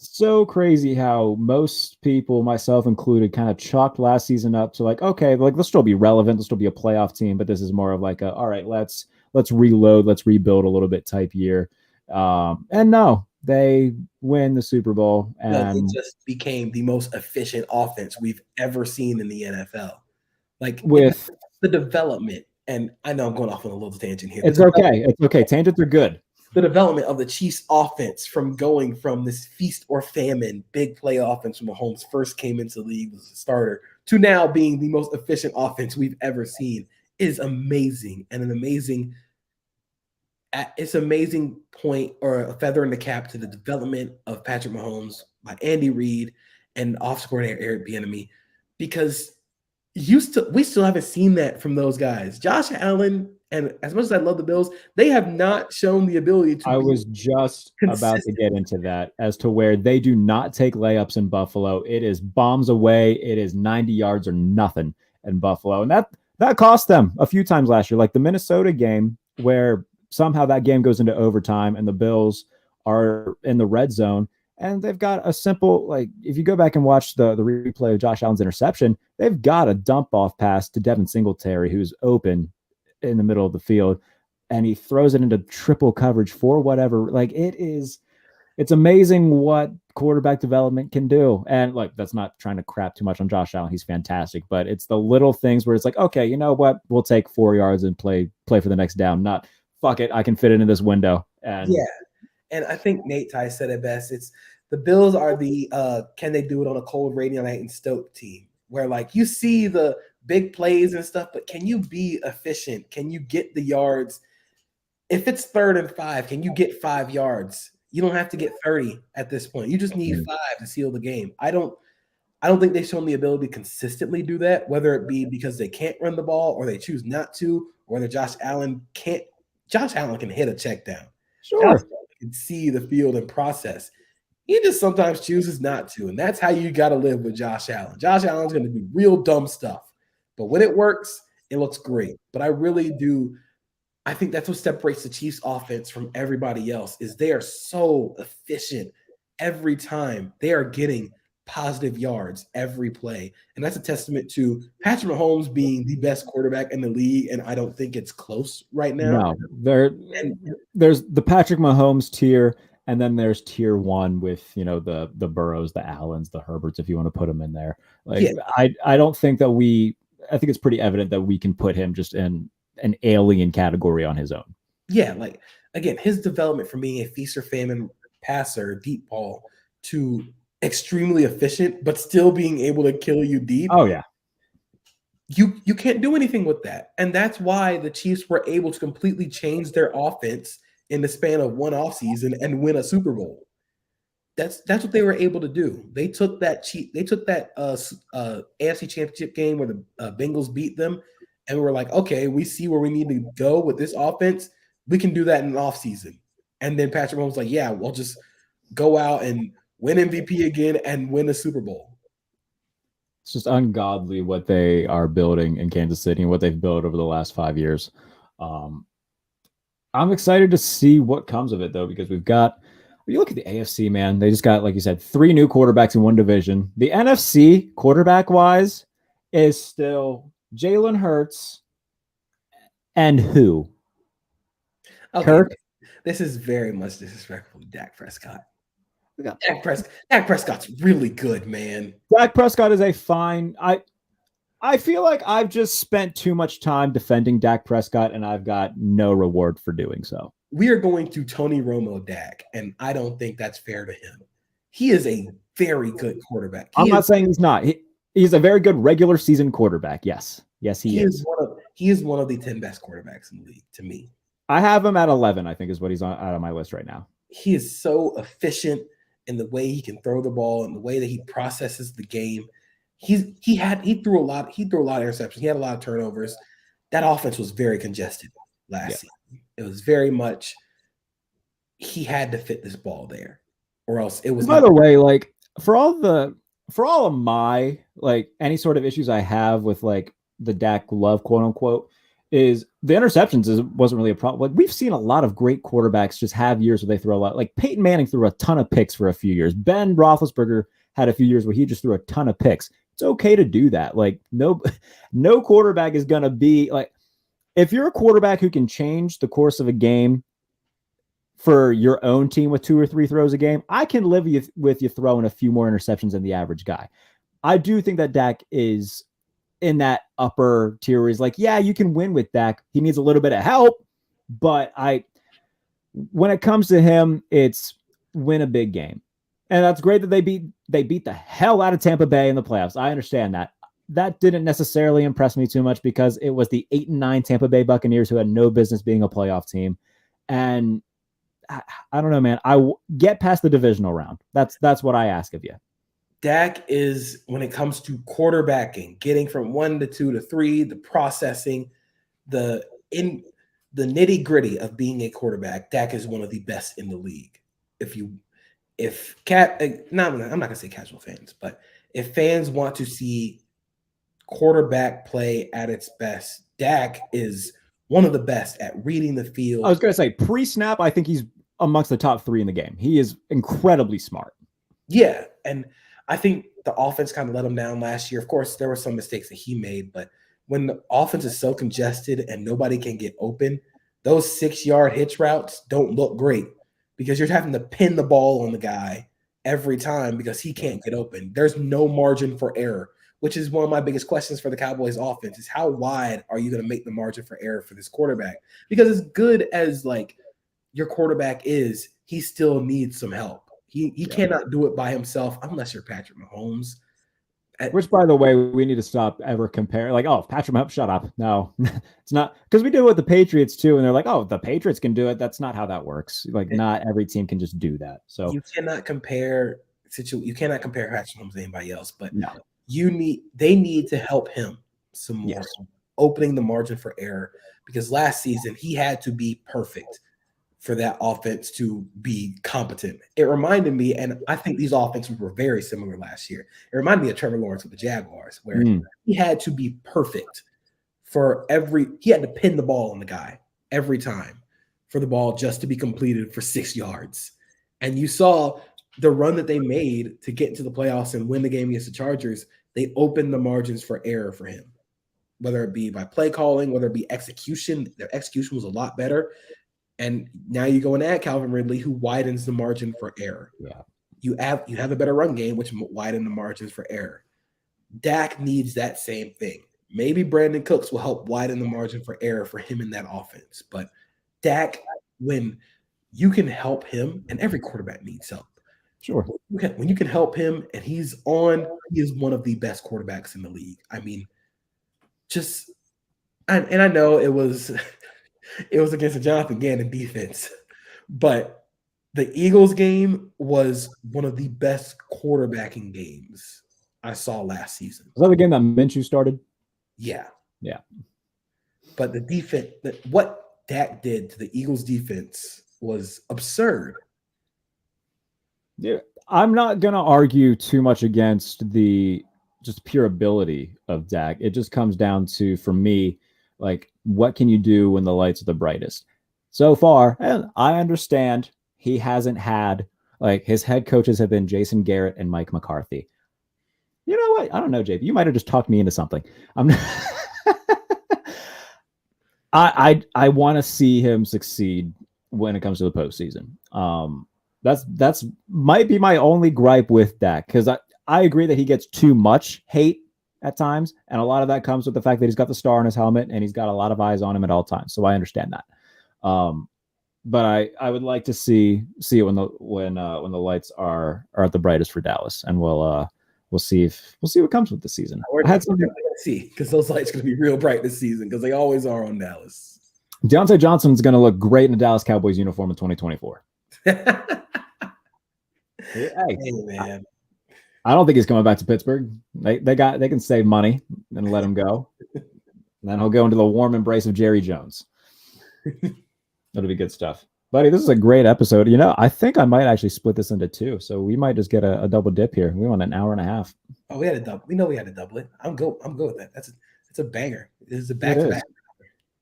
so crazy how most people, myself included, kind of chalked last season up to like, okay, like let's still be relevant, let's still be a playoff team, but this is more of like all right, let's reload, let's rebuild a little bit type year. And no, they win the Super Bowl, and it just became the most efficient offense we've ever seen in the NFL. Like with the development, and I know I'm going off on a little tangent here. It's okay. Tangents are good. The development of the Chiefs offense from going from this feast or famine big play offense when Mahomes first came into the league as a starter to now being the most efficient offense we've ever seen is amazing, and it's an amazing point or a feather in the cap to the development of Patrick Mahomes by Andy Reid and offensive coordinator Eric Bieniemy, because we still haven't seen that from those guys. Josh Allen, and as much as I love the Bills, they have not shown the ability to. I was just about to get into that as to where they do not take layups in Buffalo. It is bombs away. It is 90 yards or nothing in Buffalo. And that cost them a few times last year, like the Minnesota game where somehow that game goes into overtime and the Bills are in the red zone. And they've got a simple, like, if you go back and watch the replay of Josh Allen's interception, they've got a dump off pass to Devin Singletary, who's open in the middle of the field, and he throws it into triple coverage for whatever. Like, it's amazing what quarterback development can do. And like, that's not trying to crap too much on Josh Allen. He's fantastic, but it's the little things where it's like, okay, you know what? We'll take 4 yards and play for the next down. Not fuck it, I can fit it in this window. And yeah. And I think Nate Ty said it best. It's the Bills are the can they do it on a cold rainy night in Stoke team, where like you see the big plays and stuff, but can you be efficient? Can you get the yards? If it's 3rd and 5, can you get 5 yards? You don't have to get 30 at this point. You just need 5 to seal the game. I don't think they've shown the ability to consistently do that, whether it be because they can't run the ball or they choose not to, or whether Josh Allen can hit a check down. Sure. Can see the field and process. He just sometimes chooses not to, and that's how you got to live with Josh Allen. Josh Allen's going to do real dumb stuff, but when it works, it looks great. But I think that's what separates the Chiefs offense from everybody else is they are so efficient every time. They are getting positive yards every play, and that's a testament to Patrick Mahomes being the best quarterback in the league, and I don't think it's close right now. No, there's the Patrick Mahomes tier, and then there's tier 1 with the Burrows, the Allens, the Herberts, if you want to put them in there. Like yeah. I don't think that I think it's pretty evident that we can put him just in an alien category on his own. Yeah, like again, his development from being a feast or famine passer, deep ball, to extremely efficient, but still being able to kill you deep. Oh yeah. You can't do anything with that. And that's why the Chiefs were able to completely change their offense in the span of one offseason and win a Super Bowl. That's what they were able to do. They took that AFC Championship game where the Bengals beat them, and we were like, okay, we see where we need to go with this offense. We can do that in an offseason. And then Patrick Mahomes was like, yeah, we'll just go out and win MVP again and win a Super Bowl. It's just ungodly what they are building in Kansas City and what they've built over the last 5 years. I'm excited to see what comes of it, though, because we've got, when you look at the AFC, man, they just got, like you said, 3 new quarterbacks in one division. The NFC, quarterback-wise, is still Jalen Hurts and who? Okay, Kirk? this is very much disrespectful to Dak Prescott. Dak Prescott's really good, man. Dak Prescott is a fine. I feel like I've just spent too much time defending Dak Prescott, and I've got no reward for doing so. We are going to Tony Romo Dak, and I don't think that's fair to him. He is a very good quarterback. I'm not saying he's not. He's a very good regular season quarterback. Yes, he is. He is one of the 10 best quarterbacks in the league to me. I have him at 11. I think is what he's on out of my list right now. He is so efficient in the way he can throw the ball and the way that he processes the game. He threw a lot of interceptions. He had a lot of turnovers. That offense was very congested last season. It was very much he had to fit this ball there, or else it was. By the way, like for all of my like any sort of issues I have with like the Dak love, quote unquote, is the interceptions wasn't really a problem. Like we've seen a lot of great quarterbacks just have years where they throw a lot. Like Peyton Manning threw a ton of picks for a few years. Ben Roethlisberger had a few years where he just threw a ton of picks. It's okay to do that. Like no quarterback is going to be like, if you're a quarterback who can change the course of a game for your own team with 2 or 3 throws a game, I can live with you throwing a few more interceptions than the average guy. I do think that Dak is in that upper tier where he's like, yeah, you can win with Dak. He needs a little bit of help, but when it comes to him, it's win a big game. And that's great that they beat the hell out of Tampa Bay in the playoffs. I understand that. That didn't necessarily impress me too much because it was the 8-9 Tampa Bay Buccaneers who had no business being a playoff team. And I don't know, man. I get past the divisional round. That's what I ask of you. Dak is, when it comes to quarterbacking, getting from 1 to 2 to 3, the processing, the nitty gritty of being a quarterback, Dak is one of the best in the league. I'm not gonna say casual fans, but if fans want to see quarterback play at its best, Dak is one of the best at reading the field. I was gonna say pre-snap, I think he's amongst the top 3 in the game. He is incredibly smart. Yeah, and I think the offense kind of let him down last year. Of course, there were some mistakes that he made, but when the offense is so congested and nobody can get open, those 6-yard hitch routes don't look great because you're having to pin the ball on the guy every time because he can't get open. There's no margin for error, which is one of my biggest questions for the Cowboys offense is how wide are you going to make the margin for error for this quarterback? Because as good as like your quarterback is, he still needs some help. He cannot do it by himself unless you're Patrick Mahomes. Which, by the way, we need to stop ever comparing. Like, oh, Patrick Mahomes, shut up. No, it's not. Because we do it with the Patriots, too. And they're like, oh, the Patriots can do it. That's not how that works. Like, not every team can just do that. So you cannot compare Patrick Mahomes to anybody else. But no. They need to help him some more, opening the margin for error. Because last season, he had to be perfect for that offense to be competent. It reminded me, and I think these offenses were very similar last year. It reminded me of Trevor Lawrence with the Jaguars, where he had to be perfect he had to pin the ball on the guy every time for the ball just to be completed for 6 yards. And you saw the run that they made to get into the playoffs and win the game against the Chargers. They opened the margins for error for him, whether it be by play calling, whether it be execution. Their execution was a lot better. And now you go and add Calvin Ridley, who widens the margin for error. Yeah, you have a better run game, which widen the margins for error. Dak needs that same thing. Maybe Brandon Cooks will help widen the margin for error for him in that offense. But Dak when you can help him, and every quarterback needs help. Sure. When you can help him and he's on, he is one of the best quarterbacks in the league. I mean, and I know it was against the Jonathan Gannon defense, but the Eagles game was one of the best quarterbacking games I saw last season. Was that the game that Minshew started? Yeah. Yeah. But the defense, what Dak did to the Eagles defense was absurd. Yeah, I'm not going to argue too much against the just pure ability of Dak. It just comes down to, for me, like, what can you do when the lights are the brightest? So far, and I understand he hasn't had, like, his head coaches have been Jason Garrett and Mike McCarthy. You know what? I don't know, JP. You might have just talked me into something. I'm not I want to see him succeed when it comes to the postseason. That's might be my only gripe with Dak, because I agree that he gets too much hate at times, and a lot of that comes with the fact that he's got the star on his helmet and he's got a lot of eyes on him at all times. So I understand that. But I would like to see it when the lights are at the brightest for Dallas, and we'll see what comes with the season. I had something to see, because those lights are going to be real bright this season, because they always are on Dallas. Deontay Johnson's going to look great in the Dallas Cowboys uniform in 2024. Hey, man. I don't think he's coming back to Pittsburgh. They can save money and let him go. And then he'll go into the warm embrace of Jerry Jones. That'll be good stuff. Buddy, this is a great episode. I think I might actually split this into two. So we might just get a double dip here. We want an hour and a half. Oh, we had a double. We know we had to double it. I'm good with that. That's a banger. This is a back-to-back.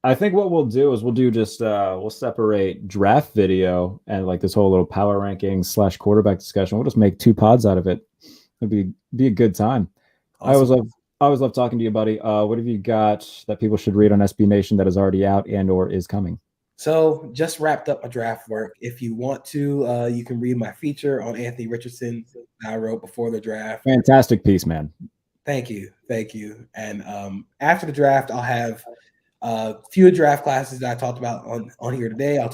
I think what we'll do is we'll separate draft video and like this whole little power rankings / quarterback discussion. We'll just make 2 pods out of it. It'd be a good time. Awesome. I always love talking to you, buddy. What have you got that people should read on SB Nation that is already out and or is coming? So just wrapped up my draft work. If you want to, you can read my feature on Anthony Richardson that I wrote before the draft. Fantastic piece, man. Thank you. And after the draft, I'll have few draft classes that I talked about on here today. I'll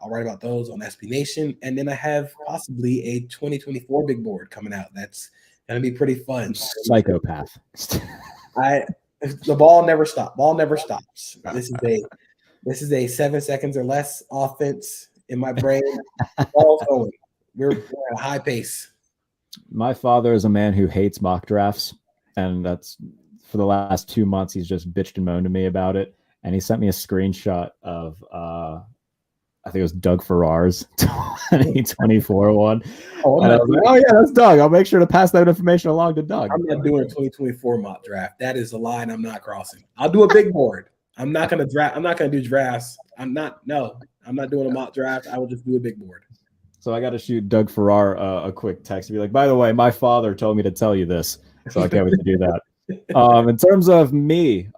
write about those on SB Nation, and then I have possibly a 2024 big board coming out. That's gonna be pretty fun. Psychopath. The ball never stops. This is a 7 seconds or less offense in my brain. Ball's going. We're at a high pace. My father is a man who hates mock drafts, and that's for the last 2 months. He's just bitched and moaned to me about it. And he sent me a screenshot of, I think it was Doug Farrar's 2024 one. Oh, and I was like, oh, yeah, that's Doug. I'll make sure to pass that information along to Doug. I'm not doing a 2024 mock draft. That is a line I'm not crossing. I'll do a big board. I'm not going to do drafts. I'm not doing a mock draft. I will just do a big board. So I got to shoot Doug Farrar a quick text and be like, by the way, my father told me to tell you this. So I can't wait to do that. In terms of me,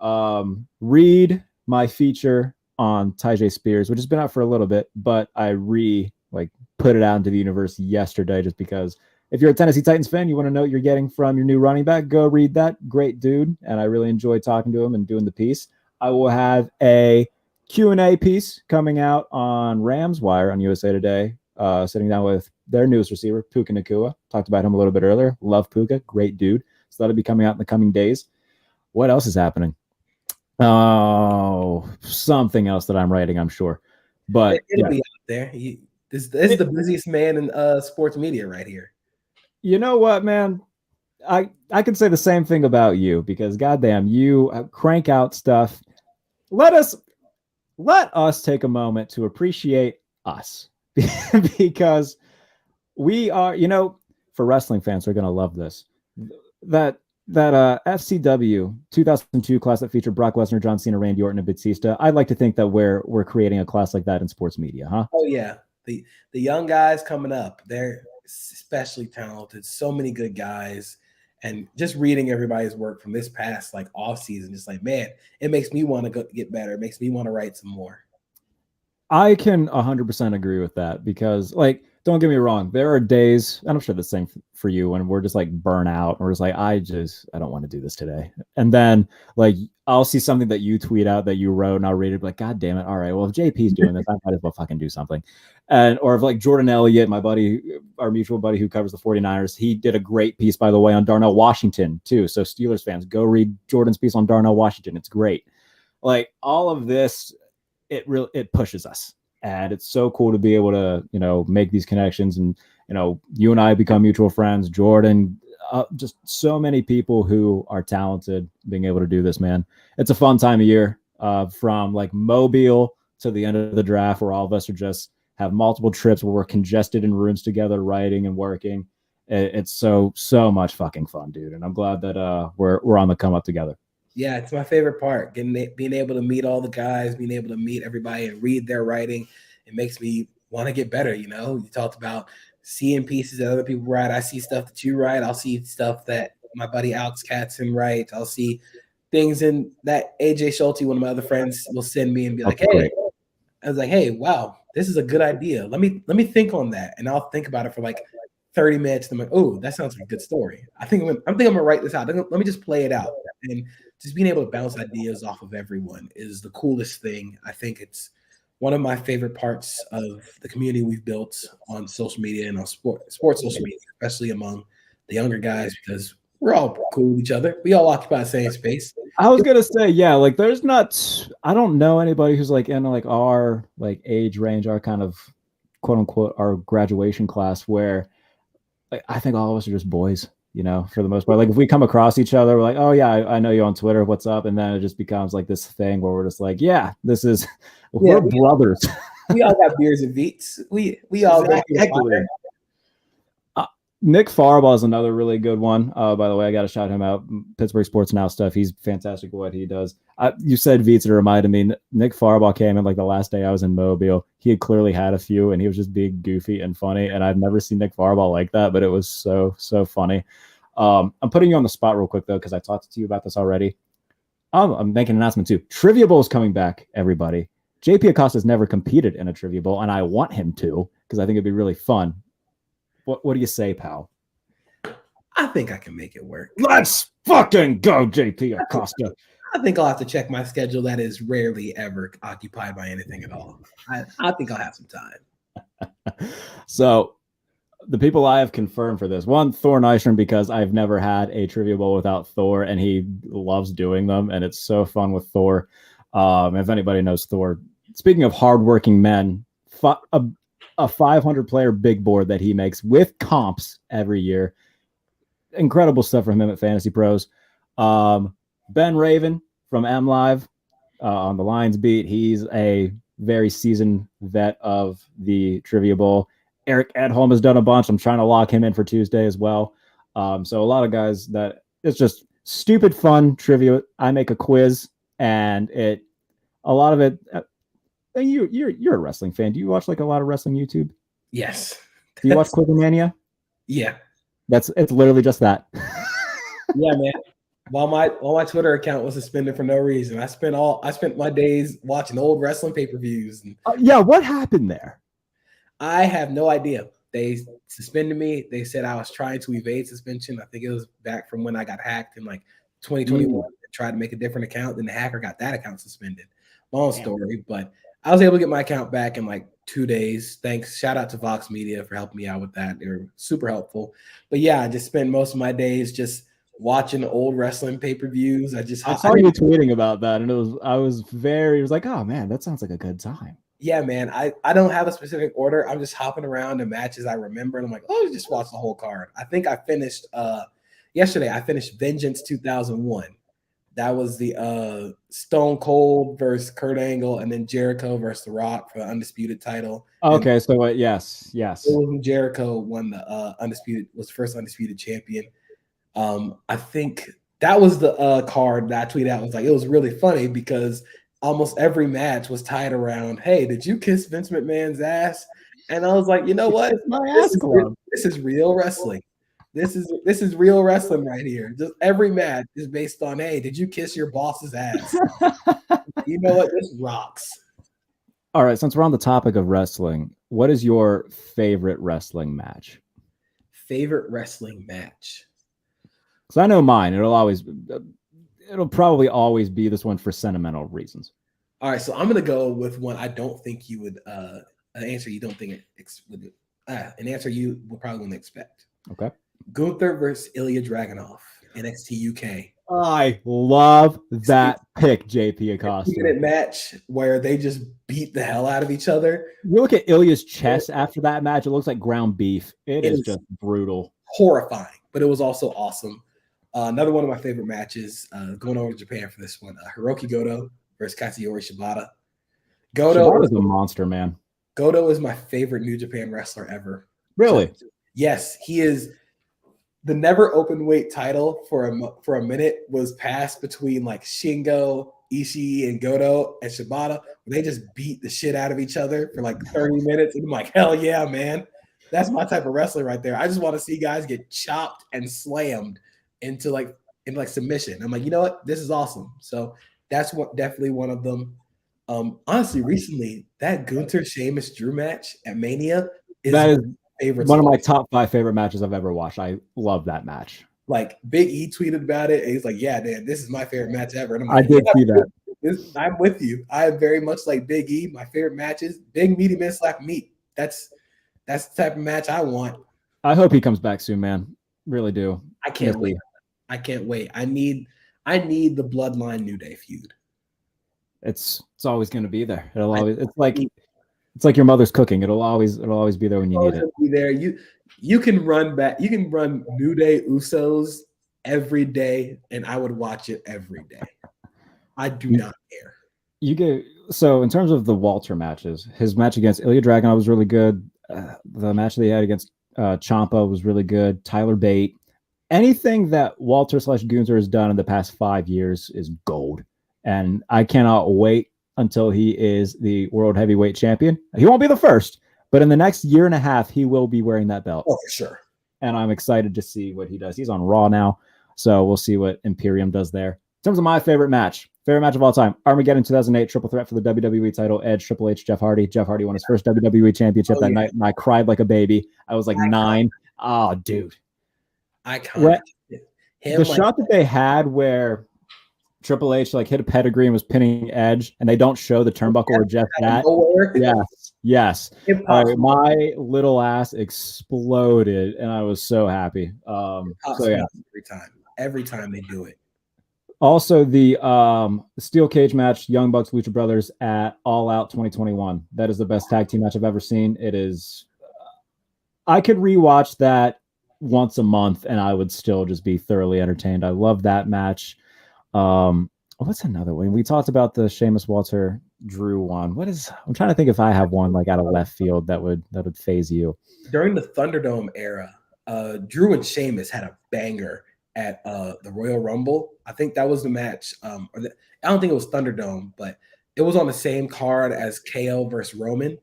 read my feature on Tyjae Spears, which has been out for a little bit, but I put it out into the universe yesterday, just because if you're a Tennessee Titans fan, you want to know what you're getting from your new running back, go read that. Great dude. And I really enjoyed talking to him and doing the piece. I will have a Q&A piece coming out on Rams Wire on USA Today, sitting down with their newest receiver, Puka Nacua. Talked about him a little bit earlier. Love Puka. Great dude. So that'll be coming out in the coming days. What else is happening? Oh, something else that I'm writing, I'm sure. But it'll be out there. This is the busiest man in sports media right here. You know what, man? I could say the same thing about you, because goddamn, you crank out stuff. Let us take a moment to appreciate us, because we are, for wrestling fans, are going to love this. That FCW 2002 class that featured Brock Lesnar, John Cena, Randy Orton, and Batista. I'd like to think that we're creating a class like that in sports media, huh? Oh yeah, the young guys coming up, they're especially talented. So many good guys, and just reading everybody's work from this past off season, just man, it makes me want to get better. It makes me want to write some more. I can 100% agree with that, because don't get me wrong, there are days, and I'm sure the same for you, when we're just burn out, and we're just I don't want to do this today. And then I'll see something that you tweet out that you wrote, and I'll read it like, God damn it! All right, well, if JP's doing this, I might as well fucking do something. And or if like Jordan Elliott, my buddy, our mutual buddy who covers the 49ers, he did a great piece, by the way, on Darnell Washington too. So Steelers fans, go read Jordan's piece on Darnell Washington. It's great. Like all of this, it pushes us, and it's so cool to be able to make these connections, and you and I become mutual friends. Jordan, just so many people who are talented being able to do this, man. It's a fun time of year, from like Mobile to the end of the draft, where all of us are just have multiple trips where we're congested in rooms together, writing and working. It's so much fucking fun, dude. And I'm glad that we're on the come up together. Yeah, it's my favorite part. Being able to meet all the guys, being able to meet everybody and read their writing. It makes me want to get better. You talked about seeing pieces that other people write. I see stuff that you write. I'll see stuff that my buddy Alex Katzen writes. I'll see things in that AJ Schulte, one of my other friends, will send me and be like, "Hey," great. I was like, "Hey, wow, this is a good idea. Let me think on that." And I'll think about it for like 30 minutes. And I'm like, "Oh, that sounds like a good story. I'm thinking I'm gonna write this out. Let me just play it out." And just being able to bounce ideas off of everyone is the coolest thing. I think it's one of my favorite parts of the community we've built on social media and on sports social media, especially among the younger guys, because we're all cool with each other. We all occupy the same space. I was gonna say, yeah, like there's not. I don't know anybody who's like in like our like age range, our kind of quote unquote our graduation class, where like I think all of us are just boys. For the most part, like if we come across each other, we're like, oh yeah, I know you on Twitter, what's up? And then it just becomes like this thing where we're just like, yeah, we're brothers. We all got beers and beats. We all exactly. Nick Farbaugh is another really good one. By the way, I got to shout him out. Pittsburgh Sports Now stuff. He's fantastic at what he does. You said Veets, it reminded me. Nick Farbaugh came in like the last day I was in Mobile. He had clearly had a few, and he was just being goofy and funny. And I've never seen Nick Farbaugh like that, but it was so funny. I'm putting you on the spot real quick though, because I talked to you about this already. I'm making an announcement too. Trivia Bowl is coming back, everybody. JP Acosta has never competed in a Trivia Bowl, and I want him to because I think it'd be really fun. What do you say, pal? I think I can make it work. Let's fucking go, JP Acosta. I think I'll have to check my schedule. That is rarely ever occupied by anything at all. I think I'll have some time. So the people I have confirmed for this, one, Thor Nystrom, because I've never had a Trivia Bowl without Thor, and he loves doing them, and it's so fun with Thor. If anybody knows Thor, speaking of hardworking men, a 500 player big board that he makes with comps every year. Incredible stuff from him at Fantasy Pros. Ben Raven from M Live on the Lions beat. He's a very seasoned vet of the Trivia Bowl. Eric Edholm has done a bunch. I'm trying to lock him in for Tuesday as well. So a lot of guys that it's just stupid fun trivia. I make a quiz, and a lot of it. You're a wrestling fan. Do you watch like a lot of wrestling YouTube? Yes. Do you watch Quizomania? Yeah. It's literally just that. Yeah, man. While my Twitter account was suspended for no reason, I spent my days watching old wrestling pay-per-views. Yeah, what happened there? I have no idea. They suspended me. They said I was trying to evade suspension. I think it was back from when I got hacked in like 2021. Tried to make a different account, then the hacker got that account suspended. Long story, but I was able to get my account back in like 2 days. Thanks. Shout out to Vox Media for helping me out with that. They were super helpful. But yeah, I just spent most of my days just watching old wrestling pay-per-views. I saw you tweeting about that, and it was like, oh man, that sounds like a good time. Yeah, man. I don't have a specific order. I'm just hopping around to matches I remember, and I'm like, oh, just watch the whole card. I think I finished yesterday. I finished Vengeance 2001. That was the Stone Cold versus Kurt Angle, and then Jericho versus The Rock for the undisputed title. Okay, and so yes. Jericho won the was the first undisputed champion. I think that was the card that I tweeted out. It was like, it was really funny because almost every match was tied around, hey, did you kiss Vince McMahon's ass? And I was like, you know what? This is real wrestling. This is real wrestling right here. Just every match is based on, hey, did you kiss your boss's ass? You know what? This rocks. All right, since we're on the topic of wrestling, what is your favorite wrestling match? Favorite wrestling match? Because I know mine. it'll probably always be this one for sentimental reasons. All right, so I'm gonna go with one I don't think you would an answer you don't think an answer you would probably wouldn't expect. Okay. Gunther versus Ilya Dragunov, NXT UK. I love that pick, JP Acosta. 2-minute match where they just beat the hell out of each other. You look at Ilya's chest after that match, it looks like ground beef. It is just brutal. Horrifying, but it was also awesome. Another one of my favorite matches, going over to Japan for this one, Hiroki Goto versus Katsuyori Shibata. Goto is a monster, man. Goto is my favorite New Japan wrestler ever. Really? Yes, he is. The never open weight title for a minute was passed between like Shingo, Ishii, and Goto and Shibata. They just beat the shit out of each other for like 30 minutes. And I'm like, hell yeah, man. That's my type of wrestler right there. I just want to see guys get chopped and slammed into submission. I'm like, you know what? This is awesome. So that's definitely one of them. Honestly, recently that Gunther Sheamus Drew match at Mania is one of my top 5 favorite matches I've ever watched. I love that match. Like Big E tweeted about it, and he's like, "Yeah, man, this is my favorite match ever." And I'm like, I did see that. I'm with you. I am very much like Big E. My favorite matches: big, meaty men slap meat. That's the type of match I want. I hope he comes back soon, man. Really do. I can't wait. I can't wait. I need the Bloodline New Day feud. It's always going to be there. It's like your mother's cooking. It'll always be there when you need it. Be there. You can run back. You can run New Day Usos every day, and I would watch it every day. I do not care. So in terms of the Walter matches, his match against Ilya Dragunov was really good. The match that he had against Ciampa was really good. Tyler Bate. Anything that Walter / Gunther has done in the past 5 years is gold. And I cannot wait until he is the world heavyweight champion. He won't be the first, but in the next year and a half, he will be wearing that belt. Oh, for sure. And I'm excited to see what he does. He's on Raw now, so we'll see what Imperium does there. In terms of my favorite match of all time, Armageddon 2008, triple threat for the WWE title, Edge, Triple H, Jeff Hardy. Jeff Hardy won his first WWE championship that night, and I cried like a baby. I was like 9. Oh, dude. Iconic. The shot that they had where Triple H hit a pedigree and was pinning Edge, and they don't show the turnbuckle or just that. Yes. My little ass exploded, and I was so happy. Every time they do it. Also, the steel cage match, Young Bucks, Lucha Brothers at All Out 2021. That is the best tag team match I've ever seen. It is. I could rewatch that once a month, and I would still just be thoroughly entertained. I love that match. What's another one? We talked about the Sheamus Walter Drew one. I'm trying to think if I have one out of left field that would phase you. During the Thunderdome era, Drew and Sheamus had a banger at the Royal Rumble. I think that was the match. I don't think it was Thunderdome, but it was on the same card as KO versus Roman.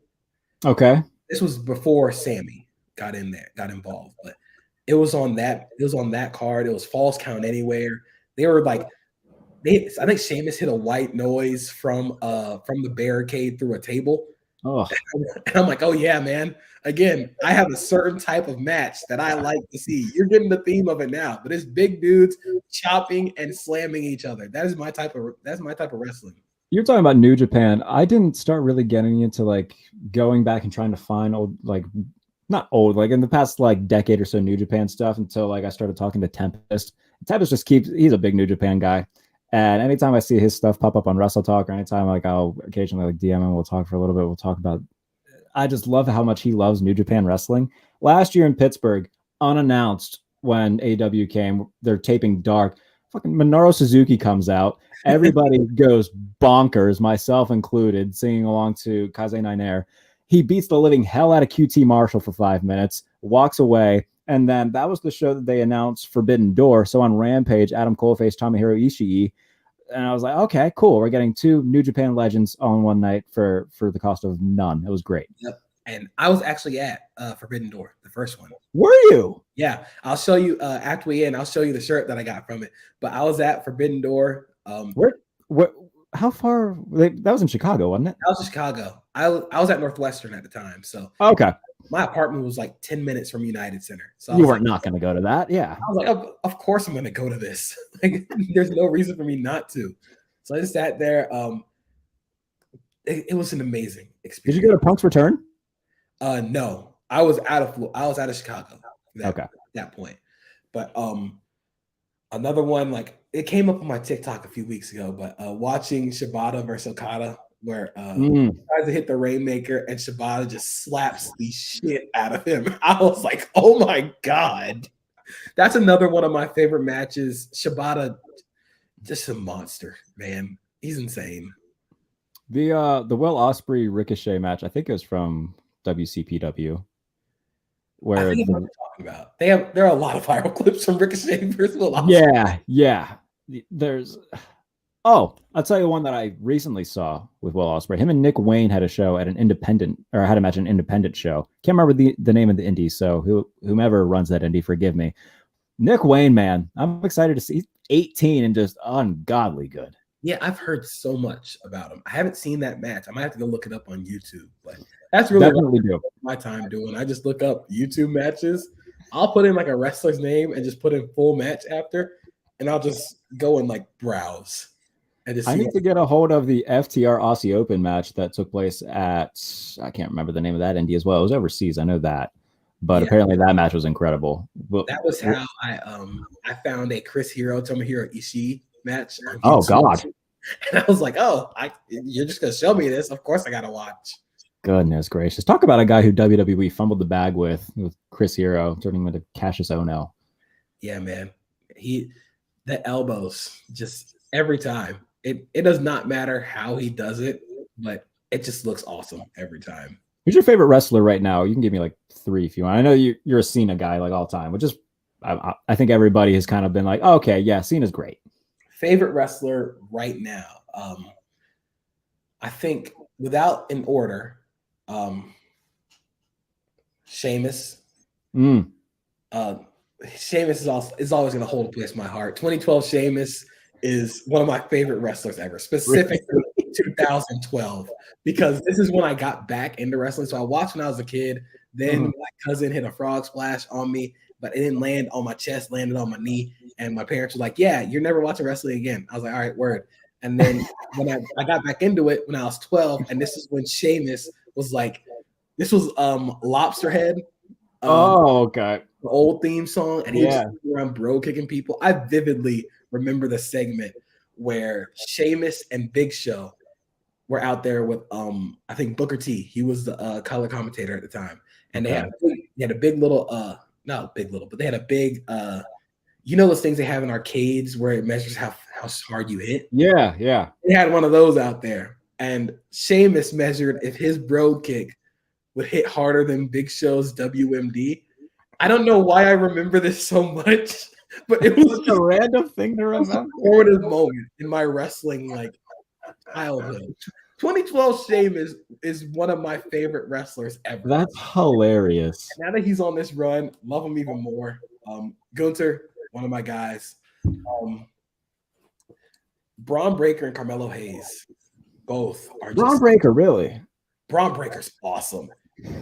Okay. This was before Sammy got involved, but it was on that card. It was Falls Count Anywhere. They were like, I think Sheamus hit a white noise from the barricade through a table. Oh, and I'm like, oh yeah, man. Again, I have a certain type of match that I like to see. You're getting the theme of it now, but it's big dudes chopping and slamming each other. That's my type of wrestling. You're talking about New Japan. I didn't start really getting into going back and trying to find old, not old, in the past decade or so New Japan stuff until I started talking to Tempest. Tempest he's a big New Japan guy. And anytime I see his stuff pop up on Wrestle Talk, or anytime I'll occasionally DM him, we'll talk for a little bit. We'll talk about. I just love how much he loves New Japan wrestling. Last year in Pittsburgh, unannounced when AEW came, they're taping Dark. Fucking Minoru Suzuki comes out. Everybody goes bonkers, myself included, singing along to Kaze Niner. He beats the living hell out of QT Marshall for 5 minutes, walks away. And then that was the show that they announced Forbidden Door. So on Rampage, Adam Cole faced Tomohiro Ishii. And I was like, okay, cool. We're getting 2 New Japan legends on one night for the cost of none. It was great. Yep. And I was actually at Forbidden Door, the first one. Were you? Yeah. I'll show you after we end. I'll show you the shirt that I got from it. But I was at Forbidden Door. How far? That was in Chicago, wasn't it? That was in Chicago. I was at Northwestern at the time. So okay. my apartment was like 10 minutes from United Center. So You weren't not going to go to that. Yeah. I was like, of course I'm going to go to this. Like, there's no reason for me not to. So I just sat there. It was an amazing experience. Did you go to Punk's Return? No, I was out of Chicago at that point. But another one, like it came up on my TikTok a few weeks ago, but watching Shibata versus Okada, where he tries to hit the Rainmaker and Shibata just slaps the shit out of him. I was like, oh my God. That's another one of my favorite matches. Shibata, just a monster, man. He's insane. The Will Ospreay Ricochet match, I think it was from WCPW. Where I think what you're talking about. There are a lot of viral clips from Ricochet versus Will Ospreay. Yeah. I'll tell you one that I recently saw with Will Ospreay. Him and Nick Wayne had a show at an independent, or had a match at an independent show. Can't remember the name of the indie, so whomever runs that indie, forgive me. Nick Wayne, man, I'm excited to see. He's 18 and just ungodly good. Yeah, I've heard so much about him. I haven't seen that match. I might have to go look it up on YouTube, but that's really definitely what my time doing. I just look up YouTube matches. I'll put in like a wrestler's name and just put in full match after, and I'll just go and like browse. I need to get a hold of the FTR Aussie Open match that took place at, I can't remember the name of that indie as well. It was overseas, I know that, but apparently that match was incredible. That was how I found a Chris Hero Tomohiro Ishii match. Oh God! And I was like, you're just gonna show me this? Of course, I gotta watch. Goodness gracious! Talk about a guy who WWE fumbled the bag with Chris Hero, turning him into Cassius Ohno. Yeah, man, the elbows just every time. It does not matter how he does it, but it just looks awesome every time. Who's your favorite wrestler right now? You can give me like 3 if you want. I know you're a Cena guy like all time, which is I think everybody has kind of been like, oh, okay, yeah, Cena's great. Favorite wrestler right now? I think without an order, Sheamus. Sheamus is always going to hold a place in my heart. 2012 Sheamus is one of my favorite wrestlers ever, specifically 2012, because this is when I got back into wrestling. So I watched when I was a kid. Then my cousin hit a frog splash on me, but it didn't land on my chest, landed on my knee. And my parents were like, yeah, you're never watching wrestling again. I was like, all right, word. And then when I got back into it when I was 12, and this is when Sheamus was like, this was Lobsterhead. Okay. The old theme song. And he was around bro kicking people. I vividly remember the segment where Sheamus and Big Show were out there with I think Booker T. He was the color commentator at the time. And they had a big little not big little, but they had a big you know those things they have in arcades where it measures how hard you hit? Yeah. They had one of those out there. And Sheamus measured if his bro kick would hit harder than Big Show's WMD. I don't know why I remember this so much, but it was a random thing to remember. A formative moment in my wrestling like childhood. 2012 Sheamus is one of my favorite wrestlers ever. That's hilarious. Now that he's on this run, love him even more. Gunther, one of my guys. Braun Breaker and Carmelo Hayes, both are. Braun Breaker, really? Braun Breaker's awesome.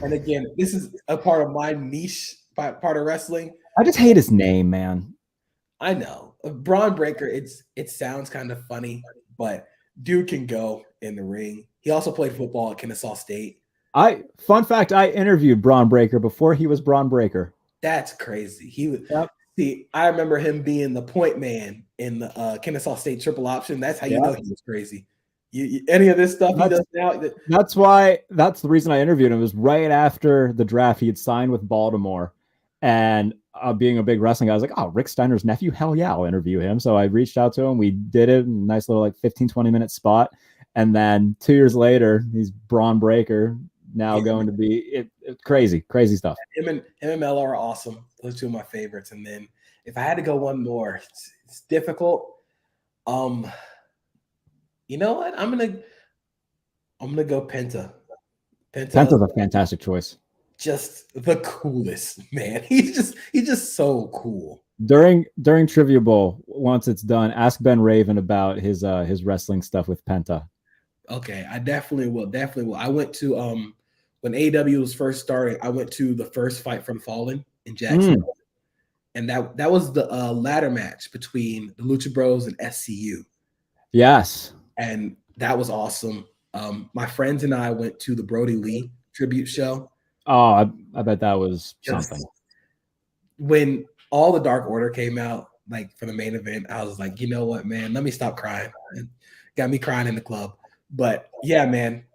And again, this is a part of my niche part of wrestling. I just hate his name, man. I know. Braun Breaker, it sounds kind of funny, but dude can go in the ring. He also played football at Kennesaw State. Fun fact, I interviewed Braun Breaker before he was Braun Breaker. That's crazy. He was see, I remember him being the point man in the Kennesaw State triple option. That's how you know he was crazy. Any of this stuff he does now. That's the reason I interviewed him. It was right after the draft. He had signed with Baltimore, and being a big wrestling guy, I was like, oh, Rick Steiner's nephew? Hell yeah, I'll interview him. So I reached out to him. We did it. Nice little like 15, 20-minute spot. And then 2 years later, he's Braun Breaker, now going to be crazy stuff. Him and Melo are awesome. Those two of my favorites. And then if I had to go one more, it's difficult. You know what? I'm gonna go Penta. Penta's a fantastic choice. Just the coolest, man. He's just so cool. During Trivia Bowl, once it's done, ask Ben Raven about his wrestling stuff with Penta. Okay, I definitely will. I went to when AEW was first starting, I went to the first Fight from Fallen in Jacksonville, and that was the ladder match between the Lucha Bros and SCU. Yes, and that was awesome. My friends and I went to the Brody Lee tribute show. Oh, I bet that was something. When all the Dark Order came out, like for the main event, I was like, you know what, man, let me stop crying. And got me crying in the club. But yeah, man,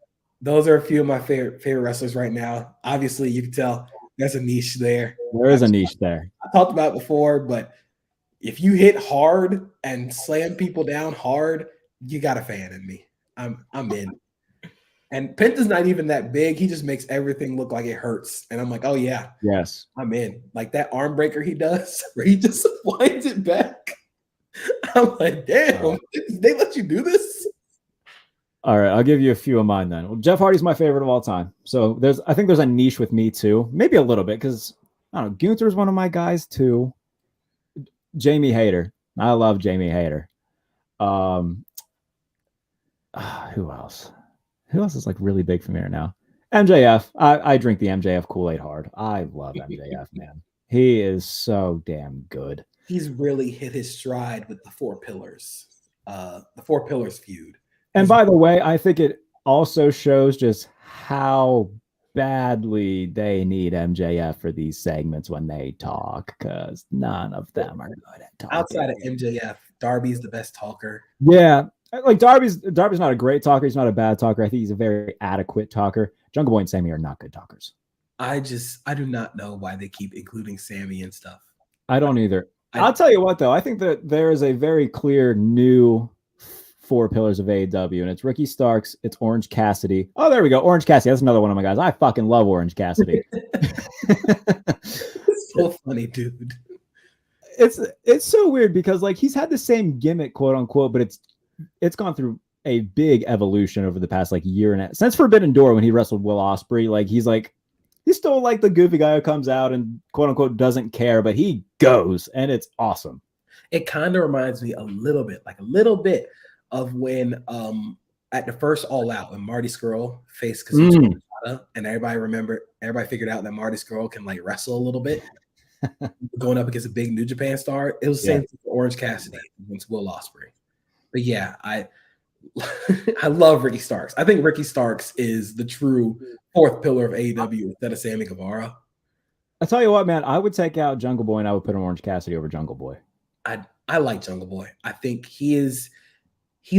those are a few of my favorite wrestlers right now. Obviously, you can tell there's a niche there. There is a niche there. I talked about it before, but if you hit hard and slam people down hard, you got a fan in me. I'm in. And Penta's not even that big. He just makes everything look like it hurts. And I'm like, oh yeah. Yes. I'm in. Like that arm breaker he does, where he just winds it back. I'm like, damn, they let you do this? All right, I'll give you a few of mine then. Well, Jeff Hardy's my favorite of all time. So I think there's a niche with me too. Maybe a little bit, because I don't know, Gunther's one of my guys too. Jamie Hayter. I love Jamie Hayter. Who else? Who else is like really big for me right now? MJF. I drink the MJF Kool-Aid hard. I love MJF, man. He is so damn good. He's really hit his stride with the Four Pillars. The Four Pillars feud. And by the way, I think it also shows just how badly they need MJF for these segments when they talk, because none of them are good at talking. Outside of MJF, Darby's the best talker. Yeah. Like Darby's not a great talker. He's not a bad talker. I think he's a very adequate talker. Jungle Boy and Sammy are not good talkers. I do not know why they keep including Sammy and stuff. I don't either. I'll tell you what, though. I think that there is a very clear new Four Pillars of AEW, and it's Ricky Starks, it's Orange Cassidy. Oh, there we go. Orange Cassidy. That's another one of my guys. I fucking love Orange Cassidy. It's so funny, dude. It's so weird because like he's had the same gimmick, quote unquote, but it's gone through a big evolution over the past like year and a half. Since Forbidden Door, when he wrestled Will Ospreay, like he's still like the goofy guy who comes out and quote unquote doesn't care, but he goes, and it's awesome. It kind of reminds me a little bit of when at the first All Out when Marty Scurll faced Kazuchika Okada, and everybody figured out that Marty Scurll can like wrestle a little bit. Going up against a big New Japan star. It was the same thing for Orange Cassidy against Will Ospreay. But yeah, I love Ricky Starks. I think Ricky Starks is the true fourth pillar of AEW instead of Sammy Guevara. I tell you what, man, I would take out Jungle Boy and I would put Orange Cassidy over Jungle Boy. I like Jungle Boy. I think he's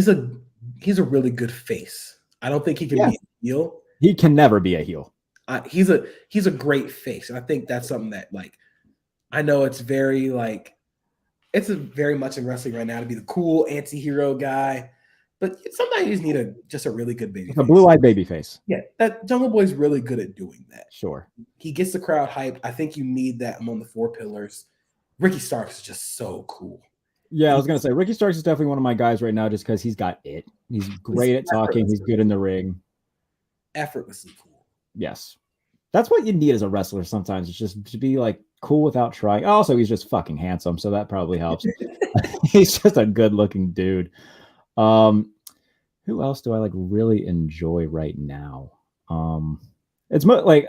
a really good face. I don't think he can be a heel. He can never be a heel. He's a great face. And I think that's something that like I know it's very much in wrestling right now to be the cool anti-hero guy, but sometimes you just need just a really good baby face. A blue-eyed baby face. Yeah, that Jungle Boy's really good at doing that. Sure. He gets the crowd hyped. I think you need that among the Four Pillars. Ricky Starks is just so cool. Yeah, I was going to say, Ricky Starks is definitely one of my guys right now just because he's got it. He's great at talking. He's good in the ring. Effortlessly cool. Yes. That's what you need as a wrestler sometimes. It's just to be like cool without trying. Also, he's just fucking handsome, so that probably helps. He's just a good-looking dude. Who else do I like really enjoy right now? It's like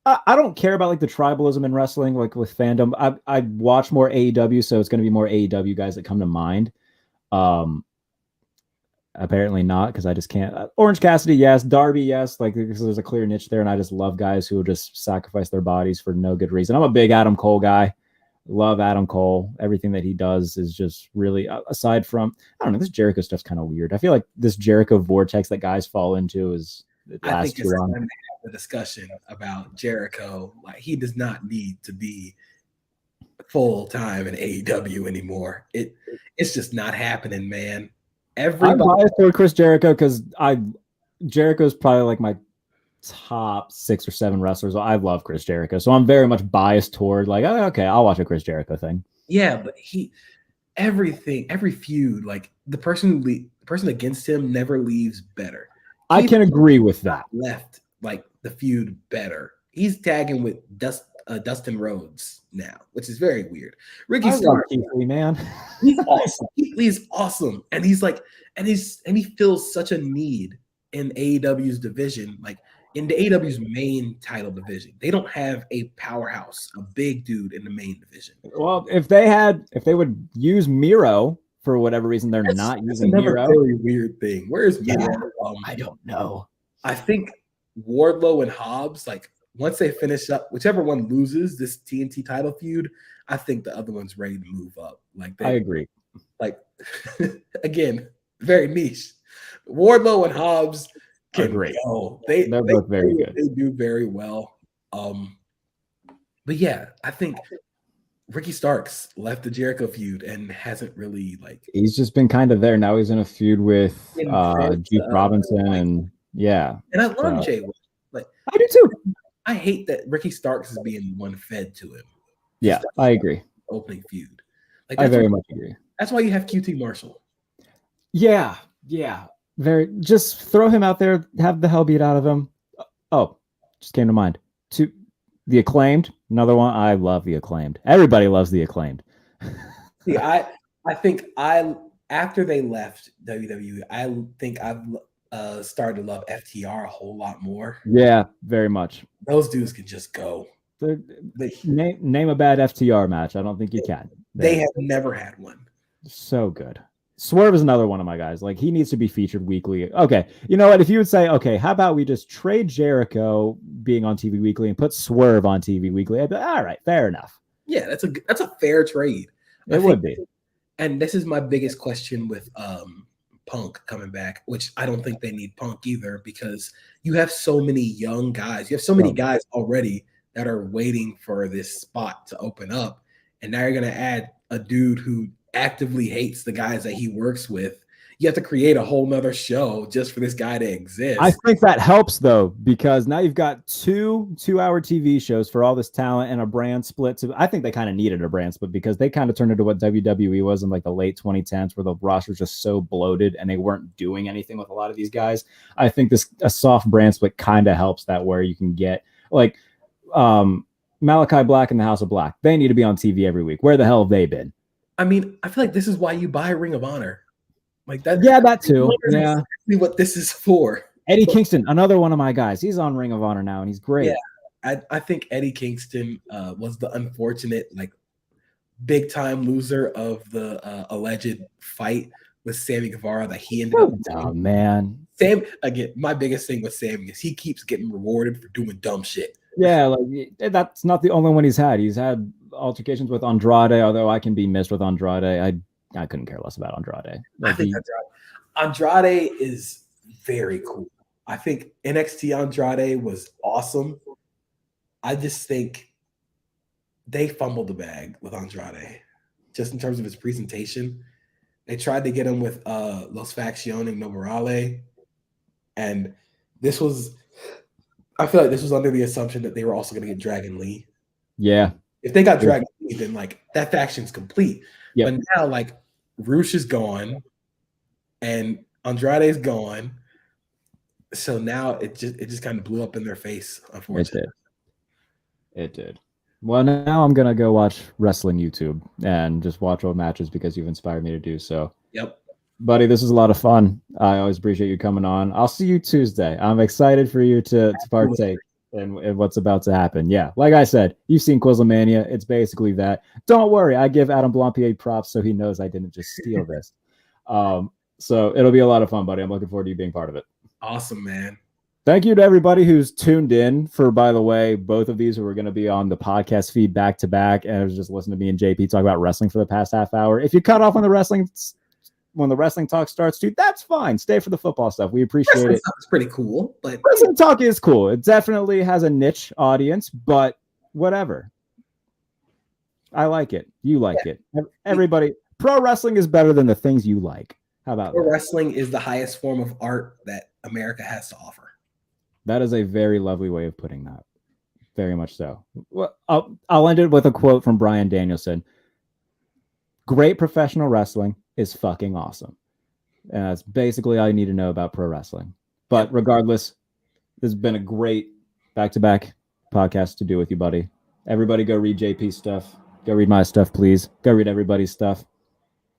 I don't care about like the tribalism in wrestling, like with fandom. I watch more AEW, so it's going to be more AEW guys that come to mind. Apparently not, because I just can't. Orange Cassidy, yes. Darby, yes. Like there's a clear niche there, and I just love guys who will just sacrifice their bodies for no good reason. I'm a big Adam Cole guy. Love Adam Cole. Everything that he does is just really, aside from, I don't know, this Jericho stuff's kind of weird. I feel like this Jericho vortex that guys fall into I think it's time to have a discussion about Jericho. Like he does not need to be full time in AEW anymore. It's just not happening, man. I'm biased toward Chris Jericho because Jericho's probably like my top 6 or 7 wrestlers. I love Chris Jericho, so I'm very much biased toward like, oh, okay, I'll watch a Chris Jericho thing. Yeah, but every feud, like the person against him never leaves better. I can agree with that. Left like the feud better. He's tagging with Dustin Rhodes now, which is very weird. Ricky Starks, man, he's awesome. He's awesome, and he's like, and he fills such a need in AEW's division. Like in the AEW's main title division. They don't have a powerhouse, a big dude in the main division. Well, if they would use Miro for whatever reason, that's not using another Miro. Very weird thing. Where's Miro? I don't know. I think Wardlow and Hobbs, like once they finish up, whichever one loses this TNT title feud, I think the other one's ready to move up. Like I agree. Like again, very niche. Wardlow and Hobbs can go. They're both very good. They do very well. But yeah, I think Ricky Starks left the Jericho feud and hasn't really he's just been kind of there. Now he's in a feud with Juice Robinson and yeah. And I love Jay. Like I do too. I hate that Ricky Starks is being one fed to him. Yeah, I agree. Opening feud. I very much agree. That's why you have QT Marshall. Yeah. Just throw him out there, have the hell beat out of him. Oh, just came to mind. The Acclaimed, another one. I love the Acclaimed. Everybody loves the Acclaimed. See, I think after they left WWE, I think I've started to love FTR a whole lot more. Yeah, very much. Those dudes can just go. Name a bad FTR match. I don't think you can. They have never had one. So good. Swerve is another one of my guys. Like he needs to be featured weekly. Okay, you know what? If you would say, okay, how about we just trade Jericho being on TV weekly and put Swerve on TV weekly? I'd be all right, fair enough. Yeah, that's a fair trade. It would be. And this is my biggest question with Punk coming back, which I don't think they need Punk either because you have so many young guys. You have so many guys already that are waiting for this spot to open up, and now you're gonna add a dude who actively hates the guys that he works with. You have to create a whole nother show just for this guy to exist. I think that helps though, because now you've got two-hour TV shows for all this talent and a brand split. So I think they kind of needed a brand split because they kind of turned into what WWE was in like the late 2010s, where the roster was just so bloated and they weren't doing anything with a lot of these guys. I think a soft brand split kind of helps that, where you can get like Malachi Black and the House of Black. They need to be on TV every week. Where the hell have they been? I mean, I feel like this is why you buy Ring of Honor. Like that. Yeah, that too. Yeah. Exactly what this is for. Eddie Kingston, another one of my guys. He's on Ring of Honor now, and he's great. Yeah, I think Eddie Kingston was the unfortunate, big time loser of the alleged fight with Sammy Guevara that he ended up. Oh man, Sam. Again, my biggest thing with Sammy is he keeps getting rewarded for doing dumb shit. Yeah, that's not the only one he's had. He's had altercations with Andrade, although I can be missed with Andrade. I couldn't care less about Andrade. I think Andrade is very cool. I think NXT Andrade was awesome. I just think they fumbled the bag with Andrade, just in terms of his presentation. They tried to get him with Los Facciones No Morale, and I feel like this was under the assumption that they were also going to get Dragon Lee. Yeah. If they got Dragon Lee, then that faction's complete. Yep. But now Roosh is gone and Andrade's gone. So now it just kind of blew up in their face, unfortunately. It did. Well, now I'm gonna go watch wrestling YouTube and just watch old matches because you've inspired me to do so. Yep. Buddy, this is a lot of fun. I always appreciate you coming on. I'll see you Tuesday. I'm excited for you to partake in what's about to happen. Yeah, like I said, you've seen Quizlemania. It's basically that. Don't worry, I give Adam Blampied props so he knows I didn't just steal this. So it'll be a lot of fun, buddy. I'm looking forward to you being part of it. Awesome, man. Thank you to everybody who's tuned in for, by the way, both of these who are going to be on the podcast feed back to back and was just listening to me and JP talk about wrestling for the past half hour. If you cut off when the wrestling talk starts, dude, that's fine. Stay for the football stuff. We appreciate it. It's pretty cool, but wrestling talk is cool. It definitely has a niche audience, but whatever. I like it. You like it. Everybody, pro wrestling is better than the things you like. How about pro wrestling is the highest form of art that America has to offer. That is a very lovely way of putting that. Very much so. Well, I'll end it with a quote from Bryan Danielson. Great professional wrestling is fucking awesome. And that's basically all you need to know about pro wrestling. But regardless, this has been a great back-to-back podcast to do with you, buddy. Everybody go read JP's stuff. Go read my stuff, please. Go read everybody's stuff.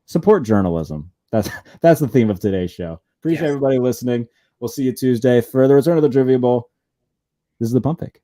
Support journalism. That's the theme of today's show. Appreciate everybody listening. We'll see you Tuesday for the return of the Trivia Bowl. This is the pump pick.